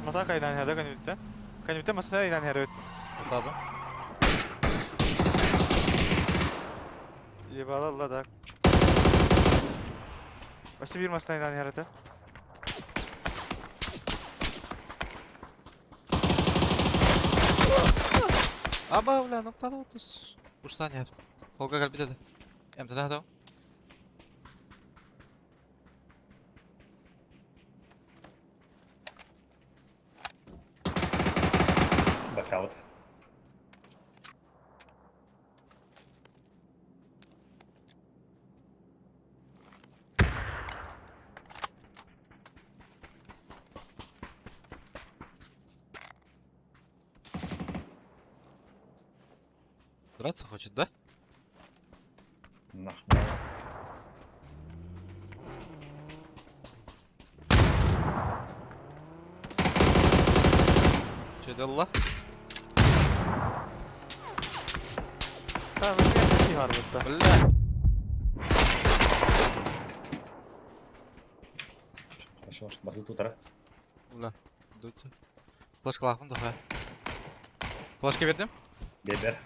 Mata qaydan hədə qənimdə. Qənimdə masada ilə hər öt. Tutladım. Yebala Allah da. Başta bir masada ilə hər ötə. Аба, бля, ну подотус. Ушта нет. Холга гал битеді. Эмті тағы дау. Бакаут. Драться хочет, да? Нахуй. Че делала? Та, ну я не гарно, та. Бля. Хорошо. Барды тутара. Бля. Дуть. Флешка лақпын дұға. Флешка бердім? Бебер.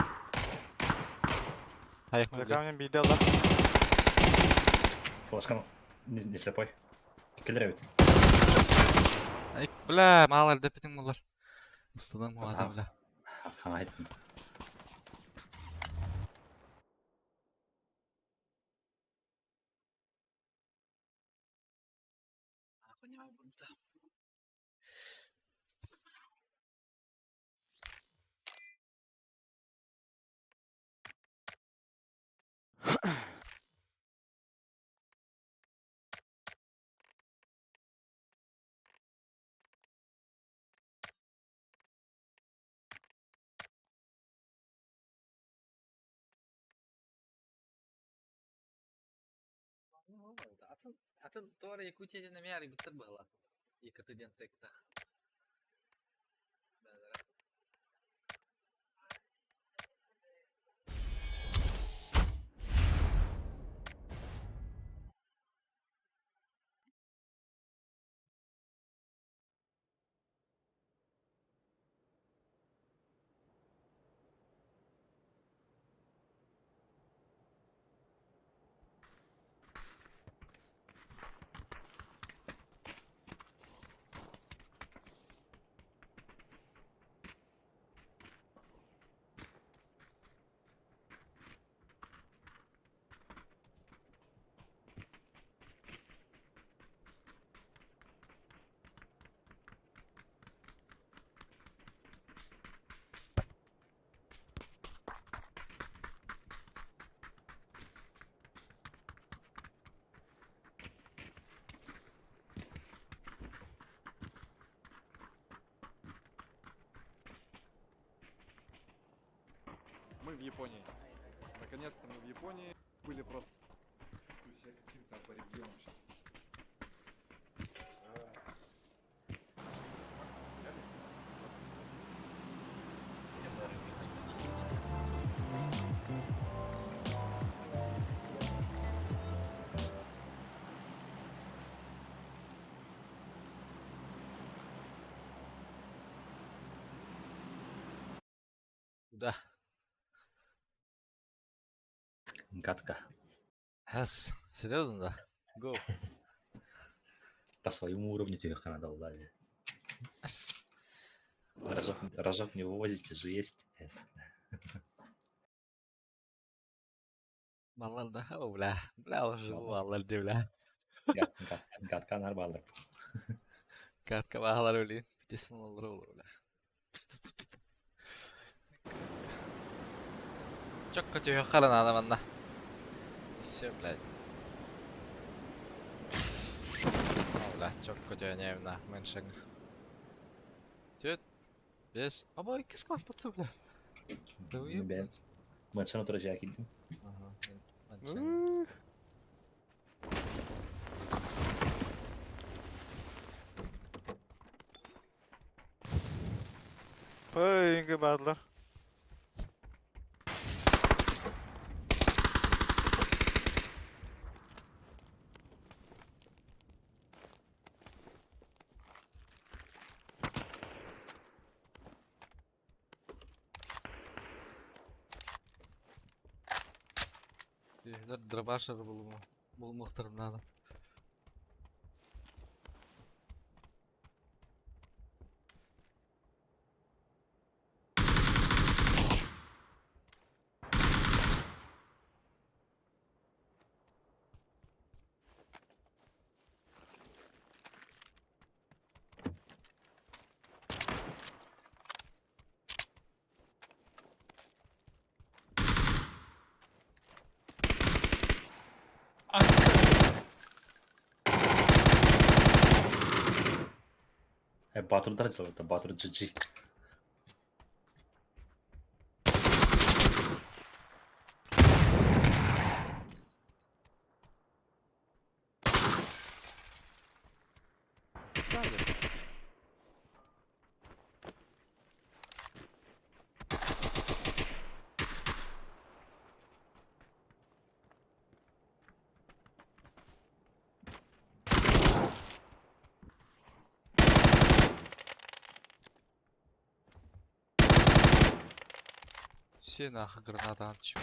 Аяқ мүлде. Закамнен бейді алар. Флешкан не слепой. Киллер бит. Бля, мағалар депетің мұлар. Истадың мұғада, бля. Ага, айттым. Атын туара Якутияда намяри бітір бағла. Екатыден текта. Мы в Японии. Наконец-то мы в Японии. Были просто... Чувствую себя каким-то аборигеном сейчас. Да. Катка. Эс, серьезно, да? Го. По своему уровню тебе их надо дали. Эс. Рожок не вывозите же есть. Баллар да, о, бля. Бля, уже баллар де, бля. Катка нормально. Картка бағалар өлейін. Бітесін олар олар, бля. Чокко тебе қара надо манна. Все, блядь. О, бля, чокко тебе не на меншенг. Тет. Без. Аба, икі сквад бұтты, бля. Да уебан. Мэншен отырacak gittim. Ага, меншенг. Ой, инге бадылар. Дробашер был мустер надо. Батырдар жылы, батыр жыжы. Все нахуй граната чё.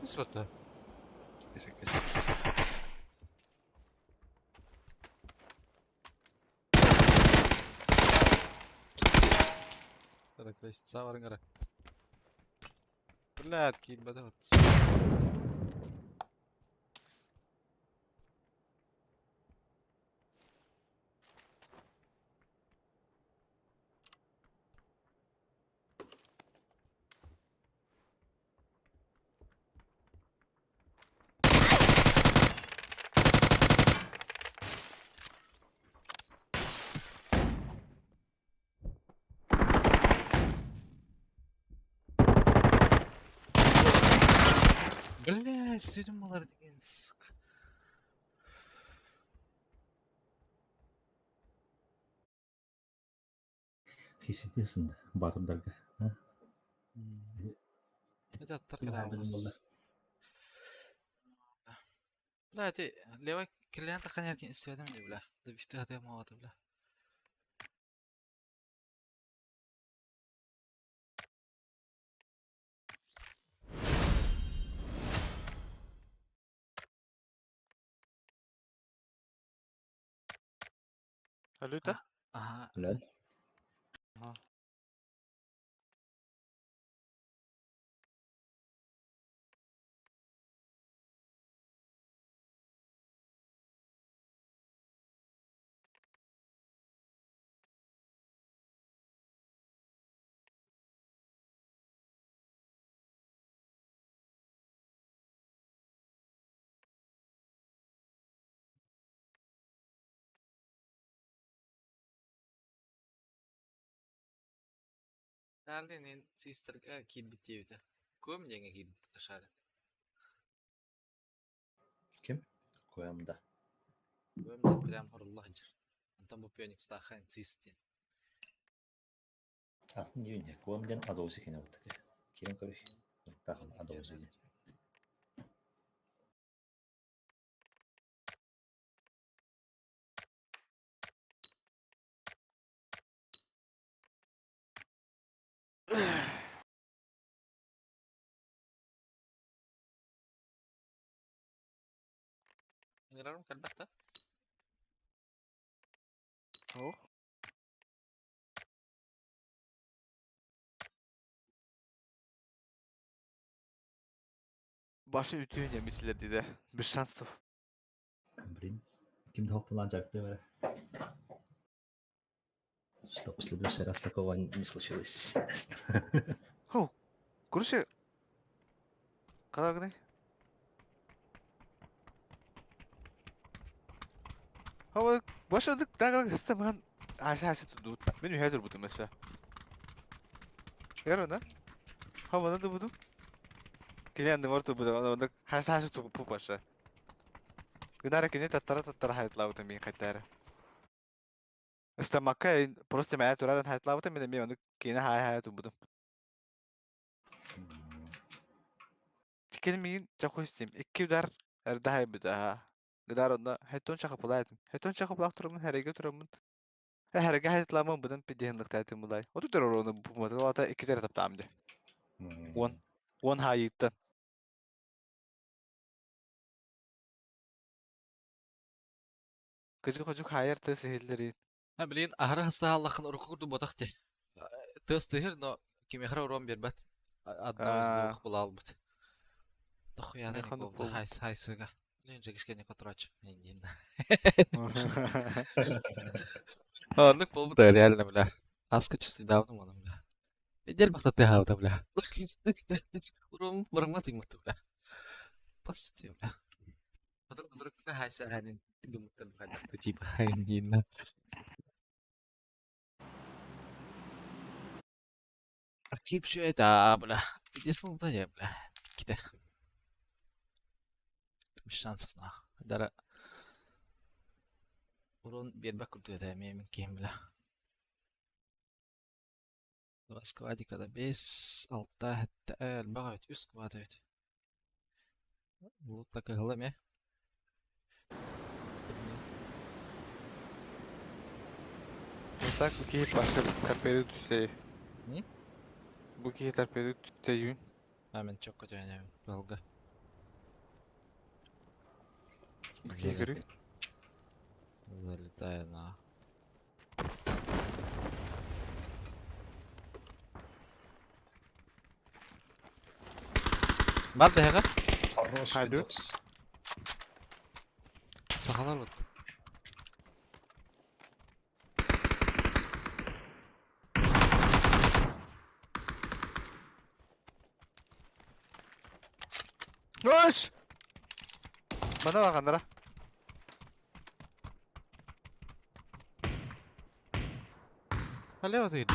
Смотри. Кесек. Так, красица варгара. Блядь, киль бадот. Блядь, стюдемалар деген сука. Хисетесің батырдарға. Это Кім таркада хабілін болмас. болды? Бля, ты левой клиента коньяк не сведем ли, бля? Да вифты хатя мало-то, бля. Алюта? Ага. Ләл. Реально, нен систерга кит битеуді. Көм денге кит бітішары. Кім? Қоямда. Көм ден прям ұрыллах жыр. Антон бұл пионик стахан систен. Атын дейін, көмден адоусы кене бұттық. Керен көрі. Тағын адоусы кене. Нерарым кальбатта? О. Başı ütüğün ya misiller dedi. Bir şans of. Блин. Кімді хоппыланжақты бәрі. Что после следующий раз такого не случилось. Хоу. Короче. Қалай гынай? Hava başladık. Daha istemem. Aşağısı tuttu. Benim her buldum mesela. Gel ona. Hava da buldum. Klientim orta buldum. Onda aşağısı tuttu bu başa. Gıdara kini tattara hayatla buldum bir kayıtları. İstemakka просто معايا توران hayatla buldum. Bir de bir onu kini hayatı buldum. Kelmeyin çok istim. İki dar erda hay bir daha. Gıdar onda heton çakapılaydım. Heton çakapılak turumun herege turumun. Herege hayatlamam buldum. Bir dihenlik taytım bulay. O da terör onu bu modu. O da iki tane taptamdı. One hayıttan. Кыжы хожук хайер ты сехиллерин. Билин ахара хаста Аллахын урукурду ботакти. Тыс тыгыр, но кимехра урон бербет. Одно из двух была албыт. Дохуя Мен не ханук болду болдум. хайсыга. Блин, же кишкене котрач. Индин. Аннык болбут реально, бля. Аска чувствую давно мана, бля. Недель бахта ты хавда, бля. Урон бармат имут, бля. Пости, бля. Потом как хайса ранен. Гумтан хадак, ты типа индин. Архив что это, бля. Где смолта я, бля. Кита. Без шансов, на. Дара. Урон бербак курду это мем кем, бля. Два сквадика да без алта хәтта әлбәгә үз сквады бит. Бу так гылыме. Так bu kişi başka tarperi düşse. Hı? Bu kişi tarperi düşse yün. Амен чокка жана балга. Bu kişi görü. Залетая на. Бадда хага? Хорош Haydi. видос. Сахалар бут. Koş! Bana bak Andra. Алева ты.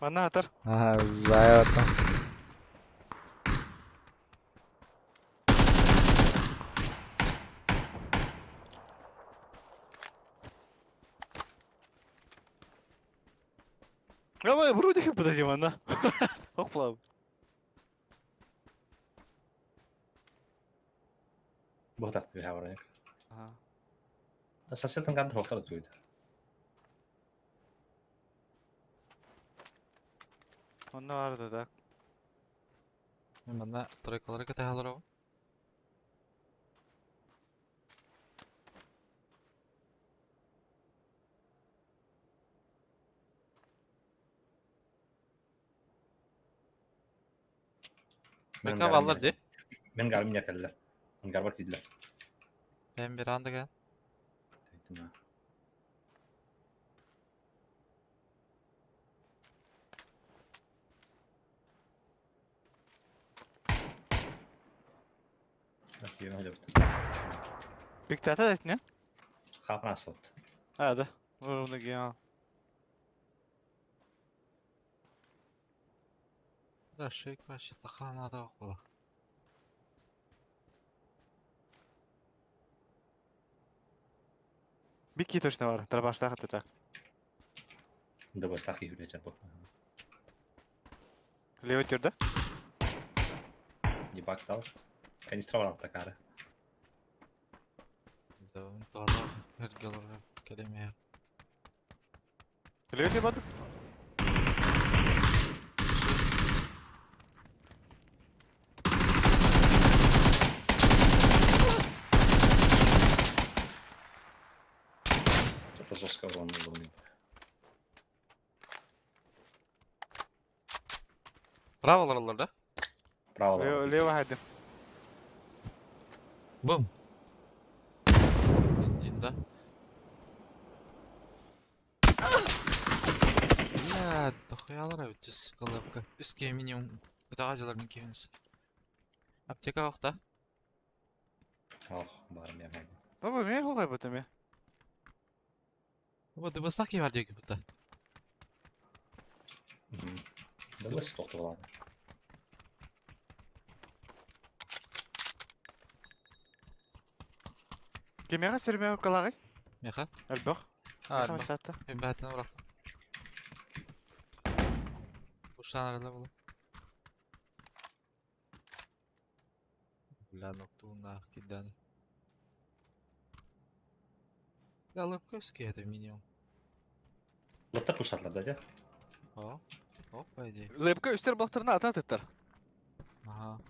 Bana atar. Зая там. Ama vurdu ki budacım ana. Hopla. Бухтак ты хаврак. Ага. Да соседом гад хокал туйда. Onda vardı da. Мана тройкалары кете халар. Мен Бека баллар ди. Мен гармин якаллар. Мен гарбак дидлер. Ben bir anda gel. Big Data et ne? Хапна асфальт. Hadi. Vur onu ya. Да, шейк вообще таха надо около. Bir key точно var. Tara başta hatı tak. Да бас тахи хүлээж чадах. Лево тюрда. Ебак дал. Канистра var такара. Zavun tarla hergeler kelime. Лево не баdı. Это жестко урон был. Bravolar oralarda. Право. Лево hadi. Bum. İndiğinde. Ya, doxuyalar ötüs qalabqa. Üstke minimum dağacıların keviniz. Apteka vaqta. Ох, барым я. Baba ne kolay bu ya? Bu da basaq ki var diyor ki bu da. Да бас тоқталады. Кемеға сермеға қалағай? Mexa. Әлбақ. Ha, Mexa saatte. ben bahatına bıraktım. Uşağın arada bunu. Bля, ноктуна, кидани. Голубковский это минимум. Лыптар пушатлар да, О, по идее. Лепка üstler balıklarına ata atıtlar. Ага.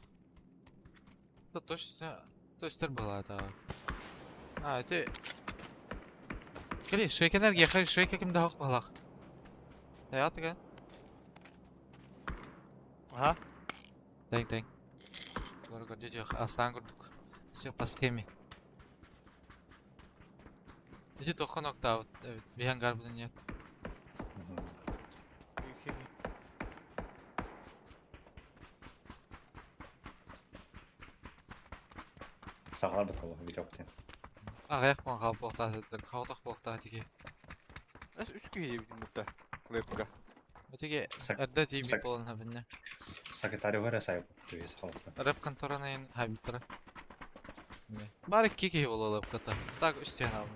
Да точно, то есть была это. А, это Кли, швейк энергия, хай швейк кимде хак балах. Hayat kan? Aha. Teng. Gör diyor. Aslan kurduk. Все по схеме. Иди только нокдаут. Evet, bir hangar bulunuyor. Sağlar bakalım bir kapten. Ayak mı kalp boğta dediler. Kaldık boğta tiki. Nasıl 3 kişi bildim burada. Lepka. Öteki Sak- erde tibi sak- bolun habinne. Sekretarı var ya sahip. Düğüs halkta. Rap kantoruna in habitara. Bari 2 kişi bol kata. Tak üstüne aldım.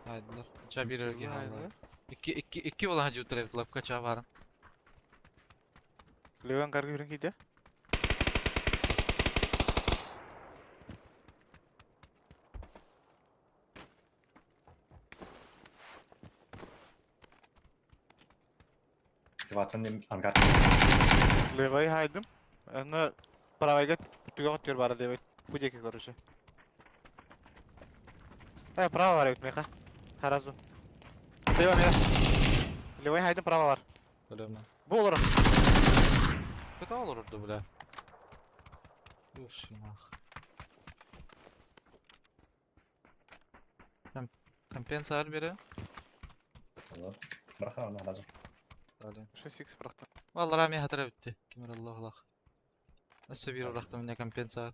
Haydiler. Uça bir örgü halde. İki olan hacı utarı lap kaça varın. Levan kargı birin gidiyor. Vatsan angar. Leva'yı haydım. Onu правайга түйе атıyor бары Левай. Bu деки короче. Право var evet meka. Харазу. Лева мека. Leva'yı haydım право var. Öyle mi? Bu olur. Kötü olurdu bile. Uf şuna. Компенсар biri. Allah. Bırakın onu lazım. Öyle. 6x bıraktım. Vallahi Rami hatırla bitti. Kimir Allah Allah. Nasıl bir bıraktım yine компенсар.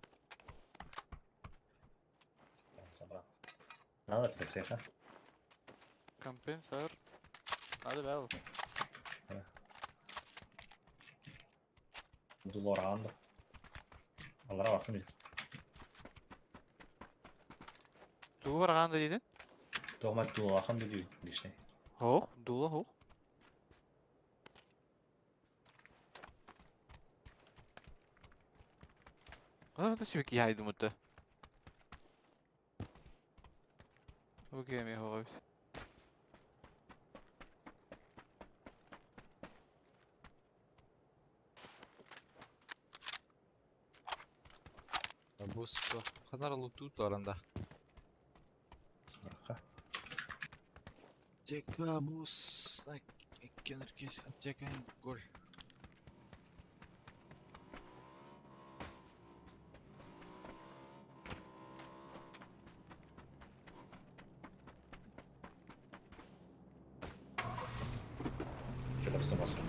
Sabra. Ne var pek şeyler? Компенсар. Hadi be oğlum. Dolar anda. Allah'a bakın bir. Tuğu var ağanda dedin. Tohmat dolar akın diyor bir şey. Hoğ. Dula hoğ. Da şimdi ki haydım hatta. Okey mi hoğ. Bu sıkı. Kadar loot aranda. Bırakın. Тека бус. Ekken herkes. Teka gol. Şöyle tutmasın.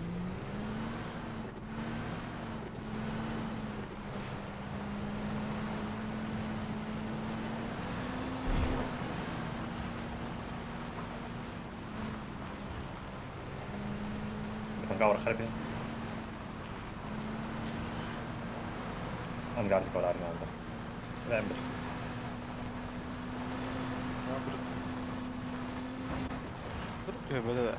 Angar harbi. Angar di kolar oldu. Ben bir. Durup diyor böyle de.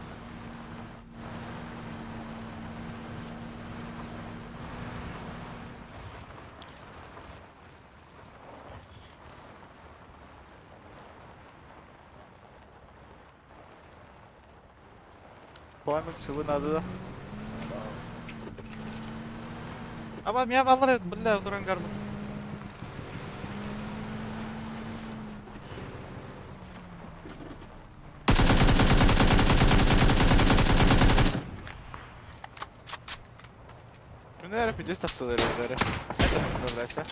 Poemek sıvın adı da. Ama ya vallahi billahi duran garba. Ну, наверное, 50 долларов, наверное. Это нравится.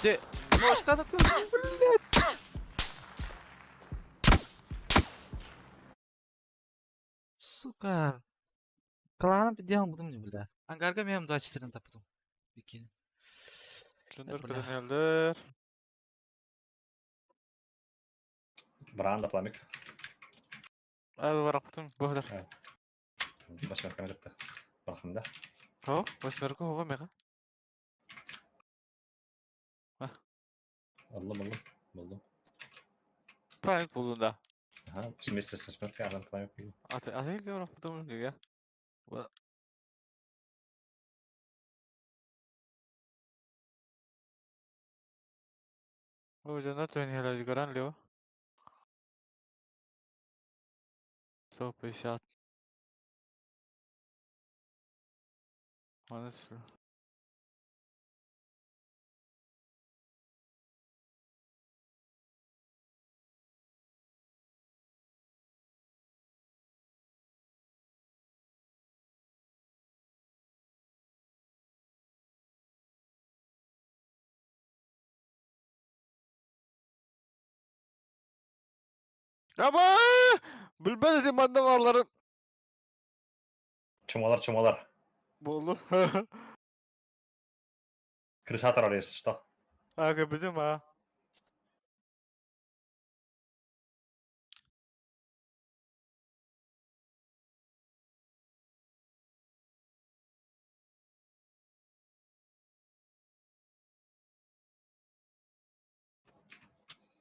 Ты ножка на блядь. Сука. Клана сделал будем не бля. Ангарга мем 24 тапдым. Бикин. Şunlar kırınıyorlar. Branda plamik. Abi bıraktım bu kadar. Bas ben kamerada. Bakın da. Ho, basmerko hoga mega. Buldum. Panik buldun da. Aha, şimdi istersen smerk alan plamik. Atayı bıraktım diyor ya. O yüzden de tönüyorlar yukarı Leo. 150. Маны всё. Aba! Bilmedim anlamaların. Чумалар. Болду. Крышатор, если что. Ага, bildim ha.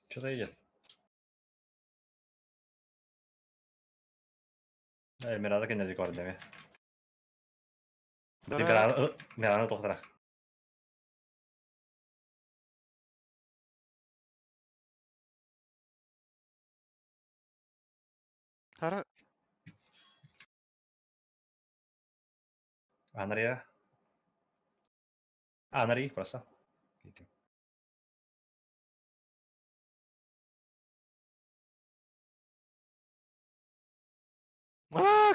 Что-то идет. Mirada que ne record deme. Mirada toxtarak. Hara Анари просто.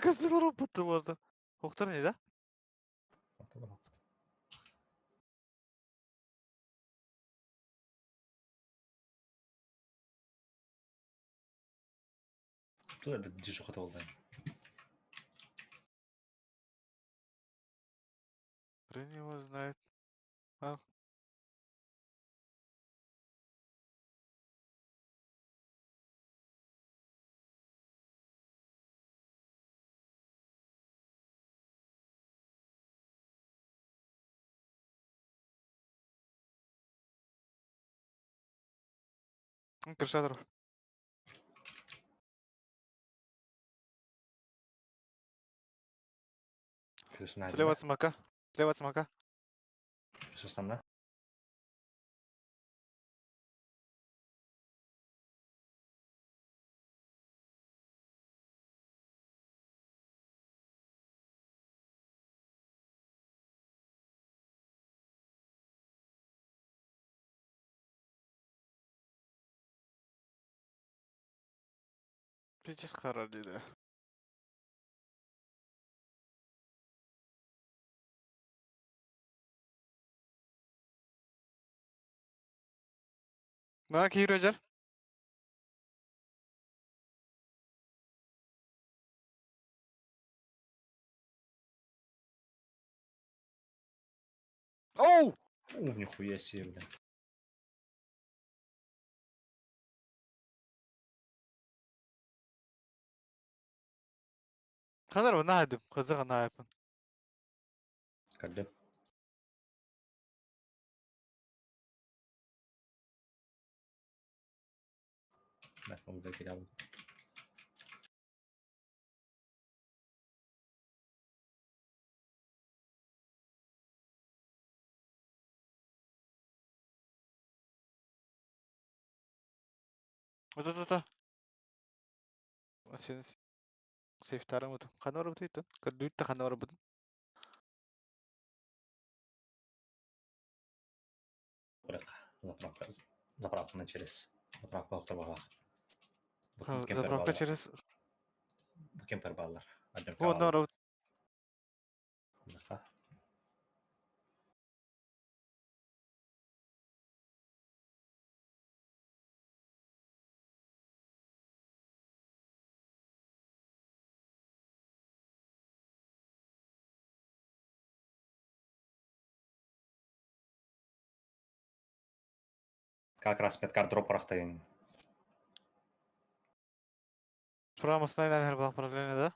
кызыл роботу болду. Октор не, да? Тут bir düşük oldu. Хрен его знает. А? Крышатор. Крышна. Слева от смока. Слева от смока. Крыша там, да? Пичес хара дейді. Мына кейір өжер. Оу! Нихуя себе, блин. Қанар ғана айдым. Қызы ғана айпын. Кадеп. Да, он закидал. Ото. Сен сейфтарың өті. Қаны бар бұты еті? Кірдуітті қаны бар бұты? Заправка на через. Заправка автобага. Заправка через... Кемпер баллар. О, нора. Как раз петкар дроп рахтайын. Справа снайдер her направление, да?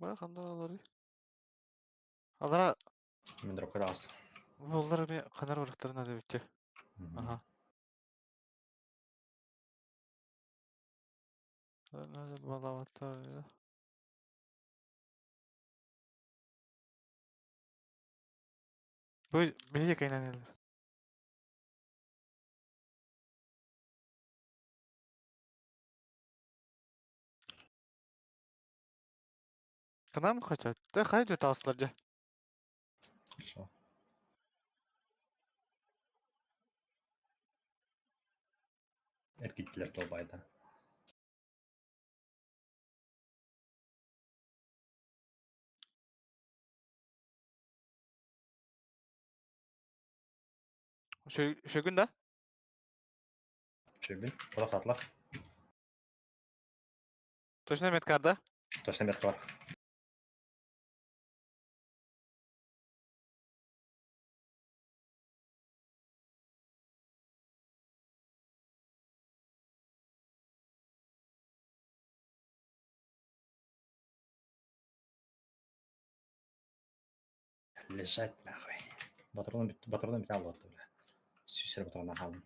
Бара кандай алар? Алара Мен дроп кыра аст. боллар эми канар урактарына да битте. Ага. Назар балаваттар да. Бу беге кайнан эле. Кынам хотят? Да хай дет алсылар же. Хорошо. Эркиттилер толбайда. Шөгүн да? Чөбүн. Кулак атлар. Точно меткарда? Точно метка бар. Лежать нахуй. Батырдан бит алып атты бля. Сүйсер батырдан халын.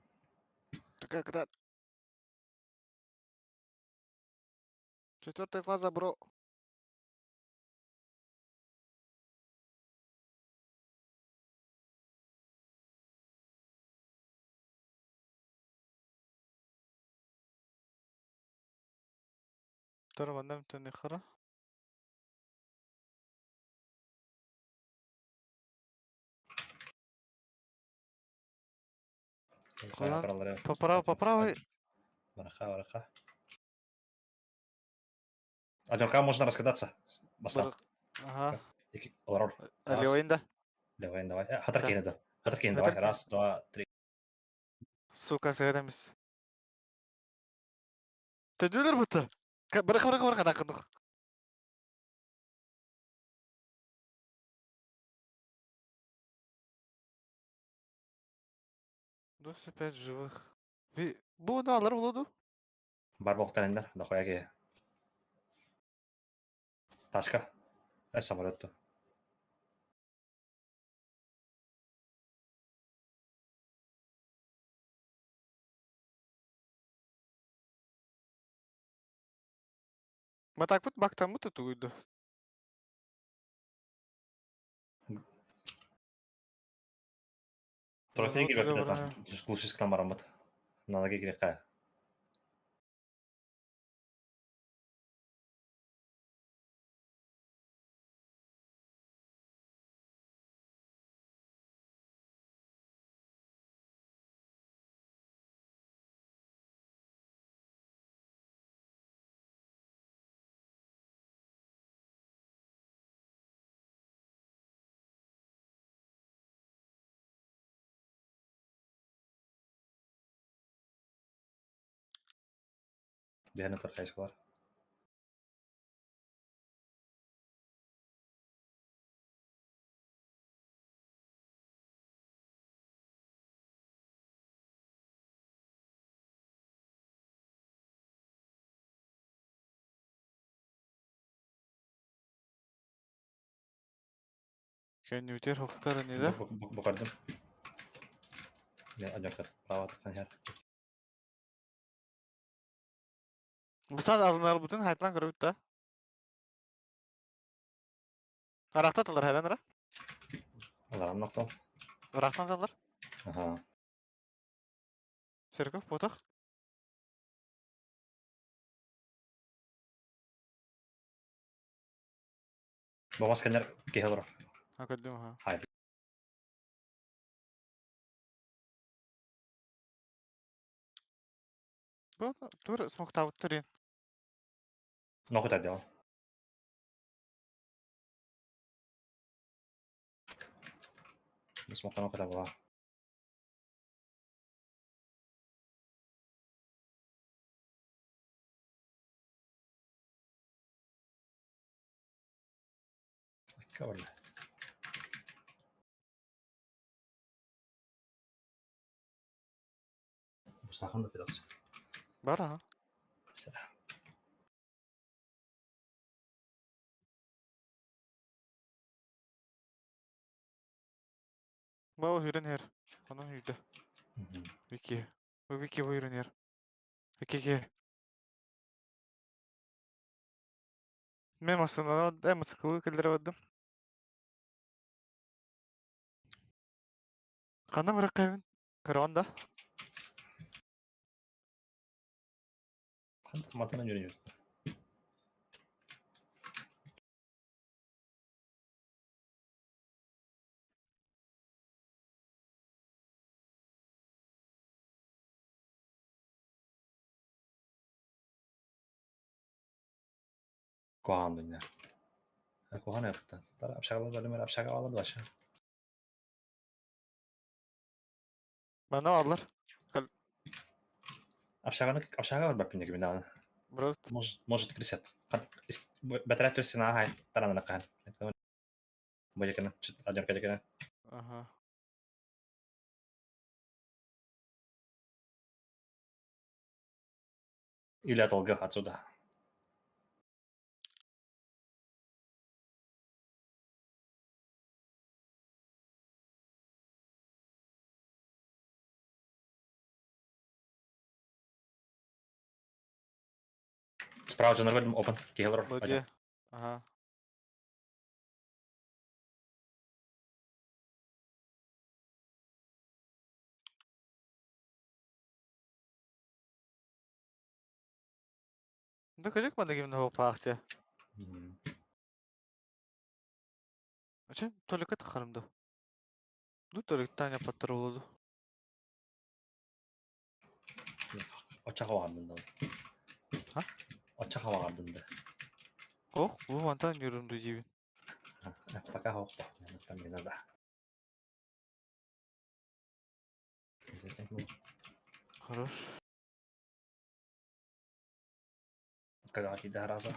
Когда? Четвертая фаза, бро. Второго нам то не хара. По правой. Вараха. Одерка можно раскидаться. Баста. Ага. Олар. Левайында. Давай, давай. Хатар Да. кейін еді. Хатар кейін, Хатар давай. кейін. Раз, два, три. Сука, сәйдеміз. Тәділер бұтты. Бырық, дақындық. Дос 5 живых. Бұл да алар болуду? Бар болықтарындар. Да қоя ке. Ташка. Самолетті. Матак бұт, бақтан бұт тұтуыды. Тройка киріп өтті там. Лучше скрам барам бұт. Надо керек қая. Бәріне тұр қайшылар. Кәне өтер хоқтары не да? Бұқардым. Мен одерка права тұқтан хер. Бұстан алынар бұтын хайтылан көріп та. Арақта тылар хәрен ара? Оларам ноқтал. Арақтан талар? Ага. Серков, потақ? Болмас кәнер кейі олар. Академ, ага. Хайд. Бұл тур смоқта бұттыр ен. Ноқыт әді ол. Смоқта ноқыт әді ола. Каварля. Мұстақын да федақсы. Бар, ага. Бау хирен хер. Анан үйдө. Мгм. Вики. Вики хирен хер. Ке. Мен масына да маскылы келдер бадым. Кана бирок кайбын. Караганда. Матынан жүрүн. Kohan dünya. Kohan yaptı. Tara apşakalı bölümler apşaka aladı başa. Бана алар. Apşaka var bakınca gibi daha. Брат. Может крисят. Батарей сена хай. Тарана кан. Боя кана. Адер каде кана. Ага. Или отолга отсюда. Справа же нормально open. Киллер. Вроде. Ага. Да кажек мана гимна хо пахча. Ача толика тахарымды. Ну толик таня паттар болду. Очак авардın da. Ha? Очак авардın da. Ох, бу вантан юрунду жибин. Пока хоп. Там не надо. Хорош. Когда тебя раза.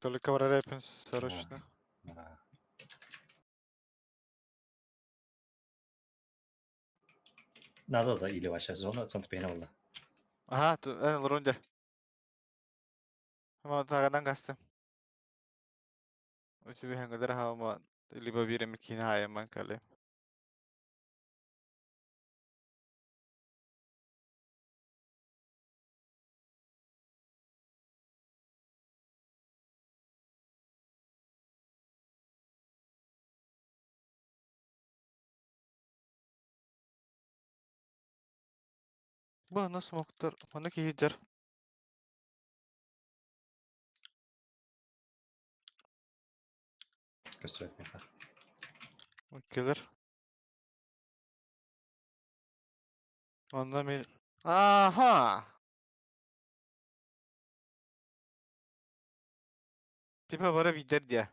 Толика вара репен срочно. Надо да или вообще зона центр пейна oldu. Ага, лорунде. Ама тагадан гастым. Учуби хангадер хама либо бирем кина хая ман кале. Бу нас моктор. Мана кийдер. Gösteriyor meka. Келер. Онда мен. Аха. Типа бара видер dia.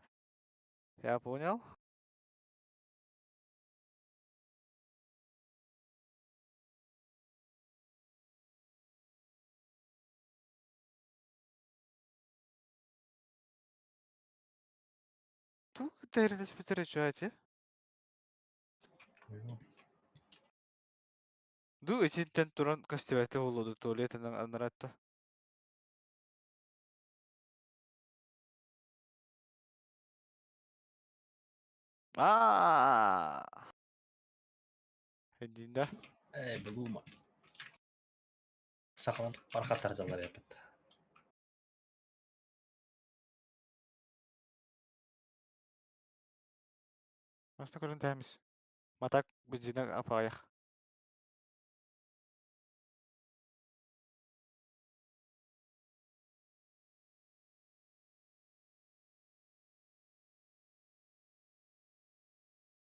Я понял. Тут тердес питере чуате. Ду ичинтен туран кастебете болду туалетен анаратта. Hedinda. Buluma. Saklan arka tarcalar yapıp. Аста көрүн таймыз. Матак бизина апаях.